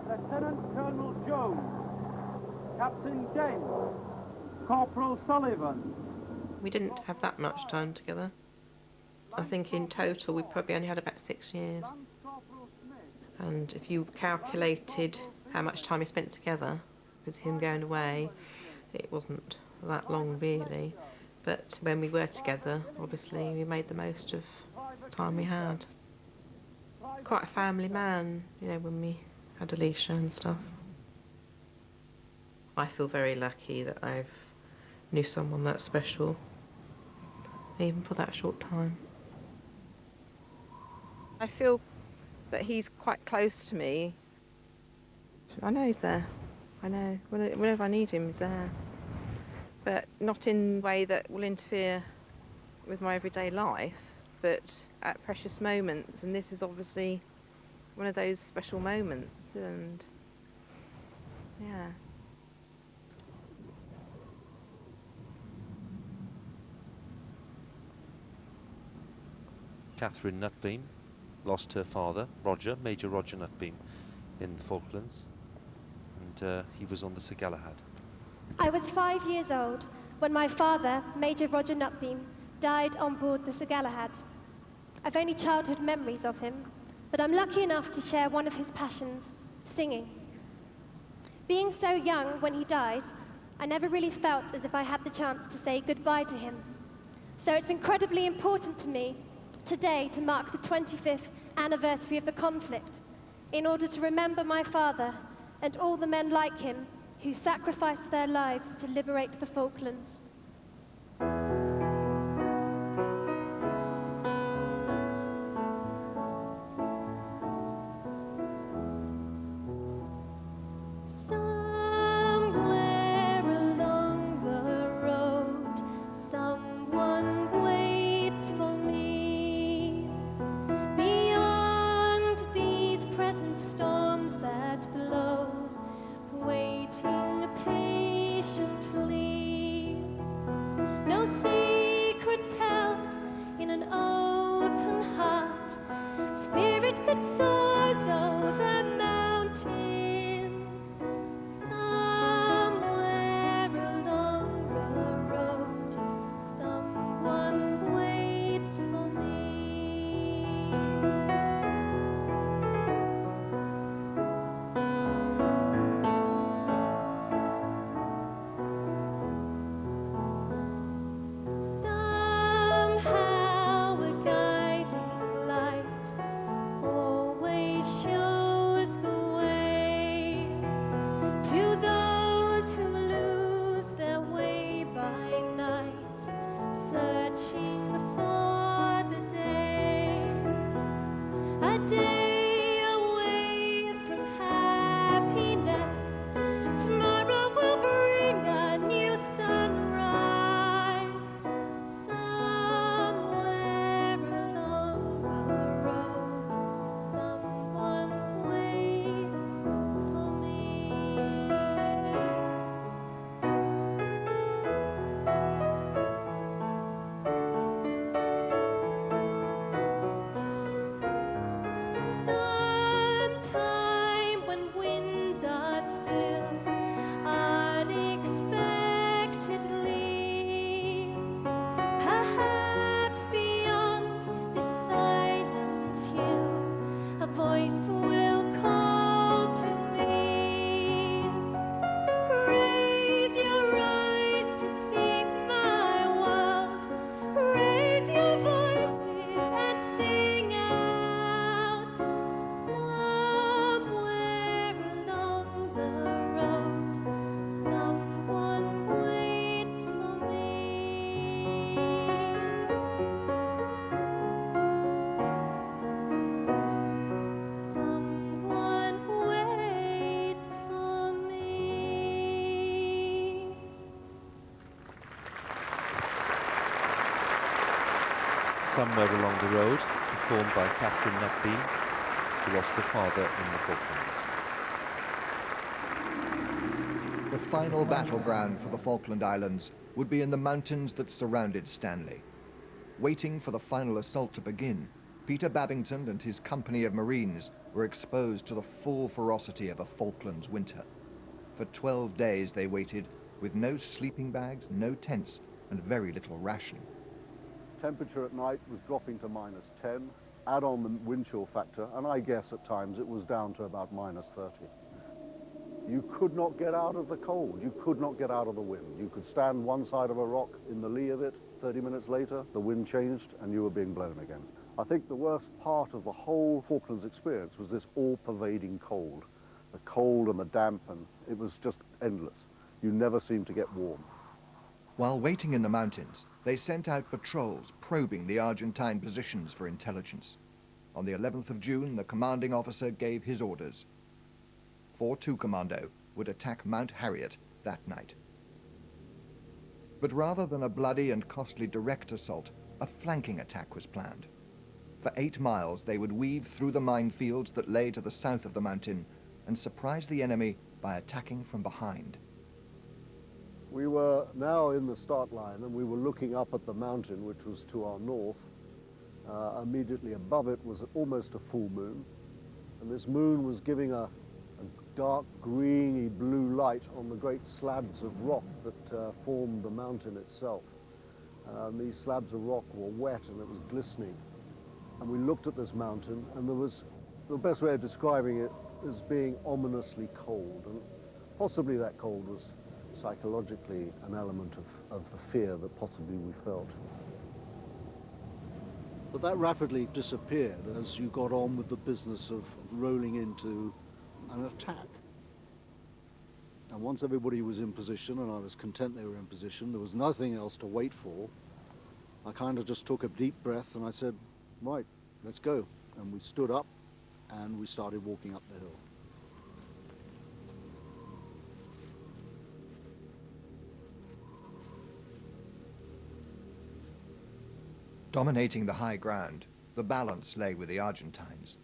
Lieutenant Colonel Jones, Captain Dent, Corporal Sullivan. We didn't have that much time together. I think in total we probably only had about 6 years. And if you calculated how much time we spent together with him going away, it wasn't that long really. But when we were together, obviously we made the most of the time we had. Quite a family man, you know, when we had Alicia and stuff. I feel very lucky that I've knew someone that special, even for that short time. I feel that he's quite close to me. I know he's there. I know. Whenever I need him, he's there. But not in a way that will interfere with my everyday life, but at precious moments. And this is obviously one of those special moments. And yeah. Catherine Nutbeam lost her father, Roger, Major Roger Nutbeam, in the Falklands, and he was on the Sir Galahad. I was 5 years old when my father, Major Roger Nutbeam, died on board the Sir Galahad. I've only childhood memories of him, but I'm lucky enough to share one of his passions, singing. Being so young when he died, I never really felt as if I had the chance to say goodbye to him. So it's incredibly important to me today to mark the 25th anniversary of the conflict in order to remember my father and all the men like him who sacrificed their lives to liberate the Falklands. Somewhere along the road, someone waits for me. Beyond these present storms that blow, waiting patiently. No secrets held in an open heart, spirit that soars over mountains. Somewhere along the road, someone waits for me. Somehow a guiding light always shows the way to those who lose their way by night, searching for the day. A day away from happiness. Tomorrow will bring a new sunrise. Somewhere along the road, someone waits for me. Sometime when winds are still, unexpectedly, perhaps beyond this silent hill, a voice will call to me. Raise your eyes to see my world. Raise your voices and sing out. Somewhere along the road, someone waits for me. Someone waits for me. Somewhere Along the Road, performed by Catherine Nutbeam, who lost her father in the Falklands. The final battleground for the Falkland Islands would be in the mountains that surrounded Stanley. Waiting for the final assault to begin, Peter Babington and his company of Marines were exposed to the full ferocity of a Falklands winter. For 12 days they waited, with no sleeping bags, no tents, and very little ration. Temperature at night was dropping to -10. Add on the wind chill factor, and I guess at times it was down to about -30. You could not get out of the cold. You could not get out of the wind. You could stand one side of a rock in the lee of it. 30 minutes later, the wind changed and you were being blown again. I think the worst part of the whole Falklands experience was this all-pervading cold. The cold and the damp, and it was just endless. You never seemed to get warm. While waiting in the mountains, they sent out patrols probing the Argentine positions for intelligence. On the 11th of June, the commanding officer gave his orders. 4-2 Commando would attack Mount Harriet that night. But rather than a bloody and costly direct assault, a flanking attack was planned. For 8 miles, they would weave through the minefields that lay to the south of the mountain and surprise the enemy by attacking from behind. We were now in the start line and we were looking up at the mountain, which was to our north. Immediately above it was almost a full moon, and this moon was giving a dark greeny blue light on the great slabs of rock that formed the mountain itself. These slabs of rock were wet and it was glistening. And we looked at this mountain, and there was, the best way of describing it as being ominously cold, and possibly that cold was psychologically an element of the fear that possibly we felt. But that rapidly disappeared as you got on with the business of rolling into an attack. And once everybody was in position, and I was content they were in position, there was nothing else to wait for, I kind of just took a deep breath and I said, right, let's go. And we stood up and we started walking up the hill. Dominating the high ground, the balance lay with the Argentines.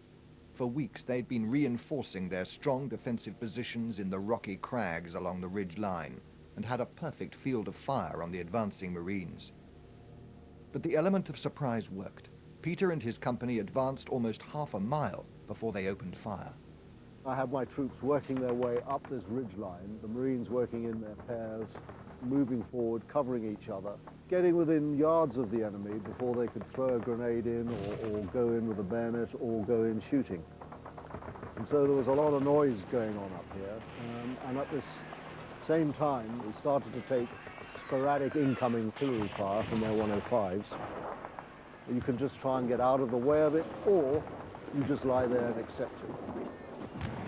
For weeks, they'd been reinforcing their strong defensive positions in the rocky crags along the ridge line and had a perfect field of fire on the advancing Marines. But the element of surprise worked. Peter and his company advanced almost half a mile before they opened fire. I had my troops working their way up this ridge line, the Marines working in their pairs, moving forward, covering each other, getting within yards of the enemy before they could throw a grenade in or go in with a bayonet or go in shooting. And so there was a lot of noise going on up here. And at this same time, we started to take sporadic incoming artillery fire from their 105s. You can just try and get out of the way of it, or you just lie there and accept it.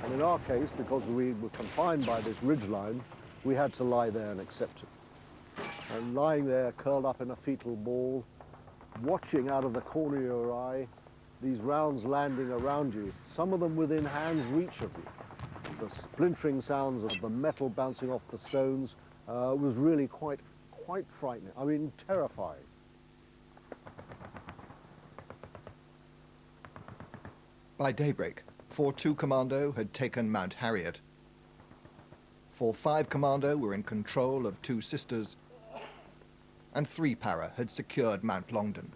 And in our case, because we were confined by this ridge line, we had to lie there and accept it. And lying there, curled up in a fetal ball, watching out of the corner of your eye, these rounds landing around you, some of them within hand's reach of you. The splintering sounds of the metal bouncing off the stones was really quite frightening. I mean, terrifying. By daybreak, 4-2 Commando had taken Mount Harriet. 4-5 Commando were in control of 2 Sisters, and 3 Para had secured Mount Longdon.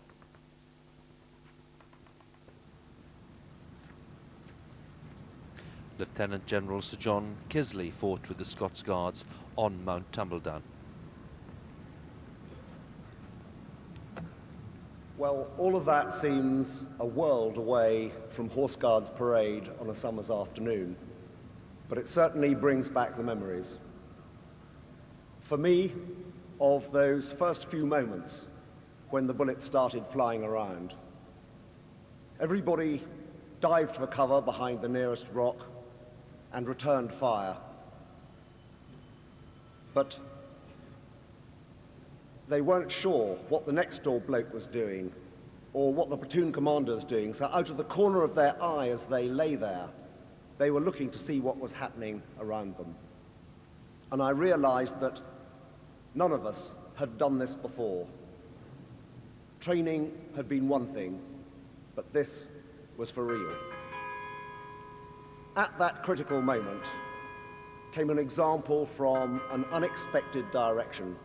Lieutenant General Sir John Kisley fought with the Scots Guards on Mount Tumbledown. Well, all of that seems a world away from Horse Guards parade on a summer's afternoon, but it certainly brings back the memories. For me, of those first few moments when the bullets started flying around. Everybody dived for cover behind the nearest rock and returned fire. But they weren't sure what the next door bloke was doing or what the platoon commander was doing, so out of the corner of their eye as they lay there, they were looking to see what was happening around them. And I realized that none of us had done this before. Training had been one thing, but this was for real. At that critical moment came an example from an unexpected direction.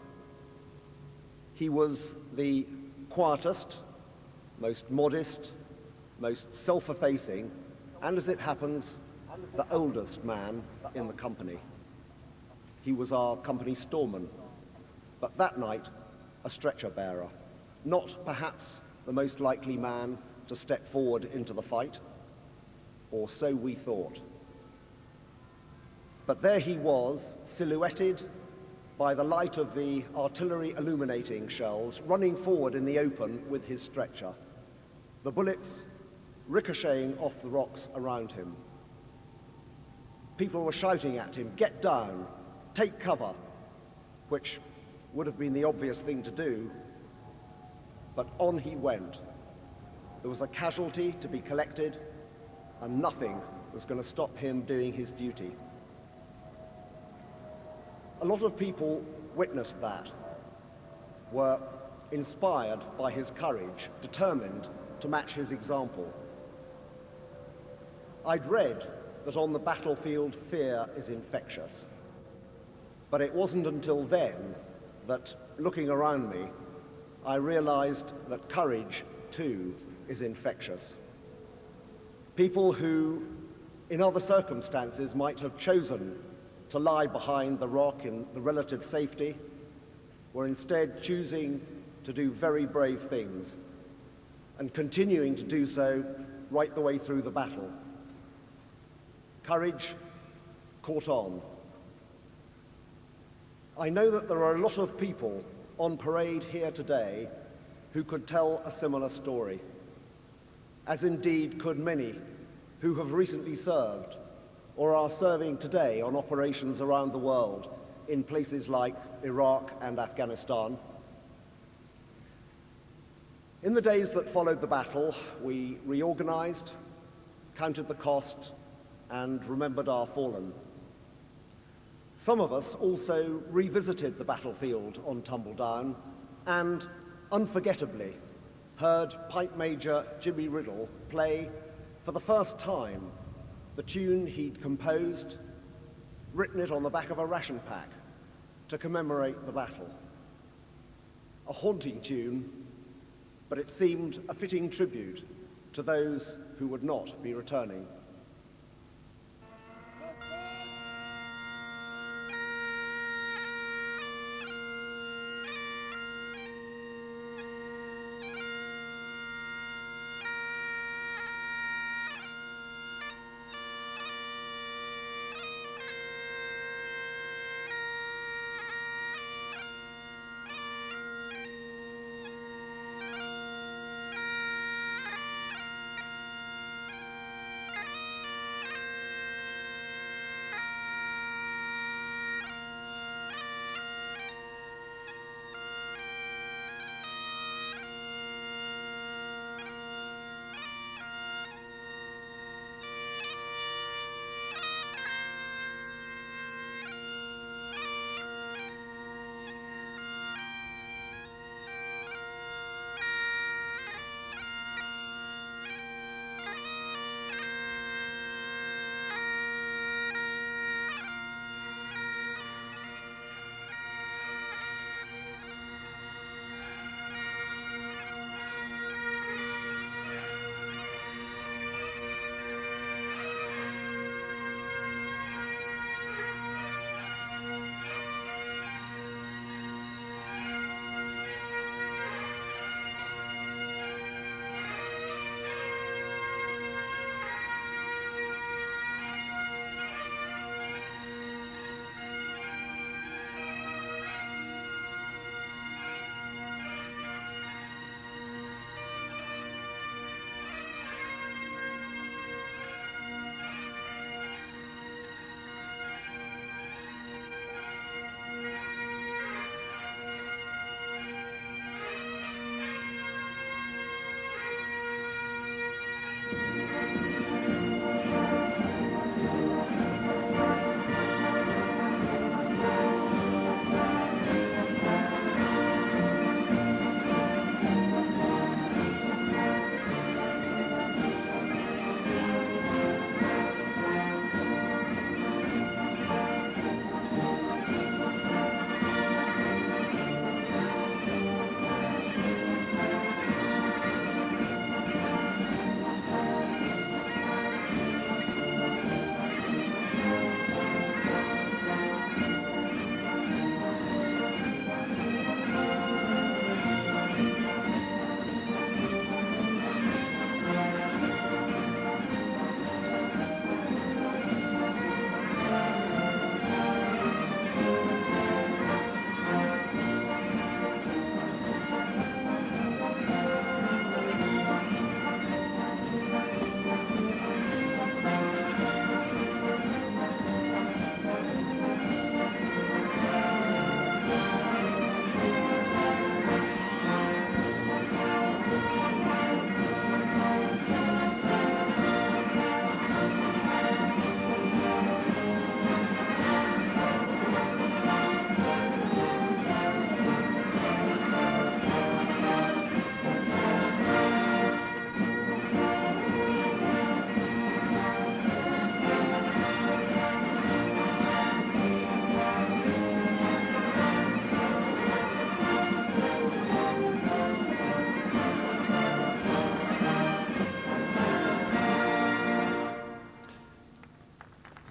He was the quietest, most modest, most self-effacing, and as it happens, the oldest man in the company. He was our company storeman, but that night, a stretcher bearer. Not perhaps the most likely man to step forward into the fight, or so we thought. But there he was, silhouetted by the light of the artillery illuminating shells, running forward in the open with his stretcher, the bullets ricocheting off the rocks around him. People were shouting at him, "Get down, take cover," which would have been the obvious thing to do, but on he went. There was a casualty to be collected, and nothing was going to stop him doing his duty. A lot of people witnessed that, were inspired by his courage, determined to match his example. I'd read that on the battlefield fear is infectious, but it wasn't until then that, looking around me, I realized that courage, too, is infectious. People who, in other circumstances, might have chosen to lie behind the rock in the relative safety, were instead choosing to do very brave things and continuing to do so right the way through the battle. Courage caught on. I know that there are a lot of people on parade here today who could tell a similar story. as indeed could many who have recently served or are serving today on operations around the world in places like Iraq and Afghanistan. In the days that followed the battle, we reorganized, counted the cost, and remembered our fallen. Some of us also revisited the battlefield on Tumbledown and, unforgettably, heard Pipe Major Jimmy Riddle play, for the first time, the tune he'd composed, written it on the back of a ration pack to commemorate the battle. A haunting tune, but it seemed a fitting tribute to those who would not be returning.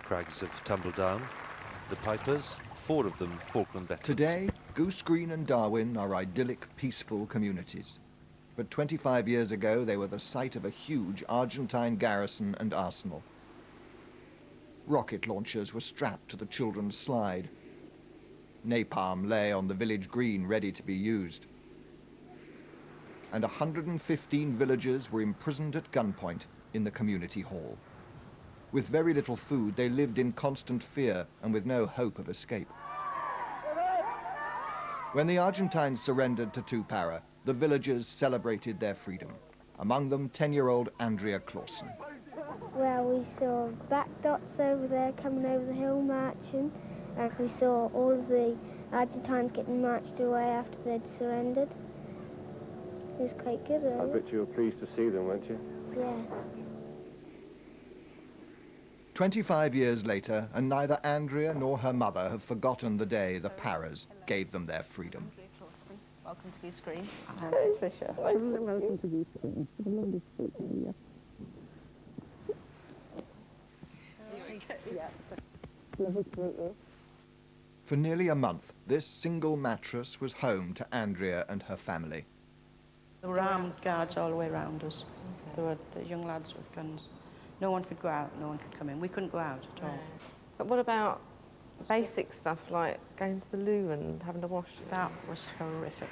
Crags have tumbled down. The pipers, 4 of them Falkland veterans. Today, Goose Green and Darwin are idyllic, peaceful communities. But 25 years ago, they were the site of a huge Argentine garrison and arsenal. Rocket launchers were strapped to the children's slide. Napalm lay on the village green ready to be used. and 115 villagers were imprisoned at gunpoint in the community hall. With very little food, they lived in constant fear and with no hope of escape. When the Argentines surrendered to Tupara, the villagers celebrated their freedom. Among them, 10-year-old Andrea Clausen. Well, we saw black dots over there coming over the hill marching, and we saw all of the Argentines getting marched away after they'd surrendered. It was quite good, really. I bet you were pleased to see them, weren't you? Yeah. 25 years later, and neither Andrea nor her mother have forgotten the day the Paras gave them their freedom. Welcome to View Screen. Hi, Tricia. Welcome to View Screen. Lovely to speak to you. Lovely to meet you. For nearly a month, this single mattress was home to Andrea and her family. There were armed guards all the way around us. There were the young lads with guns. No one could go out, no one could come in. We couldn't go out at all. But what about basic stuff like going to the loo and having to wash? That was horrific.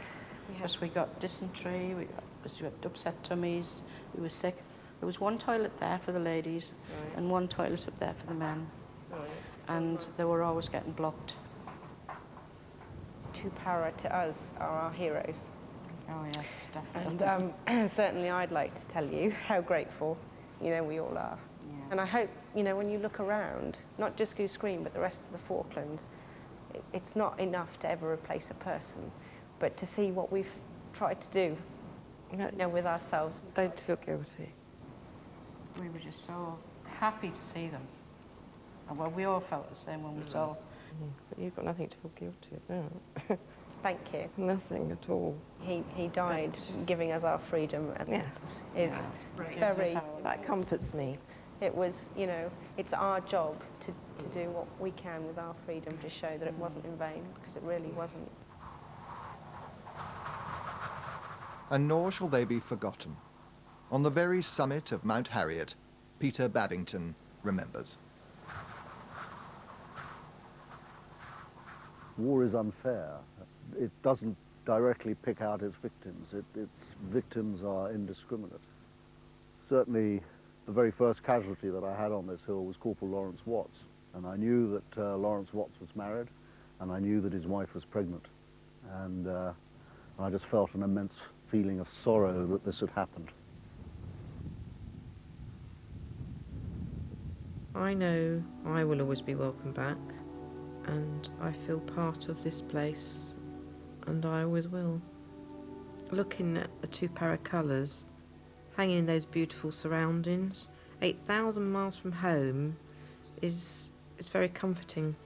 Because we got dysentery, we got upset tummies, we were sick. There was one toilet there for the ladies and one toilet up there for the men. And they were always getting blocked. Tupara to us are our heroes. Oh yes, definitely. And certainly I'd like to tell you how grateful, we all are. Yeah. And I hope, when you look around, not just Goose Green, but the rest of the Falklands, it's not enough to ever replace a person, but to see what we've tried to do, with ourselves. Don't feel guilty. We were just so happy to see them. And well, we all felt the same when we saw. But you've got nothing to feel guilty about. Thank you. Nothing at all. He died giving us our freedom, and yes, is yes. very... That comforts me. It was, it's our job to do what we can with our freedom to show that it wasn't in vain, because it really wasn't. And nor shall they be forgotten. On the very summit of Mount Harriet, Peter Babington remembers. War is unfair. It doesn't directly pick out its victims. Its victims are indiscriminate. Certainly, the very first casualty that I had on this hill was Corporal Lawrence Watts, and I knew that Lawrence Watts was married, and I knew that his wife was pregnant, and I just felt an immense feeling of sorrow that this had happened. I know I will always be welcome back, and I feel part of this place, and I always will. Looking at the Tupara colours, hanging in those beautiful surroundings, 8,000 miles from home, is very comforting.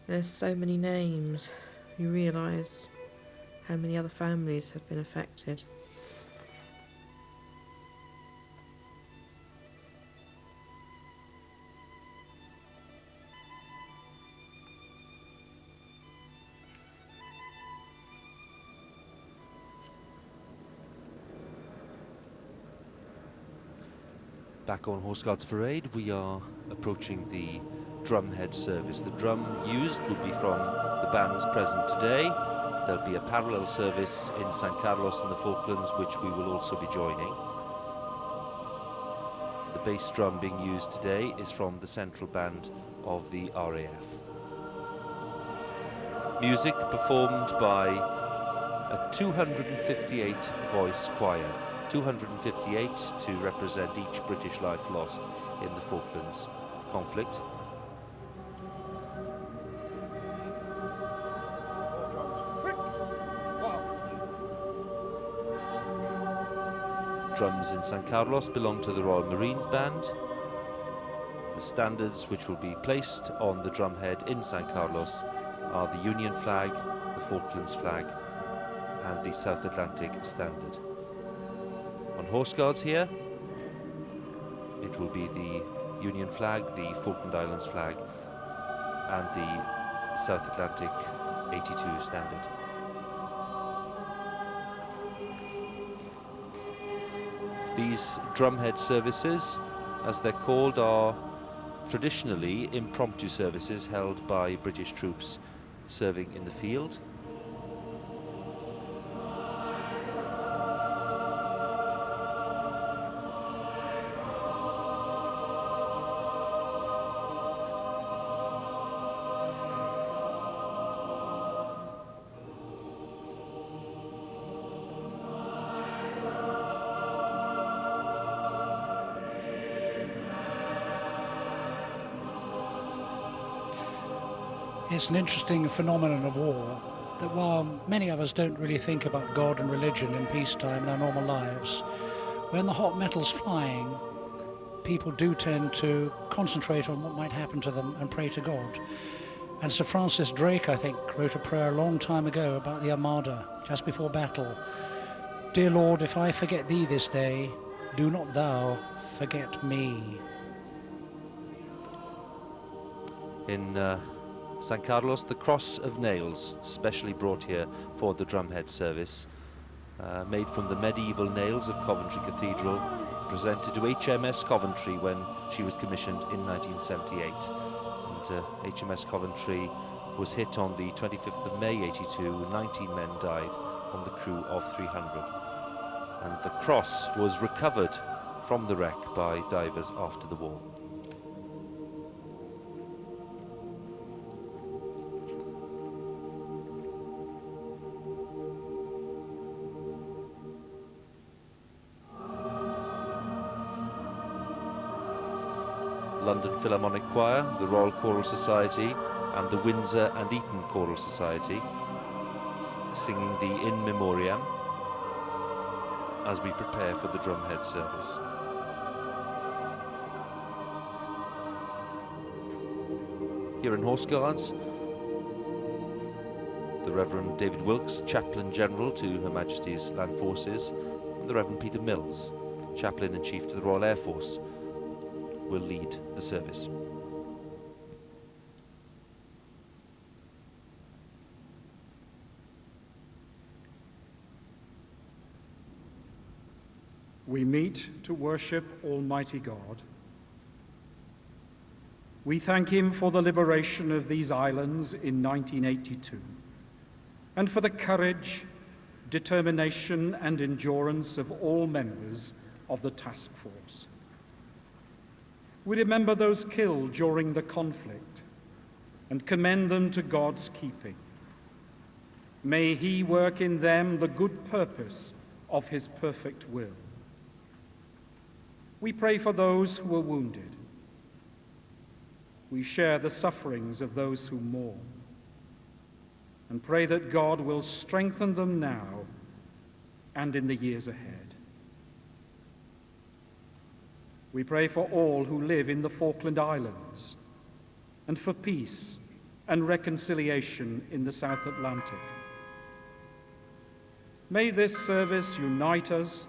There's so many names. You realise how many other families have been affected. Back on Horse Guards Parade, we are approaching the drumhead service. The drum used will be from the bands present today. There'll be a parallel service in San Carlos in the Falklands, which we will also be joining. The bass drum being used today is from the central band of the RAF. Music performed by a 258 voice choir. 258 to represent each British life lost in the Falklands conflict. Drums in San Carlos belong to the Royal Marines Band. The standards which will be placed on the drumhead in San Carlos are the Union flag, the Falklands flag, and the South Atlantic Standard. On Horse Guards here, it will be the Union flag, the Falkland Islands flag, and the South Atlantic 82 Standard. These drumhead services, as they're called, are traditionally impromptu services held by British troops serving in the field. It's an interesting phenomenon of war that while many of us don't really think about God and religion in peacetime in our normal lives, when the hot metal's flying, people do tend to concentrate on what might happen to them and pray to God. And Sir Francis Drake, I think, wrote a prayer a long time ago about the Armada, just before battle. Dear Lord, if I forget thee this day, do not thou forget me. In San Carlos, the cross of nails, specially brought here for the drumhead service, made from the medieval nails of Coventry Cathedral, presented to HMS Coventry when she was commissioned in 1978. And HMS Coventry was hit on the 25th of May 82. 19 men died on the crew of 300. And the cross was recovered from the wreck by divers after the war. London Philharmonic Choir, the Royal Choral Society and the Windsor and Eton Choral Society singing the In Memoriam as we prepare for the drumhead service. Here in Horse Guards, the Reverend David Wilkes, Chaplain General to Her Majesty's Land Forces, and the Reverend Peter Mills, Chaplain-in-Chief to the Royal Air Force, will lead the service. We meet to worship Almighty God. We thank Him for the liberation of these islands in 1982 and for the courage, determination and endurance of all members of the task force. We remember those killed during the conflict and commend them to God's keeping. May He work in them the good purpose of His perfect will. We pray for those who are wounded. We share the sufferings of those who mourn and pray that God will strengthen them now and in the years ahead. We pray for all who live in the Falkland Islands and for peace and reconciliation in the South Atlantic. May this service unite us,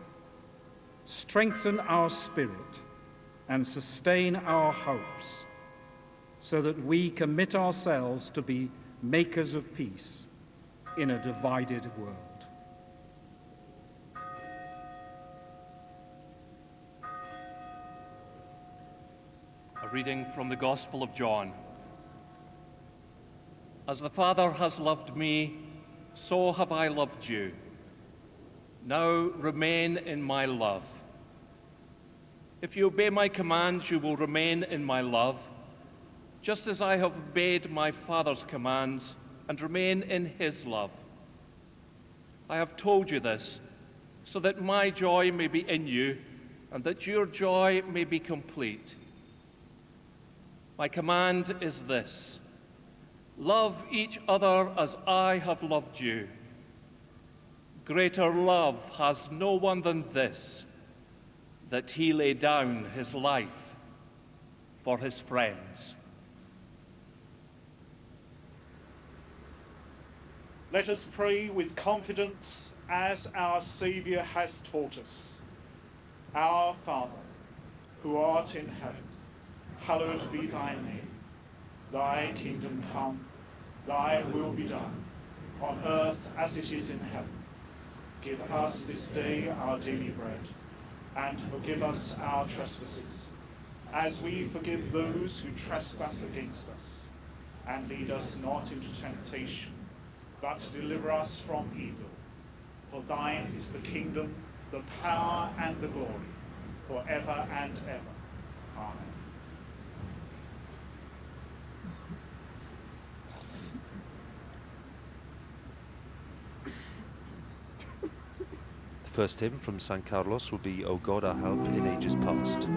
strengthen our spirit, and sustain our hopes, so that we commit ourselves to be makers of peace in a divided world. A reading from the Gospel of John. As the Father has loved me, so have I loved you. Now remain in my love. If you obey my commands, you will remain in my love, just as I have obeyed my Father's commands and remain in his love. I have told you this, so that my joy may be in you, and that your joy may be complete. My command is this: love each other as I have loved you. Greater love has no one than this, that he lay down his life for his friends. Let us pray with confidence as our Saviour has taught us. Our Father, who art in heaven, hallowed be thy name. Thy kingdom come, thy will be done, on earth as it is in heaven. Give us this day our daily bread, and forgive us our trespasses, as we forgive those who trespass against us. And lead us not into temptation, but deliver us from evil. For thine is the kingdom, the power, and the glory, forever and ever. Amen. The first hymn from San Carlos will be O God, our help in ages past.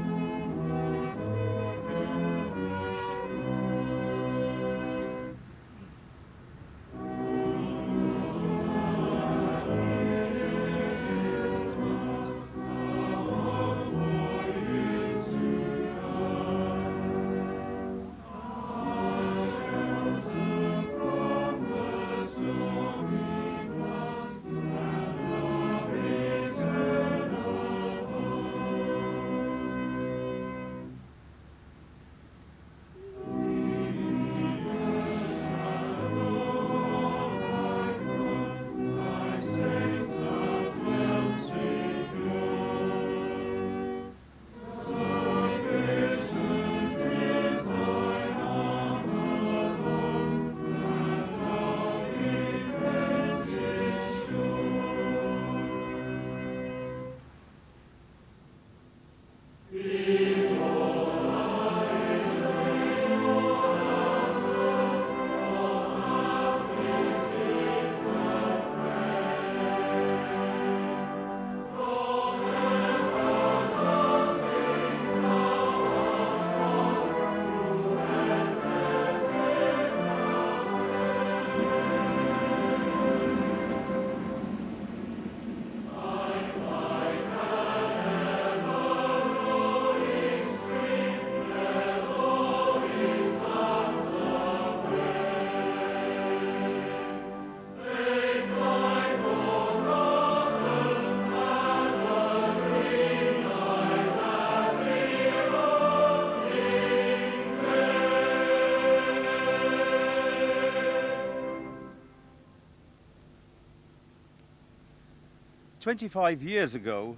25 years ago,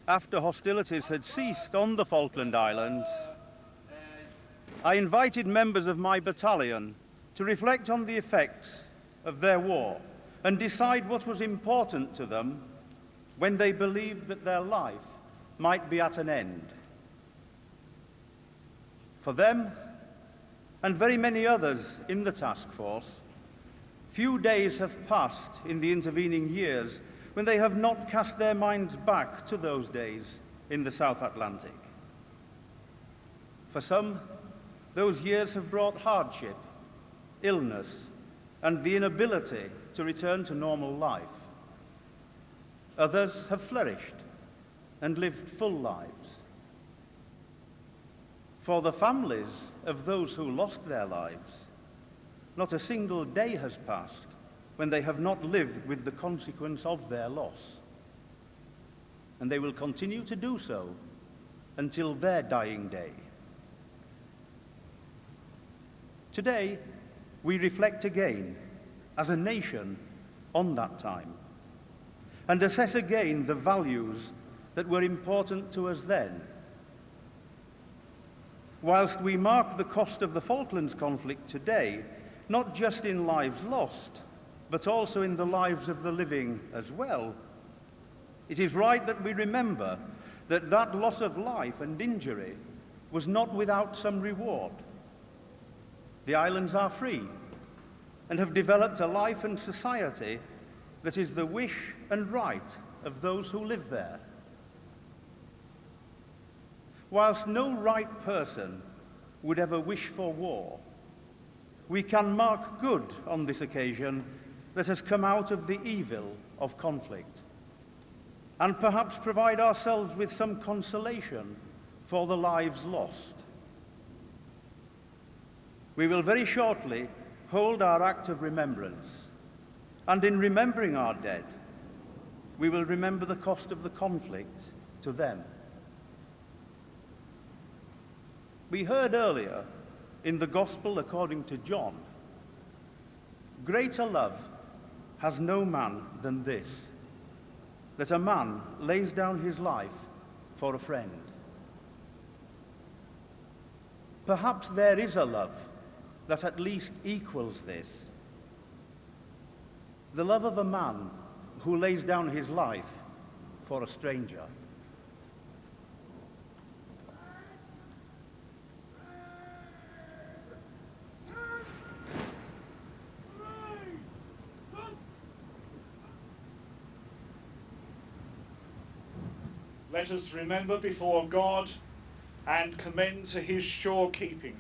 after hostilities had ceased on the Falkland Islands, I invited members of my battalion to reflect on the effects of their war and decide what was important to them when they believed that their life might be at an end. For them, and very many others in the task force, few days have passed in the intervening years when they have not cast their minds back to those days in the South Atlantic. For some, those years have brought hardship, illness, and the inability to return to normal life. Others have flourished and lived full lives. For the families of those who lost their lives, not a single day has passed when they have not lived with the consequence of their loss. And they will continue to do so until their dying day. Today, we reflect again as a nation on that time and assess again the values that were important to us then. Whilst we mark the cost of the Falklands conflict today, not just in lives lost, but also in the lives of the living as well, it is right that we remember that that loss of life and injury was not without some reward. The islands are free and have developed a life and society that is the wish and right of those who live there. Whilst no right person would ever wish for war, we can mark good on this occasion that has come out of the evil of conflict, and perhaps provide ourselves with some consolation for the lives lost. We will very shortly hold our act of remembrance, and in remembering our dead, we will remember the cost of the conflict to them. We heard earlier in the Gospel according to John, greater love has no man than this, that a man lays down his life for a friend. Perhaps there is a love that at least equals this. The love of a man who lays down his life for a stranger. Let us remember before God and commend to his sure keeping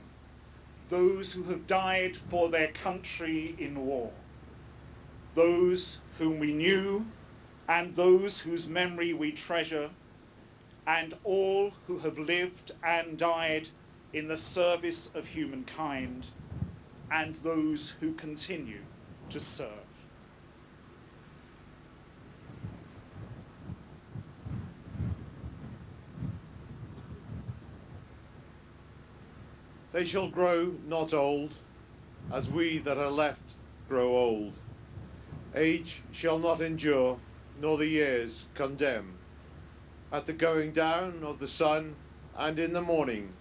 those who have died for their country in war, those whom we knew and those whose memory we treasure, and all who have lived and died in the service of humankind, and those who continue to serve. They shall grow not old, as we that are left grow old. Age shall not endure, nor the years condemn. At the going down of the sun, and in the morning,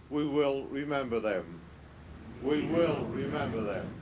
we will remember them. We will remember them.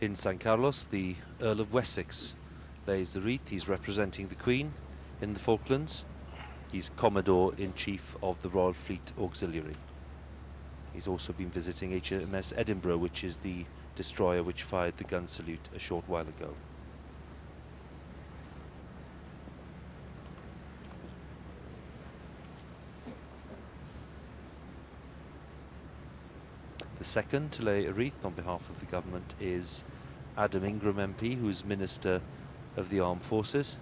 In San Carlos, the Earl of Wessex lays the wreath. He's representing the Queen in the Falklands. He's Commodore-in-Chief of the Royal Fleet Auxiliary. He's also been visiting HMS Edinburgh, which is the destroyer which fired the gun salute a short while ago. The second to lay a wreath on behalf of the government is Adam Ingram MP, who's Minister of the Armed Forces.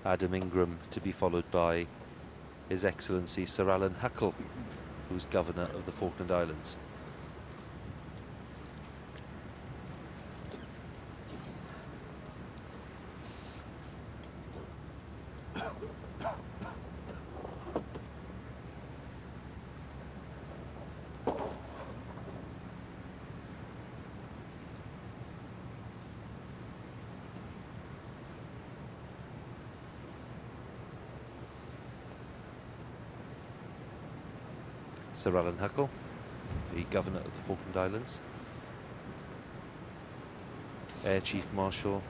Adam Ingram to be followed by His Excellency Sir Alan Huckle, who's Governor of the Falkland Islands. Sir Alan Huckle, the Governor of the Falkland Islands. Air Chief Marshal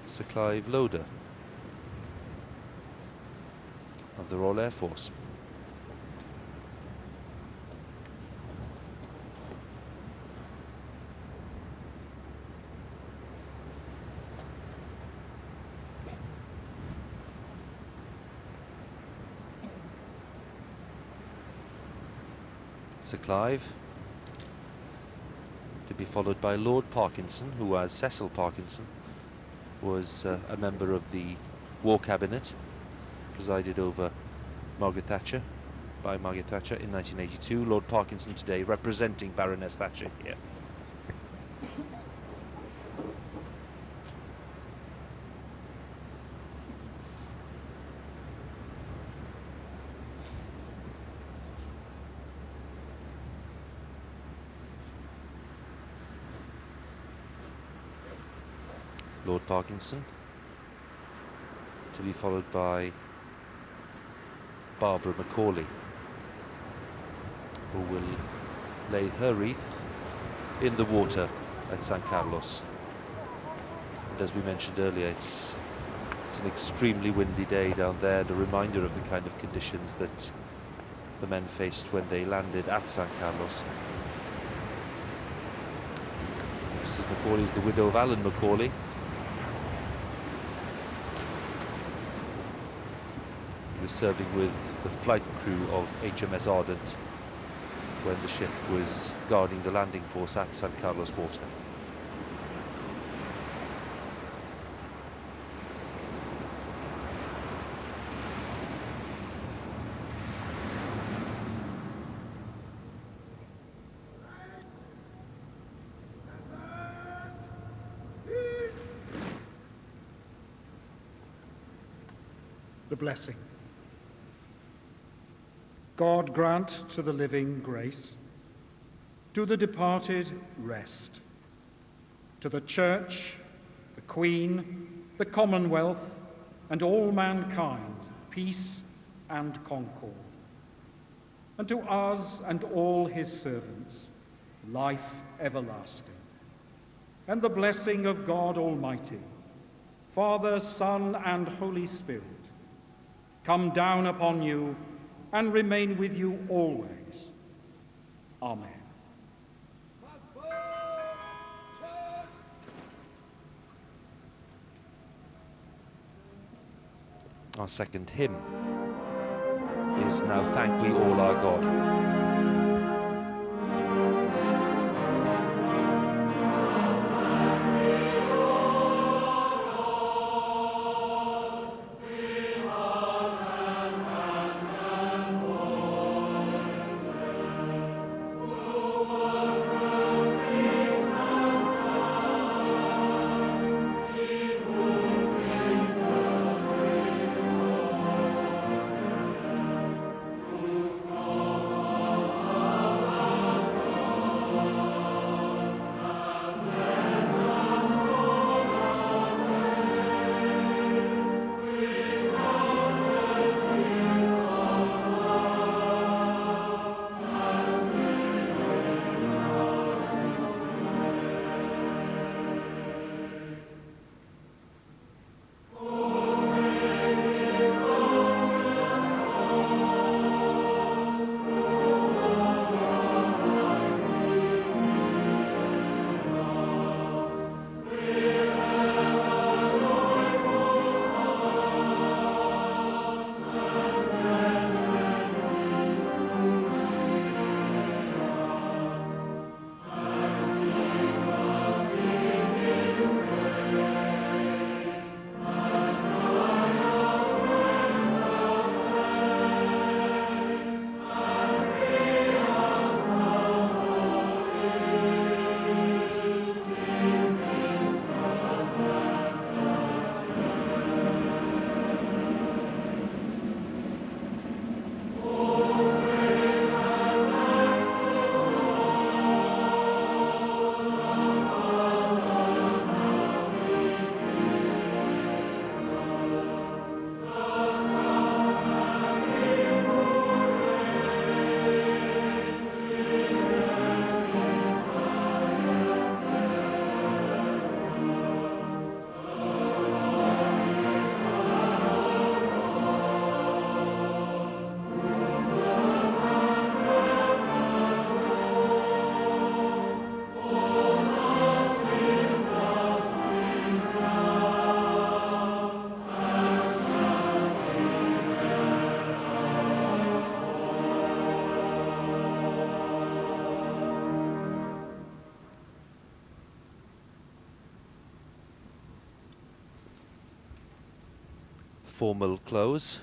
Sir Clive Loader of the Royal Air Force. Sir Clive, to be followed by Lord Parkinson, who, as Cecil Parkinson, was a member of the War Cabinet, presided over Margaret Thatcher, by Margaret Thatcher in 1982. Lord Parkinson today representing Baroness Thatcher here. Lord Parkinson, to be followed by Barbara Macaulay, who will lay her wreath in the water at San Carlos. And as we mentioned earlier, it's an extremely windy day down there, the reminder of the kind of conditions that the men faced when they landed at San Carlos. Mrs. Macaulay is the widow of Alan Macaulay. He was serving with the flight crew of HMS Ardent when the ship was guarding the landing force at San Carlos Water. The blessing. God grant to the living grace, to the departed rest, to the Church, the Queen, the Commonwealth, and all mankind, peace and concord, and to us and all his servants, life everlasting, and the blessing of God Almighty, Father, Son, and Holy Spirit, come down upon you and remain with you always. Amen. Our second hymn is Now Thank We All Our God. formal close.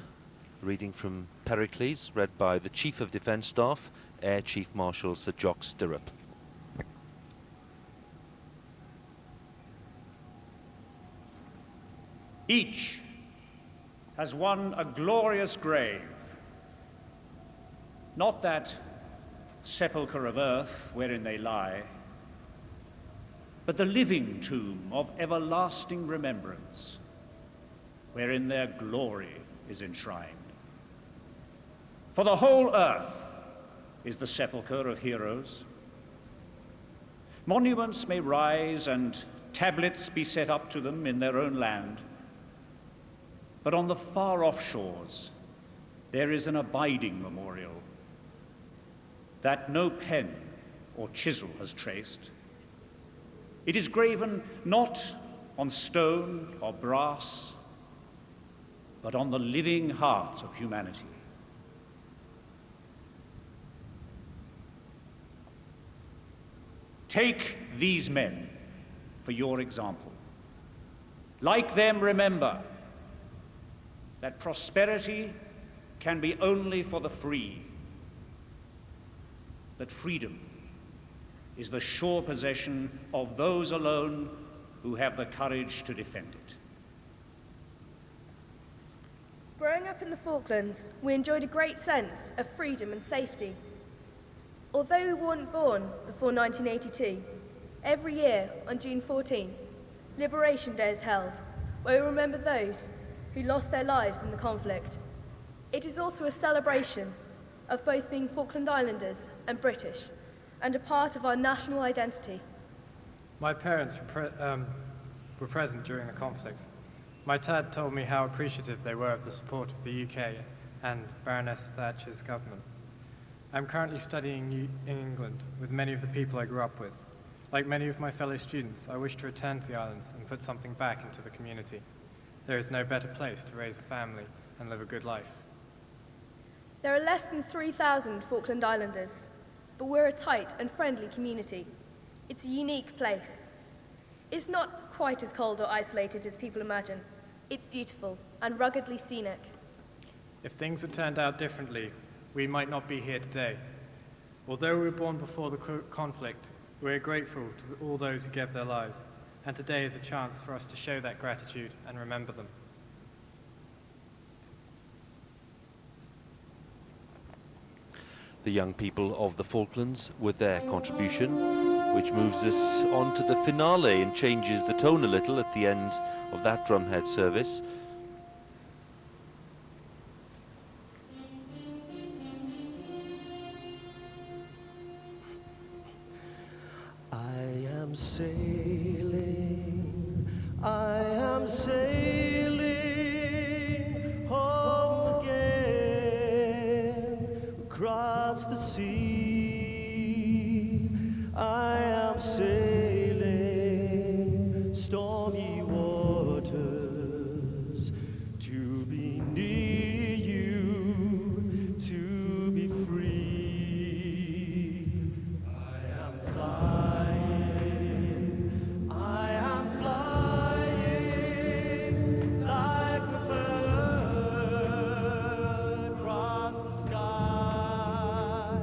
Reading from Pericles, read by the Chief of Defence Staff, Air Chief Marshal Sir Jock Stirrup. Each has won a glorious grave, not that sepulchre of earth wherein they lie, but the living tomb of everlasting remembrance, wherein their glory is enshrined. For the whole earth is the sepulchre of heroes. Monuments may rise and tablets be set up to them in their own land, but on the far-off shores there is an abiding memorial that no pen or chisel has traced. It is graven not on stone or brass, but on the living heart of humanity. Take these men for your example. Like them, remember that prosperity can be only for the free, that freedom is the sure possession of those alone who have the courage to defend it. Growing up in the Falklands, we enjoyed a great sense of freedom and safety. Although we weren't born before 1982, every year on June 14th, Liberation Day is held, where we remember those who lost their lives in the conflict. It is also a celebration of both being Falkland Islanders and British, and a part of our national identity. My parents were present during the conflict. My dad told me how appreciative they were of the support of the UK and Baroness Thatcher's government. I'm currently studying in England with many of the people I grew up with. Like many of my fellow students, I wish to return to the islands and put something back into the community. There is no better place to raise a family and live a good life. There are less than 3,000 Falkland Islanders, but we're a tight and friendly community. It's a unique place. It's not quite as cold or isolated as people imagine. It's beautiful and ruggedly scenic. If things had turned out differently, we might not be here today. Although we were born before the conflict, we are grateful to all those who gave their lives, and today is a chance for us to show that gratitude and remember them. The young people of the Falklands with their contribution, which moves us on to the finale and changes the tone a little at the end of that drumhead service. I am sailing home again across the sea. I am sailing stormy waters to be near you, to be free. I am flying, I am flying like a bird across the sky.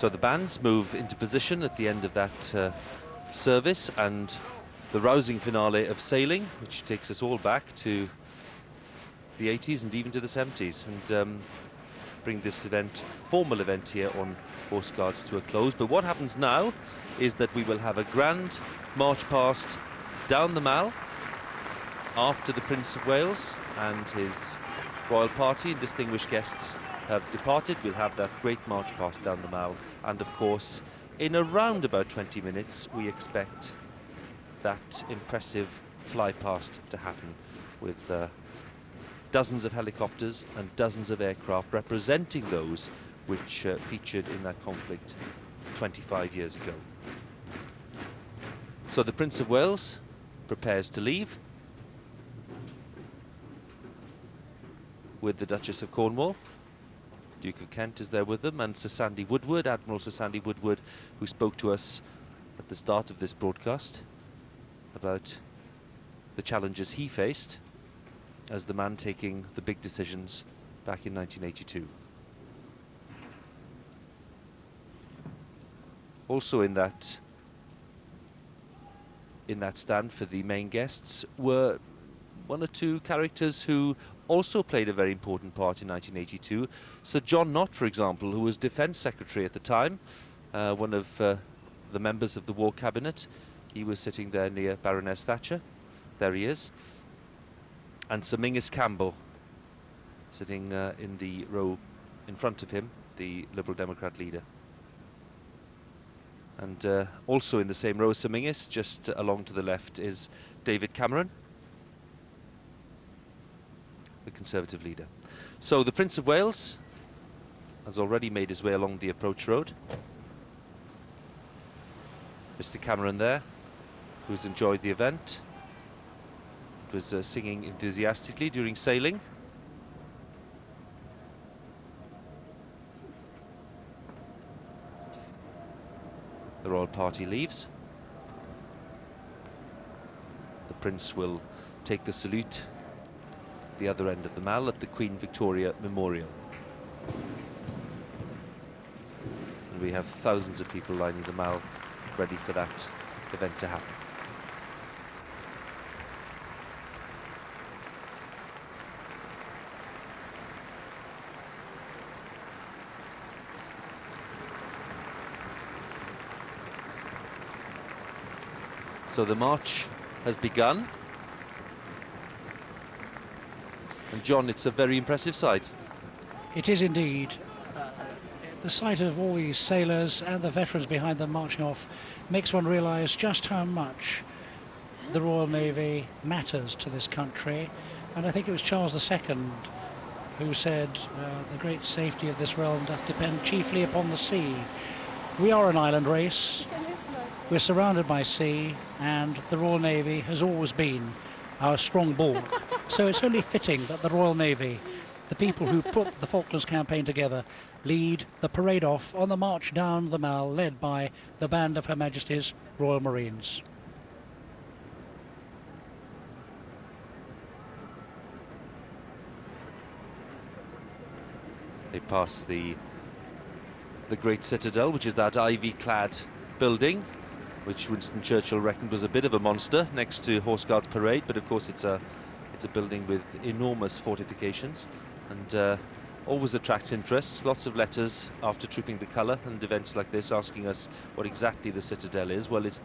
So the bands move into position at the end of that service, and the rousing finale of sailing, which takes us all back to the 80s and even to the 70s, and bring this event, formal event here on Horse Guards, to a close. But what happens now is that we will have a grand march past down the Mall after the Prince of Wales and his royal party and distinguished guests have departed. We'll have that great march past down the Mall, and of course in around about 20 minutes we expect that impressive fly past to happen, with dozens of helicopters and dozens of aircraft representing those which featured in that conflict 25 years ago. So the Prince of Wales prepares to leave, with the Duchess of Cornwall. Duke of Kent is there with them, and Sir Sandy Woodward, Admiral Sir Sandy Woodward, who spoke to us at the start of this broadcast about the challenges he faced as the man taking the big decisions back in 1982. Also in that stand for the main guests were one or two characters who also played a very important part in 1982. Sir John Knott, for example, who was Defence Secretary at the time, one of the members of the War Cabinet. He was sitting there near Baroness Thatcher. There he is. And Sir Mingus Campbell, sitting in the row in front of him, the Liberal Democrat leader. And also in the same row as Sir Mingus, just along to the left, is David Cameron, the Conservative leader. So the Prince of Wales has already made his way along the approach road. Mr. Cameron there, who's enjoyed the event, was singing enthusiastically during sailing. The royal party leaves. The Prince will take the salute at the other end of the Mall at the Queen Victoria Memorial. And we have thousands of people lining the Mall ready for that event to happen. So the march has begun. And John, it's a very impressive sight. It is indeed. The sight of all these sailors and the veterans behind them marching off makes one realise just how much the Royal Navy matters to this country. And I think it was Charles II who said the great safety of this realm doth depend chiefly upon the sea. We are an island race. We're surrounded by sea, and the Royal Navy has always been our strong bulwark. So it's only fitting that the Royal Navy, the people who put the Falklands campaign together, lead the parade off on the march down the Mall, led by the band of Her Majesty's Royal Marines. They pass the Great Citadel, which is that ivy-clad building, which Winston Churchill reckoned was a bit of a monster next to Horse Guards Parade, but of course it's a building with enormous fortifications, and always attracts interest. Lots of letters after Trooping the Colour and events like this asking us what exactly the Citadel is. Well, it's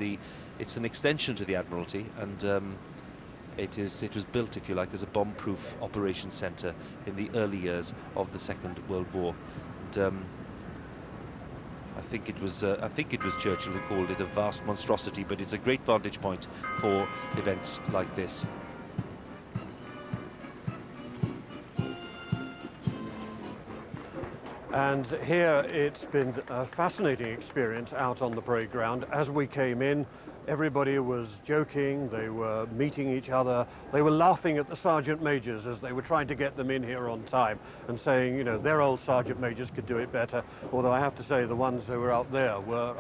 an extension to the Admiralty, and it was built, if you like, as a bomb-proof operations centre in the early years of the Second World War. And I think it was Churchill who called it a vast monstrosity, but it's a great vantage point for events like this. And here it's been a fascinating experience out on the parade ground. As we came in, everybody was joking, they were meeting each other, they were laughing at the sergeant majors as they were trying to get them in here on time and saying, you know, their old sergeant majors could do it better, although I have to say the ones who were out there were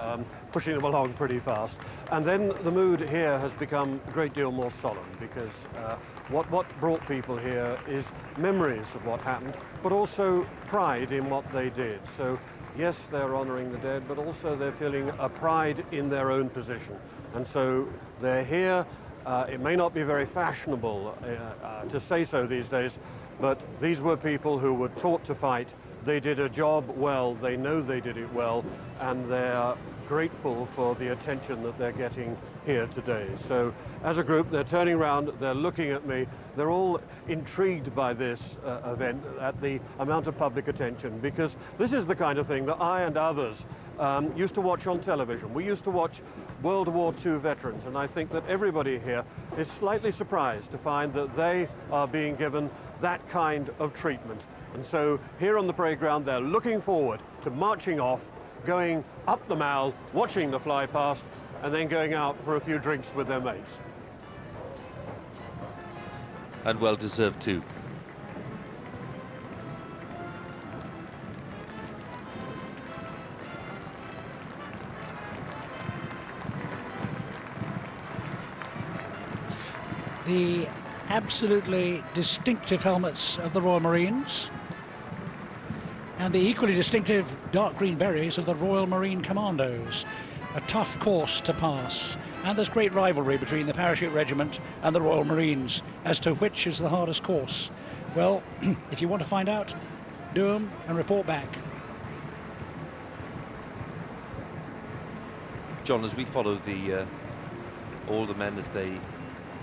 pushing them along pretty fast. And then the mood here has become a great deal more solemn, because what brought people here is memories of what happened, but also pride in what they did. So yes, they're honouring the dead, but also they're feeling a pride in their own position. And so they're here. It may not be very fashionable to say so these days, but these were people who were taught to fight. They did a job well, they know they did it well, and they're grateful for the attention that they're getting here today. So as a group, they're turning around, they're looking at me, they're all intrigued by this event, at the amount of public attention, because this is the kind of thing that I and others used to watch on television. We used to watch World War II veterans, and I think that everybody here is slightly surprised to find that they are being given that kind of treatment. And so here on the parade ground, they're looking forward to marching off, going up the Mall, watching the fly past, and then going out for a few drinks with their mates. And well deserved too. The absolutely distinctive helmets of the Royal Marines and the equally distinctive dark green berets of the Royal Marine Commandos. A tough course to pass, and there's great rivalry between the Parachute Regiment and the Royal Marines as to which is the hardest course. Well, if you want to find out, do them and report back. John, as we follow all the men as they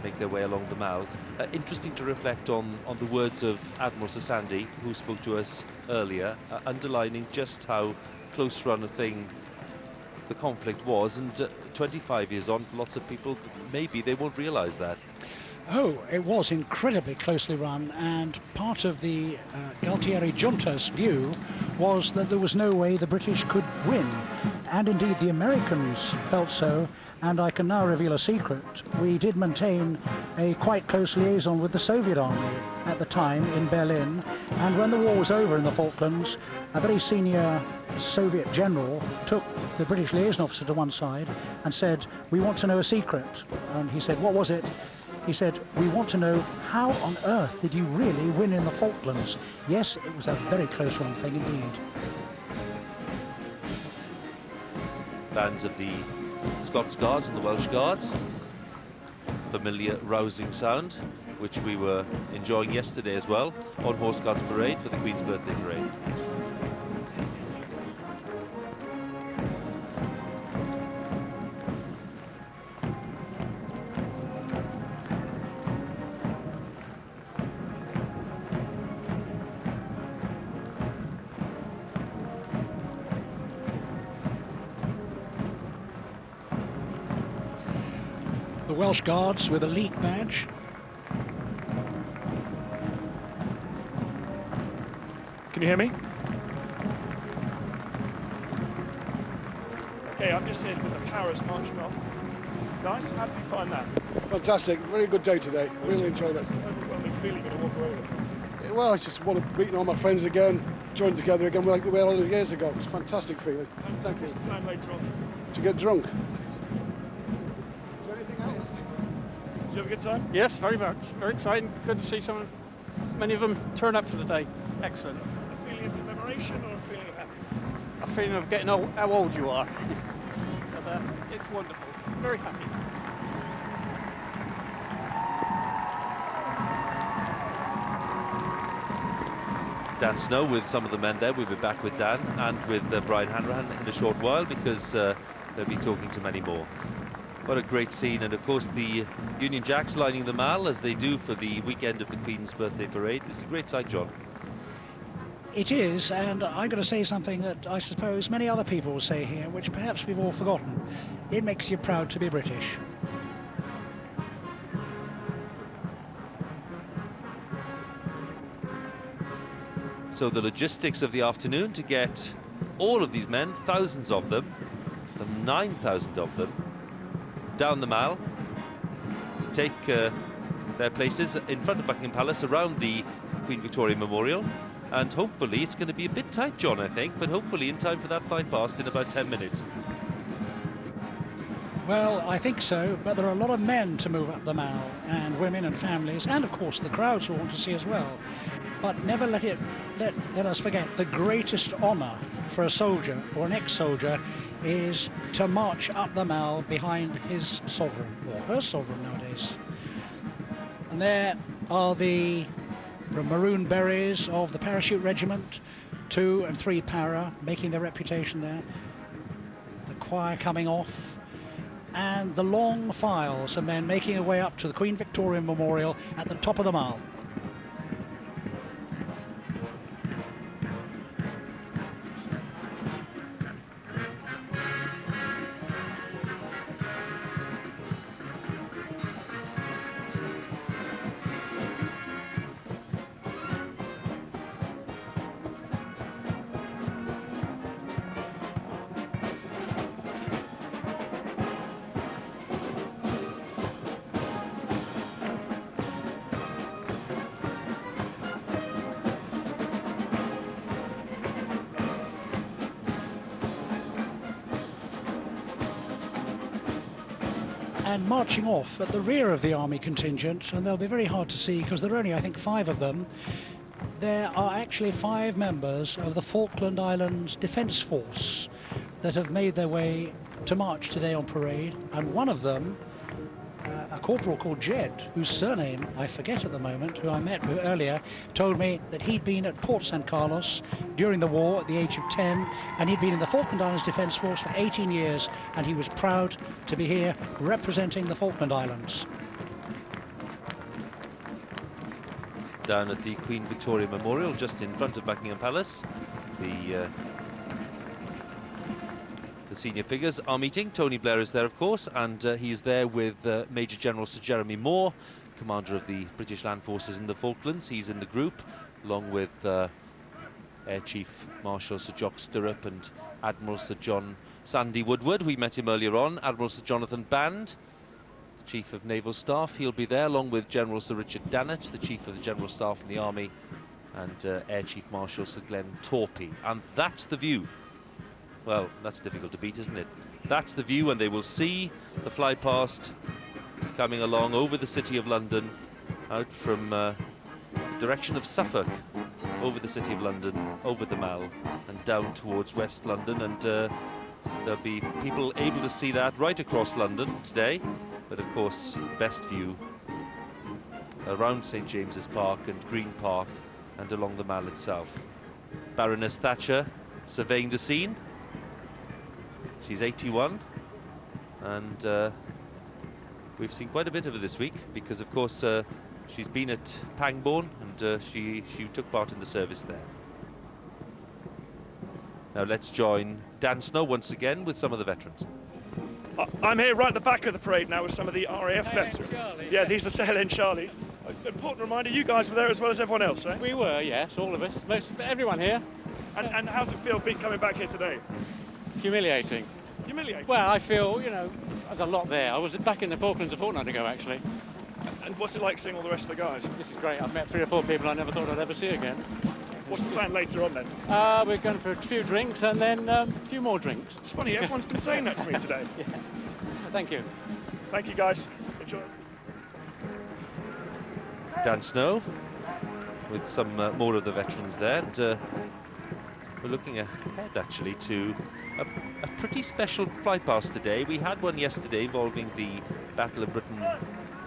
make their way along the Mall, interesting to reflect on the words of Admiral Sasandi, who spoke to us earlier, underlining just how close run a thing the conflict was, and 25 years on, for lots of people, maybe they won't realise that. Oh, it was incredibly closely run, and part of the Galtieri junta's view was that there was no way the British could win. And indeed the Americans felt so, and I can now reveal a secret. We did maintain a quite close liaison with the Soviet army at the time in Berlin, and when the war was over in the Falklands, a very senior Soviet general took the British liaison officer to one side and said, "We want to know a secret." And he said, "What was it?" He said, "We want to know how on earth did you really win in the Falklands?" Yes, it was a very close run thing indeed. Bands of the Scots Guards and the Welsh Guards. Familiar rousing sound, which we were enjoying yesterday as well on Horse Guards Parade for the Queen's Birthday Parade. The Welsh Guards with a elite badge. Can you hear me? Okay, I'm just in with the Paris marching off. Nice, how did you find that? Fantastic, very good day today. Really enjoyed it. It's an overwhelming feeling when you walk away with it. Well, I just want to meet all my friends again, join together again like we were all years ago. It's a fantastic feeling. Thank you. What's the plan later on? To get drunk. Did you have a good time? Yes, very much. Very exciting. Good to see many of them turn up for the day. Excellent. A feeling of commemoration or a feeling of happiness? A feeling of getting old, how old you are. But, it's wonderful. Very happy. Dan Snow with some of the men there. We'll be back with Dan and with Brian Hanrahan in a short while, because they'll be talking to many more. What a great scene, and of course the Union Jacks lining the Mall as they do for the weekend of the Queen's Birthday Parade. It's a great sight, John. It is, and I'm going to say something that I suppose many other people will say here, which perhaps we've all forgotten. It makes you proud to be British. So the logistics of the afternoon to get all of these men, thousands of them, 9,000 of them, down the Mall to take their places in front of Buckingham Palace around the Queen Victoria Memorial, and hopefully it's going to be a bit tight, John, I think, but hopefully in time for that fly past in about 10 minutes. Well, I think so, but there are a lot of men to move up the Mall, and women and families, and of course the crowds will want to see as well. But never let us forget, the greatest honour for a soldier or an ex-soldier is to march up the Mall behind his sovereign, or her sovereign nowadays. And there are the maroon berets of the parachute regiment, 2 and 3 para, making their reputation there. The choir coming off, and the long files of men making their way up to the Queen Victoria Memorial at the top of the Mall. And marching off at the rear of the army contingent, and they'll be very hard to see because there are only, I think, 5 of them. There are actually 5 members of the Falkland Islands Defence Force that have made their way to march today on parade, and one of them, a corporal called Jed, whose surname I forget at the moment, who I met earlier, told me that he'd been at Port San Carlos during the war at the age of 10, and he'd been in the Falkland Islands Defence Force for 18 years, and he was proud to be here representing the Falkland Islands. Down at the Queen Victoria Memorial, just in front of Buckingham Palace, the senior figures are meeting. Tony Blair is there, of course, and he's there with Major General Sir Jeremy Moore, commander of the British Land Forces in the Falklands. He's in the group, along with Air Chief Marshal Sir Jock Stirrup and Admiral Sir John Sandy Woodward. We met him earlier on. Admiral Sir Jonathan Band, the Chief of Naval Staff, he'll be there, along with General Sir Richard Dannett, the Chief of the General Staff in the Army, and Air Chief Marshal Sir Glenn Torpey. And that's the view. Well, that's difficult to beat, isn't it? That's the view, and they will see the fly past coming along over the city of London, out from the direction of Suffolk, over the city of London, over the Mall, and down towards West London. And there'll be people able to see that right across London today, but of course, best view around St James's Park and Green Park and along the Mall itself. Baroness Thatcher surveying the scene. She's 81, and we've seen quite a bit of her this week because, of course, she's been at Pangbourne, and she took part in the service there. Now let's join Dan Snow once again with some of the veterans. I'm here right at the back of the parade now with some of the RAF veterans. Yeah, these are the tail end Charlies. Important reminder, you guys were there as well as everyone else, eh? We were, yes, all of us, everyone here. And how's it feel coming back here today? Humiliating. Humiliating? Well, I feel, you know, there's a lot there. I was back in the Falklands a fortnight ago, actually. And what's it like seeing all the rest of the guys? This is great. I've met 3 or 4 people I never thought I'd ever see again. What's the plan later on then? We're going for a few drinks and then a few more drinks. It's funny, everyone's been saying that to me today. Yeah. Thank you. Thank you, guys. Enjoy. Dan Snow with some more of the veterans there, and we're looking ahead actually to a pretty special flight past today. We had one yesterday involving the Battle of Britain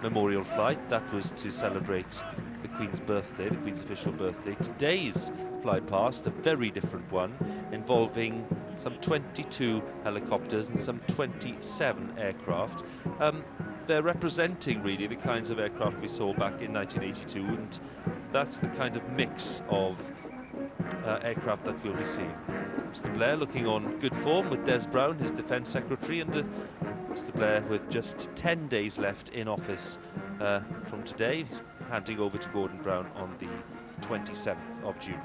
Memorial flight. That was to celebrate the Queen's birthday, the Queen's official birthday. Today's flight past, a very different one, involving some 22 helicopters and some 27 aircraft. They're representing really the kinds of aircraft we saw back in 1982, and that's the kind of mix of aircraft that we'll be seeing. Mr. Blair looking on good form with Des Brown, his Defence Secretary, and Mr. Blair with just 10 days left in office from today, handing over to Gordon Brown on the 27th of June.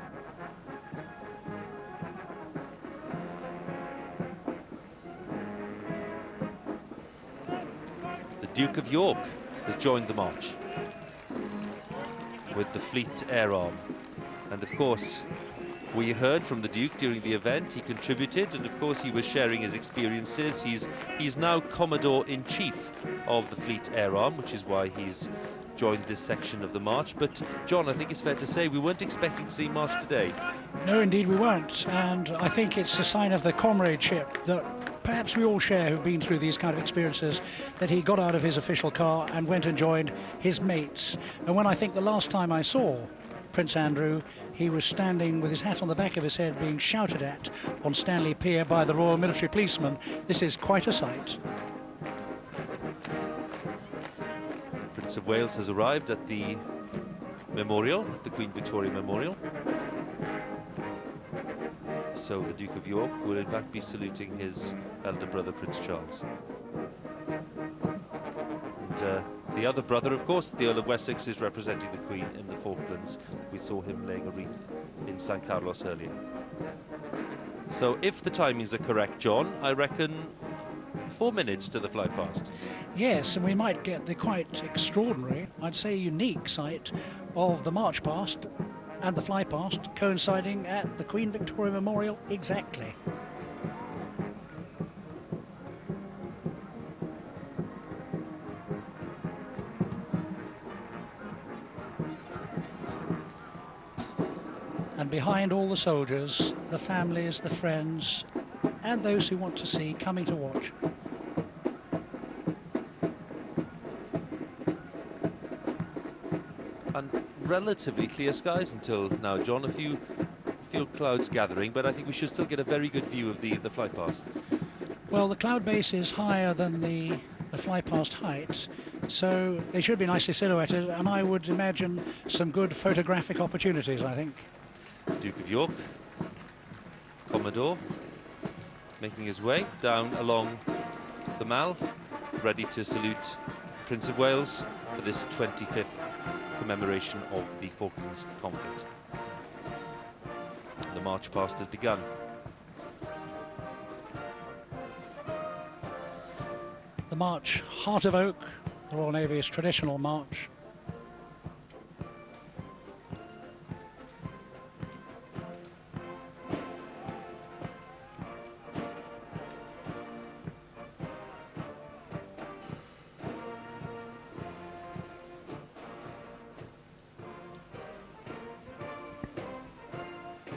The Duke of York has joined the march with the Fleet Air Arm, and of course we heard from the Duke during the event. He contributed, and of course he was sharing his experiences. He's now Commodore-in-Chief of the Fleet Air Arm, which is why he's joined this section of the march. But, John, I think it's fair to say we weren't expecting to see him march today. No, indeed we weren't, and I think it's a sign of the comradeship that perhaps we all share who've been through these kind of experiences, that he got out of his official car and went and joined his mates. And when I think the last time I saw Prince Andrew, he was standing with his hat on the back of his head being shouted at on Stanley Pier by the Royal Military Policemen. This is quite a sight. Prince of Wales has arrived at the memorial, the Queen Victoria Memorial. So the Duke of York will in fact be saluting his elder brother, Prince Charles. And the other brother, of course, the Earl of Wessex, is representing the Queen in the Falklands. We saw him laying a wreath in San Carlos earlier. So if the timings are correct, John, I reckon 4 minutes to the fly past. Yes, and we might get the quite extraordinary, I'd say unique sight of the march past and the fly past coinciding at the Queen Victoria Memorial exactly. And behind all the soldiers, the families, the friends, and those who want to see coming to watch. And relatively clear skies until now, John. A few clouds gathering, but I think we should still get a very good view of the fly past. Well, the cloud base is higher than the fly past height, so they should be nicely silhouetted, and I would imagine some good photographic opportunities, I think. Duke of York, Commodore, making his way down along the Mall, ready to salute Prince of Wales for this 25th commemoration of the Falklands conflict. The march past has begun. The march, Heart of Oak, the Royal Navy's traditional march.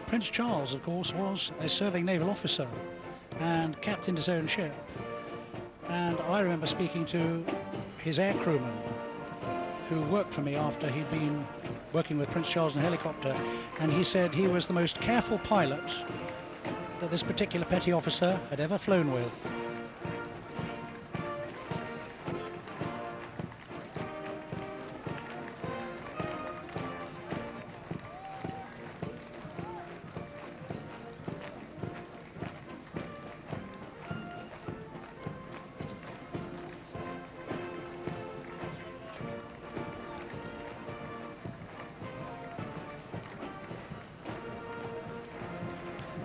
Prince Charles, of course, was a serving naval officer and captained his own ship. And I remember speaking to his air crewman who worked for me after he'd been working with Prince Charles in a helicopter, and he said he was the most careful pilot that this particular petty officer had ever flown with.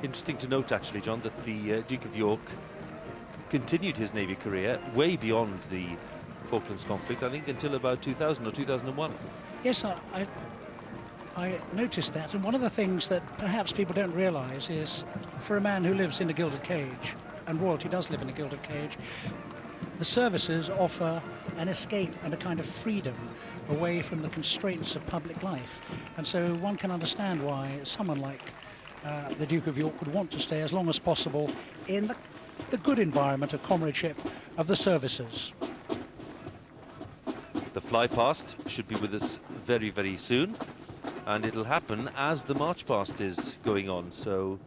Interesting to note, actually, John, that the Duke of York continued his Navy career way beyond the Falklands conflict, I think until about 2000 or 2001. Yes, I noticed that, and one of the things that perhaps people don't realise is, for a man who lives in a gilded cage, and royalty does live in a gilded cage, the services offer an escape and a kind of freedom away from the constraints of public life. And so one can understand why someone like the Duke of York would want to stay as long as possible in the good environment of comradeship of the services. The fly past should be with us very, very soon, and it'll happen as the march past is going on, so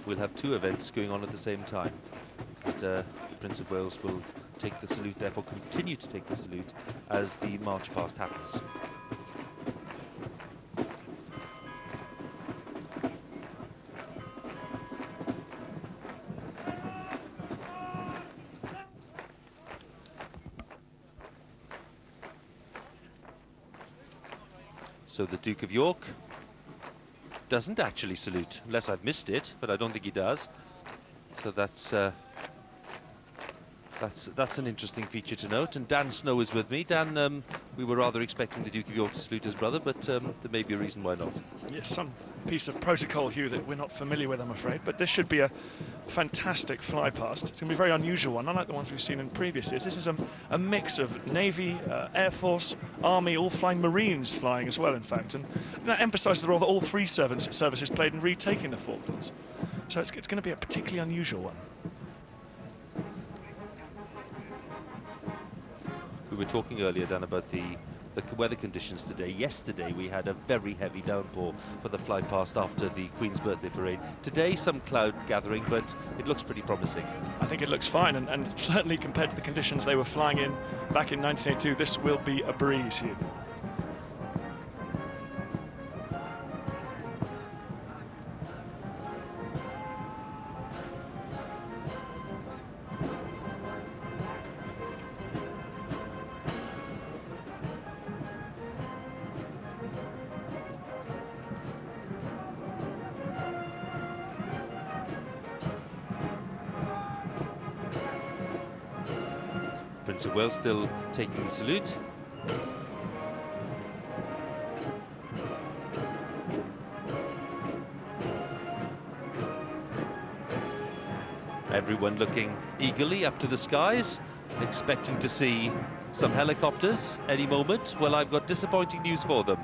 we'll have two events going on at the same time. And Prince of Wales will take the salute, therefore continue to take the salute as the march past happens. So the Duke of York doesn't actually salute, unless I've missed it, but I don't think he does. So that's an interesting feature to note. And Dan Snow is with me. Dan, we were rather expecting the Duke of York to salute his brother, but there may be a reason why not. Yes, some piece of protocol, Hugh, that we're not familiar with, I'm afraid. But this should be a fantastic fly past. It's going to be a very unusual one, unlike the ones we've seen in previous years. This is a mix of Navy, Air Force, Army, all flying, Marines flying as well, in fact. And that emphasises the role that all three services played in retaking the Falklands. So it's going to be a particularly unusual one. We were talking earlier, Dan, about the weather conditions today. Yesterday we had a very heavy downpour for the fly past after the Queen's birthday parade. Today some cloud gathering, but it looks pretty promising. I think it looks fine, and certainly compared to the conditions they were flying in back in 1982, this will be a breeze here. Prince of Wales still taking the salute. Everyone looking eagerly up to the skies, expecting to see some helicopters any moment. Well, I've got disappointing news for them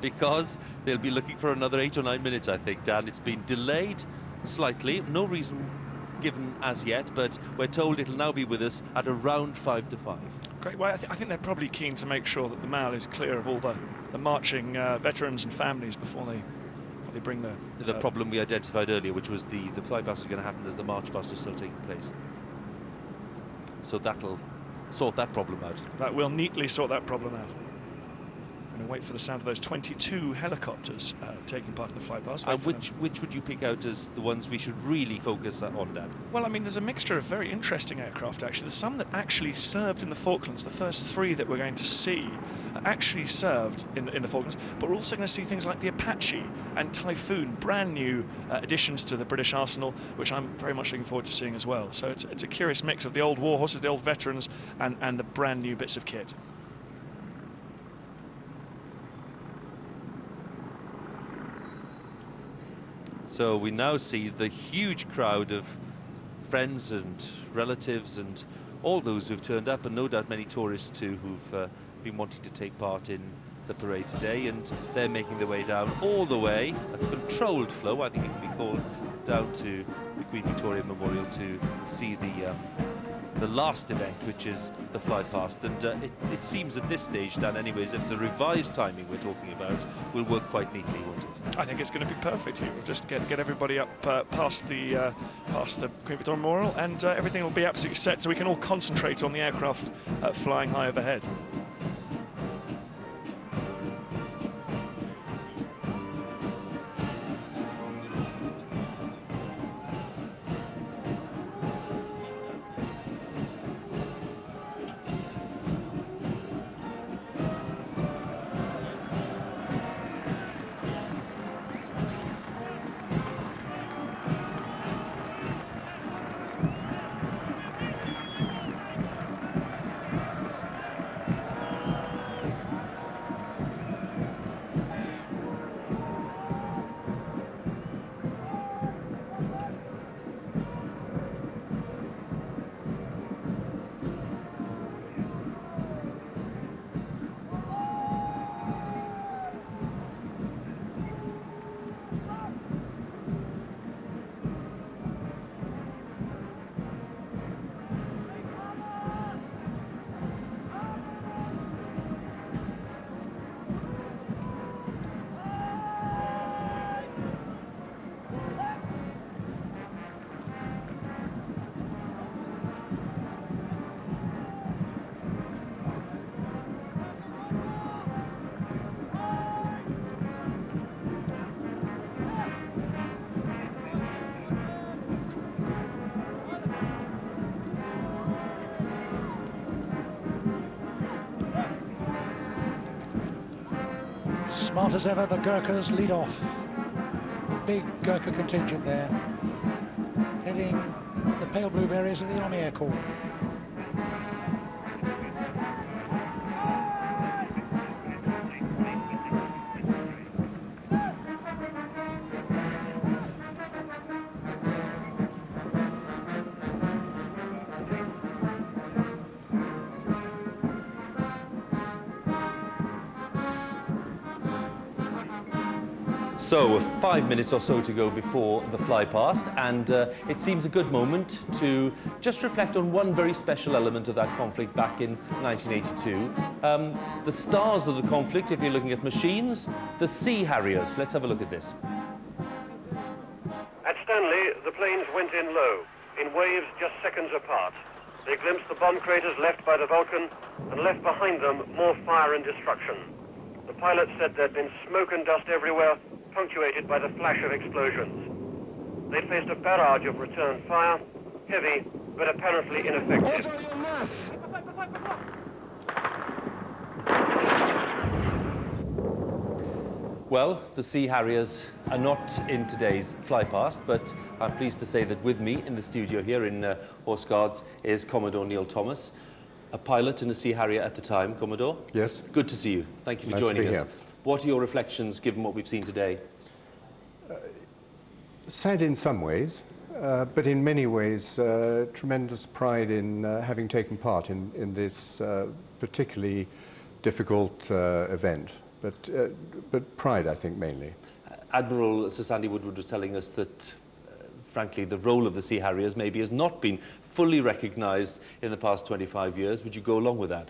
because they'll be looking for another 8 or 9 minutes, I think, Dan. It's been delayed slightly, no reason given as yet, but we're told it'll now be with us at around 5 to 5. Great. Well, I think they're probably keen to make sure that the Mall is clear of all the marching veterans and families before they bring the problem we identified earlier, which was the flypast was going to happen as the march past was still taking place. So that'll sort that problem out. That will neatly sort that problem out. Going to wait for the sound of those 22 helicopters taking part in the flypast. And which would you pick out as the ones we should really focus on, Dan? Well, I mean, there's a mixture of very interesting aircraft, actually. There's some that actually served in the Falklands. The first 3 that we're going to see actually served in the Falklands. But we're also going to see things like the Apache and Typhoon, brand new additions to the British arsenal, which I'm very much looking forward to seeing as well. So it's a curious mix of the old war horses, the old veterans, and the brand new bits of kit. So we now see the huge crowd of friends and relatives and all those who've turned up, and no doubt many tourists too who've been wanting to take part in the parade today, and they're making their way down all the way, a controlled flow, I think it can be called, down to the Queen Victoria Memorial to see the last event, which is the fly past. And it seems at this stage, Dan, anyways, that the revised timing we're talking about will work quite neatly, won't it? I think it's going to be perfect here. We'll just get everybody up past the Queen Victoria Memorial, and everything will be absolutely set, so we can all concentrate on the aircraft flying high overhead. Smart as ever, the Gurkhas lead off. Big Gurkha contingent there, heading the pale blue berets of the Army Air Corps. So 5 minutes or so to go before the fly past, and it seems a good moment to just reflect on one very special element of that conflict back in 1982. The stars of the conflict, if you're looking at machines, the Sea Harriers. Let's have a look at this. At Stanley, the planes went in low, in waves just seconds apart. They glimpsed the bomb craters left by the Vulcan and left behind them more fire and destruction. The pilots said there'd been smoke and dust everywhere, punctuated by the flash of explosions. They'd faced a barrage of return fire, heavy but apparently ineffective. Well, the Sea Harriers are not in today's fly past, but I'm pleased to say that with me in the studio here in Horse Guards is Commodore Neil Thomas, a pilot in a Sea Harrier at the time. Commodore? Yes. Good to see you. Thank you for joining us. Here. What are your reflections given what we've seen today? Sad in some ways, but in many ways tremendous pride in having taken part in this particularly difficult event. But pride, I think, mainly. Admiral Sir Sandy Woodward was telling us that, frankly, the role of the Sea Harriers maybe has not been fully recognised in the past 25 years. Would you go along with that?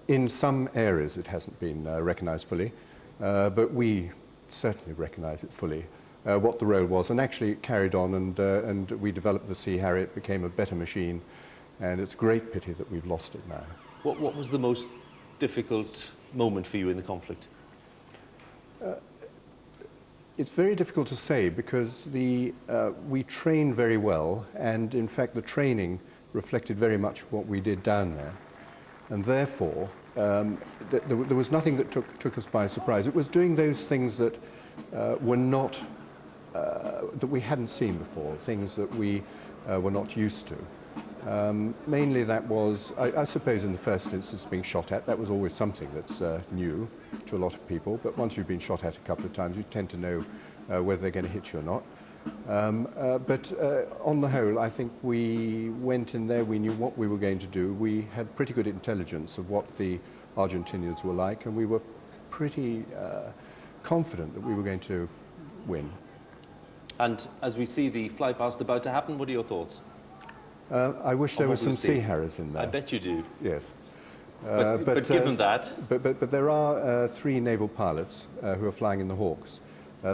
In some areas it hasn't been recognised fully, but we certainly recognise it fully, what the role was, and actually it carried on, and we developed the Sea Harrier. It became a better machine, and it's a great pity that we've lost it now. What was the most difficult moment for you in the conflict? It's very difficult to say because we trained very well, and in fact the training reflected very much what we did down there, and therefore there was nothing that took us by surprise. It was doing those things that were not that we hadn't seen before, things that we were not used to. Mainly that was, I suppose in the first instance, being shot at. That was always something that's new to a lot of people, but once you've been shot at a couple of times, you tend to know whether they're going to hit you or not. But on the whole, I think we went in there, we knew what we were going to do. We had pretty good intelligence of what the Argentinians were like, and we were pretty confident that we were going to win. And as we see the fly past about to happen, what are your thoughts? I wish there were some Sea Harriers in there. I bet you do. Yes. But given that... But there are 3 naval pilots who are flying in the Hawks,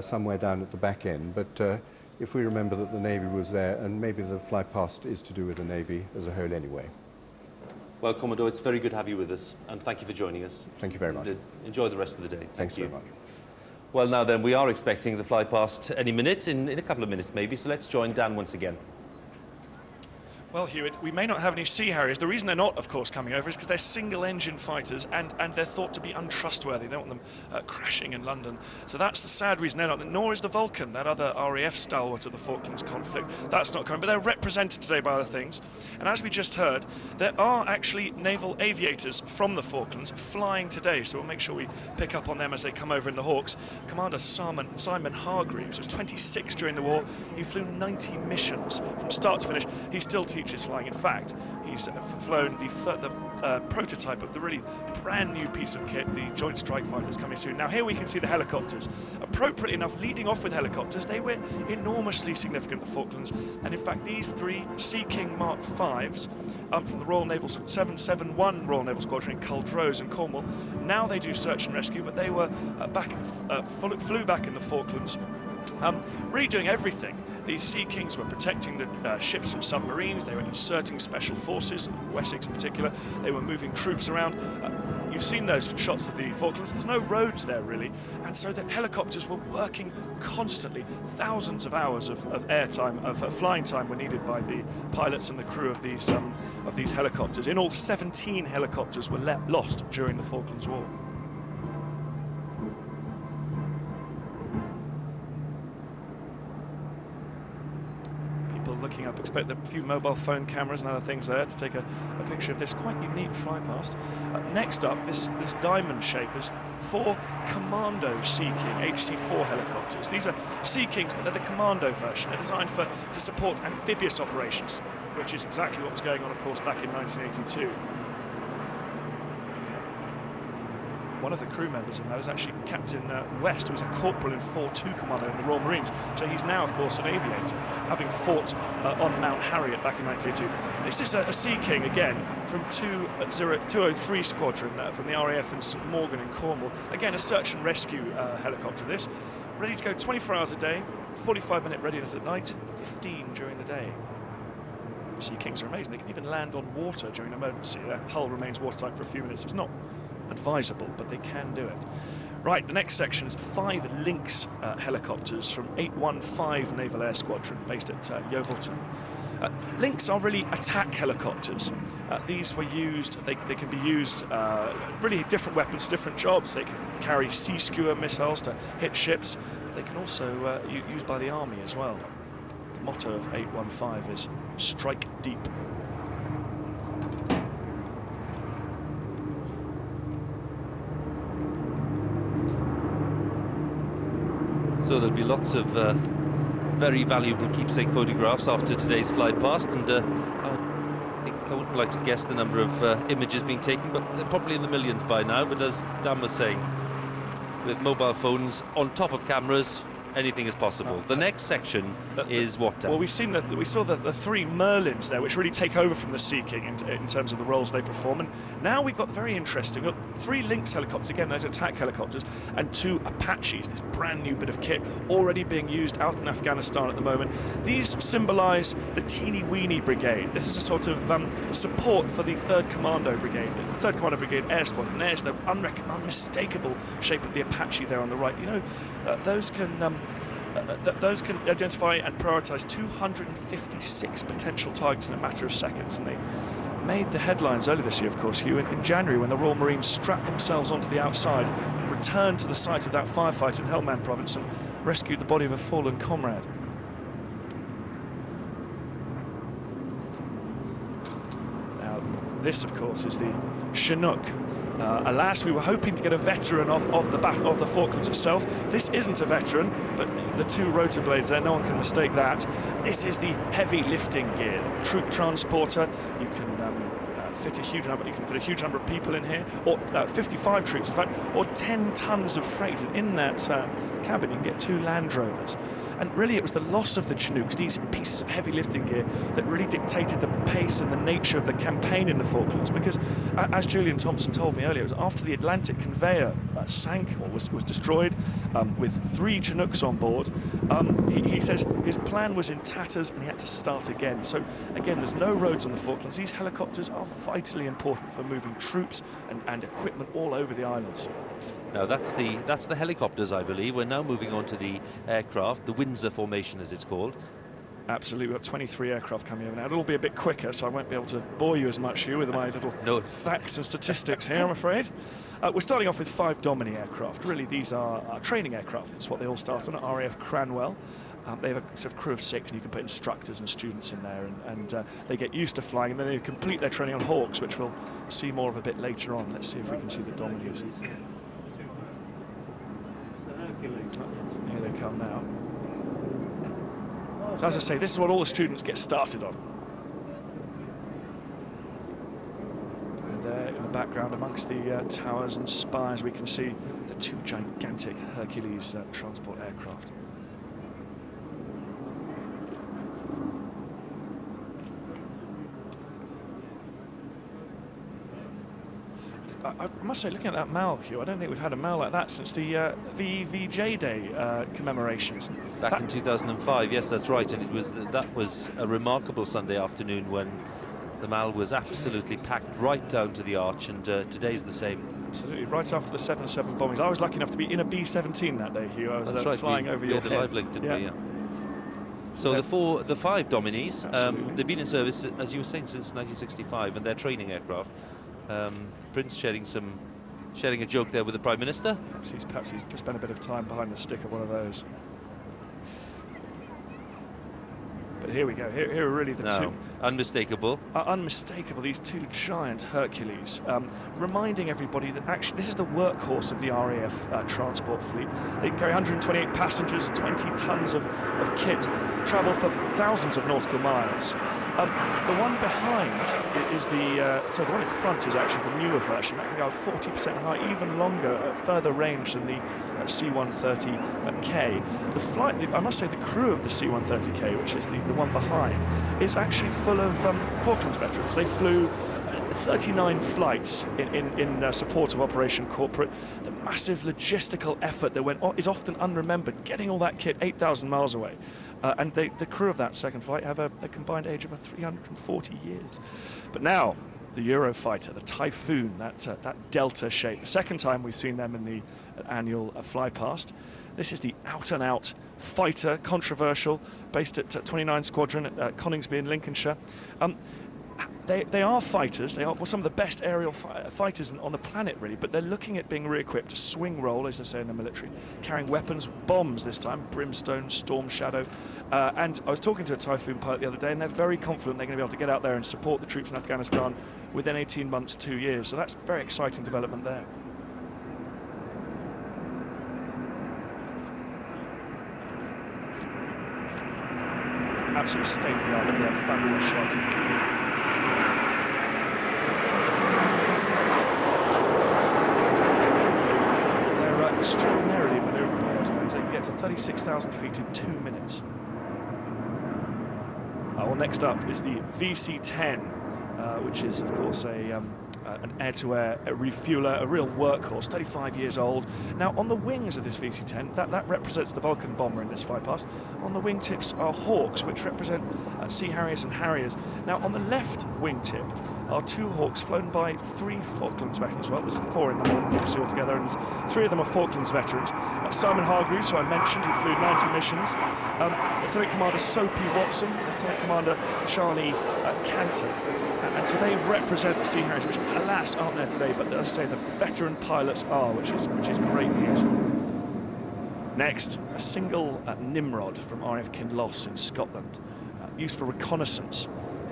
somewhere down at the back end. But if we remember that the Navy was there, and maybe the fly past is to do with the Navy as a whole anyway. Well, Commodore, it's very good to have you with us, and thank you for joining us. Thank you very much. Enjoy the rest of the day. Thanks very much. Well, now then, we are expecting the fly past any minute, in a couple of minutes maybe, so let's join Dan once again. Well, Hewitt, we may not have any Sea Harriers. The reason they're not, of course, coming over is because they're single-engine fighters and they're thought to be untrustworthy. They don't want them crashing in London. So that's the sad reason they're not. Nor is the Vulcan, that other RAF stalwart of the Falklands conflict. That's not coming, but they're represented today by other things. And as we just heard, there are actually naval aviators from the Falklands flying today, so we'll make sure we pick up on them as they come over in the Hawks. Commander Simon Hargreaves was 26 during the war. He flew 90 missions from start to finish. He still teaches flying. In fact, he's flown the prototype of the really brand new piece of kit, the Joint Strike Fighter, that's coming soon. Now here we can see the helicopters. Appropriately enough, leading off with helicopters, they were enormously significant, the Falklands, and in fact these 3 Sea King Mark 5s from the Royal Naval 771 Royal Naval Squadron in Culdrose and Cornwall, now they do search and rescue, but they were flew back in the Falklands, really doing everything. These Sea Kings were protecting the ships from submarines, they were inserting special forces, Wessex in particular, they were moving troops around. You've seen those shots of the Falklands, there's no roads there really, and so the helicopters were working constantly. Thousands of hours of airtime, of flying time were needed by the pilots and the crew of these helicopters. In all, 17 helicopters were lost during the Falklands War. Looking up, expect a few mobile phone cameras and other things there to take a picture of this quite unique fly past. Next up, this diamond shape is 4 Commando Sea King HC-4 helicopters. These are Sea Kings, but they're the Commando version. They're designed to support amphibious operations, which is exactly what was going on, of course, back in 1982. one of the crew members in that is actually Captain West, who was a corporal in 4-2 Commando in the Royal Marines. So he's now, of course, an aviator, having fought on Mount Harriet back in 1982. This is a Sea King, again, from 203 Squadron from the RAF in St Morgan in Cornwall. Again, a search and rescue helicopter, this. Ready to go 24 hours a day, 45-minute readiness at night, 15 during the day. Sea Kings are amazing. They can even land on water during an emergency. Their hull remains watertight for a few minutes. It's not advisable, but they can do it. Right, the next section is 5 Lynx helicopters from 815 Naval Air Squadron, based at Yeovilton. Lynx are really attack helicopters. These were used, they can be used, really different weapons, different jobs. They can carry sea skewer missiles to hit ships. But they can also used by the army as well. The motto of 815 is strike deep. So there'll be lots of very valuable keepsake photographs after today's flight past, and I think I wouldn't like to guess the number of images being taken, but they're probably in the millions by now. But as Dan was saying, with mobile phones on top of cameras, anything is possible. The next section is what, Dan? Well, we saw the 3 Merlins there, which really take over from the Sea King in terms of the roles they perform. And now we've got very interesting, look, 3 Lynx helicopters, again, those attack helicopters, and 2 Apaches, this brand new bit of kit already being used out in Afghanistan at the moment. These symbolise the Teeny Weeny Brigade. This is a sort of support for the 3rd Commando Brigade, the 3rd Commando Brigade Air Squadron. There's the unmistakable shape of the Apache there on the right. You know, those can identify and prioritise 256 potential targets in a matter of seconds, and they made the headlines earlier this year, of course, Hugh, in January, when the Royal Marines strapped themselves onto the outside, returned to the site of that firefight in Helmand province and rescued the body of a fallen comrade. Now, this, of course, is the Chinook. Alas, we were hoping to get a veteran of the Falklands itself. This isn't a veteran, but the 2 rotor blades there, no one can mistake that. This is the heavy lifting gear, troop transporter. You can fit a huge number. You can fit a huge number of people in here, or 55 troops, in fact, or 10 tons of freight. And in that cabin, you can get 2 Land Rovers. And really, it was the loss of the Chinooks, these pieces of heavy lifting gear, that really dictated the pace and the nature of the campaign in the Falklands. Because, as Julian Thompson told me earlier, it was after the Atlantic conveyor sank or was destroyed with 3 Chinooks on board. He says his plan was in tatters and he had to start again. So, again, there's no roads on the Falklands. These helicopters are vitally important for moving troops and equipment all over the islands. Now that's the helicopters, I believe. We're now moving on to the aircraft, the Windsor formation as it's called. Absolutely, we've got 23 aircraft coming over now. It'll all be a bit quicker, so I won't be able to bore you as much, Hugh, with my little facts and statistics here, I'm afraid. We're starting off with 5 Domini aircraft. Really, these are training aircraft. That's what they all start on at RAF Cranwell. They have a sort of crew of 6, and you can put instructors and students in there, and they get used to flying, and then they complete their training on Hawks, which we'll see more of a bit later on. Let's see if we can see the Dominis. Here they come now. So as I say, this is what all the students get started on. And there in the background, amongst the towers and spires, we can see the 2 gigantic Hercules transport aircraft. I must say, looking at that MAL, Hugh, I don't think we've had a MAL like that since the VJ Day commemorations. Back in 2005, yes, that's right, and that was a remarkable Sunday afternoon when the MAL was absolutely packed right down to the arch, and today's the same. Absolutely, right after the 7/7 bombings. I was lucky enough to be in a B-17 that day, Hugh. I was flying over your head. We had a live link, didn't we? Yeah. So the 5 Dominis, they've been in service, as you were saying, since 1965, and they're training aircraft. Prince sharing a joke there with the Prime Minister. Perhaps he's spent a bit of time behind the stick of one of those. But here we go. Here are really the Unmistakable. Unmistakable, these two giant Hercules, reminding everybody that actually this is the workhorse of the RAF transport fleet. They can carry 128 passengers, 20 tons of kit, travel for thousands of nautical miles. The one behind is the one in front is actually the newer version. That can go 40% higher, even longer, at further range than the C-130K. The flight, I must say, the crew of the C-130K, which is the one behind, is actually full of Falklands veterans. They flew 39 flights in support of Operation Corporate. The massive logistical effort that went on is often unremembered, getting all that kit 8,000 miles away. And the crew of that second flight have a combined age of 340 years. But now, the Eurofighter, the Typhoon, that delta shape. The second time we've seen them in the annual flypast. This is the out-and-out fighter, controversial, based at 29 Squadron at Coningsby in Lincolnshire. They are fighters. They are some of the best aerial fighters on the planet, really, but they're looking at being re-equipped, a swing roll, as they say in the military, carrying weapons, bombs this time, Brimstone, Storm Shadow. And I was talking to a Typhoon pilot the other day, and they're very confident they're going to be able to get out there and support the troops in Afghanistan within 18 months, 2 years. So that's a very exciting development there. Absolutely state-of-the-art. Look at that fabulous shot. They're extraordinarily manoeuvrable, those planes. They can get to 36,000 feet in 2 minutes. Well, next up is the VC-10, which is, of course, an air-to-air refueler, a real workhorse, 35 years old. Now, on the wings of this VC-10, that represents the Vulcan bomber in this flypast. On the wingtips are Hawks, which represent Sea Harriers and Harriers. Now, on the left wingtip are 2 Hawks flown by 3 Falklands veterans. Well, there's 4 in the morning, obviously, altogether, and 3 of them are Falklands veterans. Simon Hargreaves, who I mentioned, who flew 90 missions. Lieutenant Commander Soapy Watson, Lieutenant Commander Charlie Cantor. And so they represent the Sea Harriers, which, alas, aren't there today, but as I say, the veteran pilots are, which is great news. Next, a single Nimrod from RAF Kinloss in Scotland, used for reconnaissance.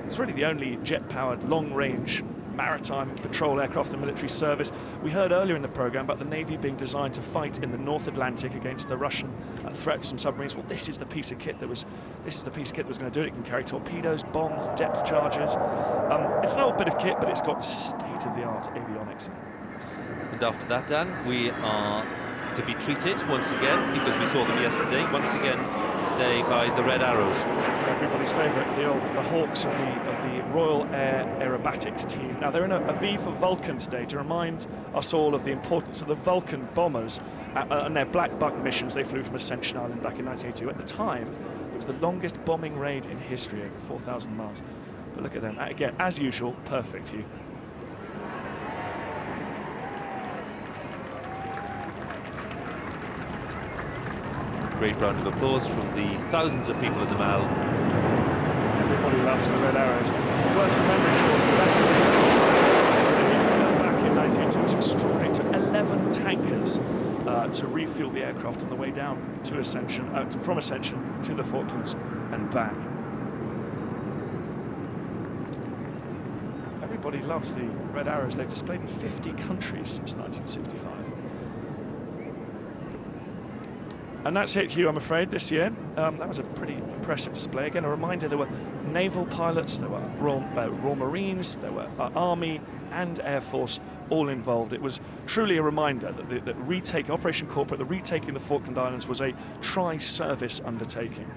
It's really the only jet-powered, long-range maritime patrol aircraft in military service. We heard earlier in the programme about the Navy being designed to fight in the North Atlantic against the Russian threats from submarines. Well, this is the piece of kit that was going to do it. It can carry torpedoes, bombs, depth charges. It's an old bit of kit, but it's got state-of-the-art avionics. And after that, Dan, we are to be treated once again, because we saw them yesterday, once again today by the Red Arrows. Everybody's favourite, the Hawks of the Royal Air Aerobatics team. Now, they're in a V for Vulcan today to remind us all of the importance of the Vulcan bombers and their Black Buck missions they flew from Ascension Island back in 1982. At the time, it was the longest bombing raid in history, over 4,000 miles. But look at them, again, as usual, perfect hue. Great round of applause from the thousands of people in the Mall. Everybody loves the Red Arrows. Worth remembering, of course, back in 1982 was extraordinary. It took 11 tankers to refuel the aircraft on the way down to Ascension, from Ascension to the Falklands and back. Everybody loves the Red Arrows. They've displayed in 50 countries since 1965. And that's it, Hugh, I'm afraid, this year. That was a pretty impressive display. Again, a reminder, there were naval pilots, there were Royal Marines, there were Army and Air Force all involved. It was truly a reminder that Operation Corporate, the retaking the Falkland Islands, was a tri-service undertaking.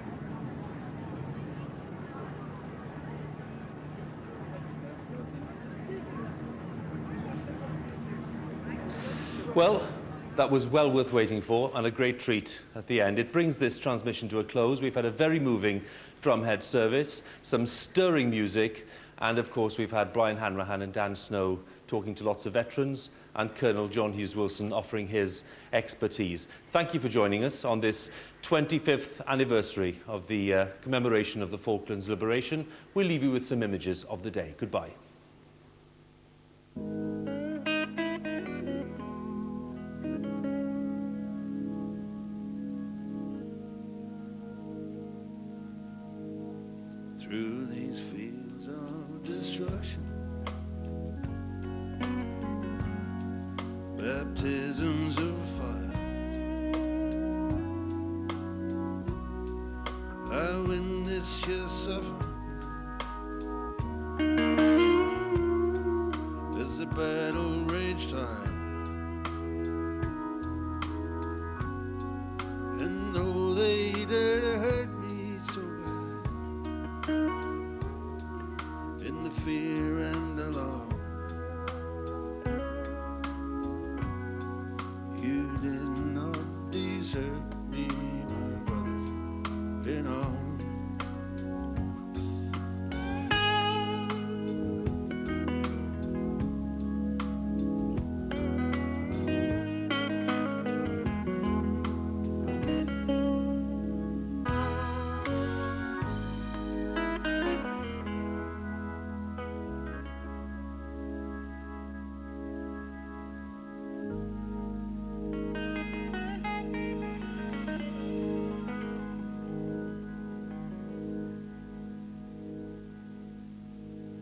Well, that was well worth waiting for, and a great treat at the end. It brings this transmission to a close. We've had a very moving drumhead service, some stirring music, and of course we've had Brian Hanrahan and Dan Snow talking to lots of veterans, and Colonel John Hughes Wilson offering his expertise. Thank you for joining us on this 25th anniversary of the commemoration of the Falklands liberation. We'll leave you with some images of the day. Goodbye. Through these fields at battle rage time.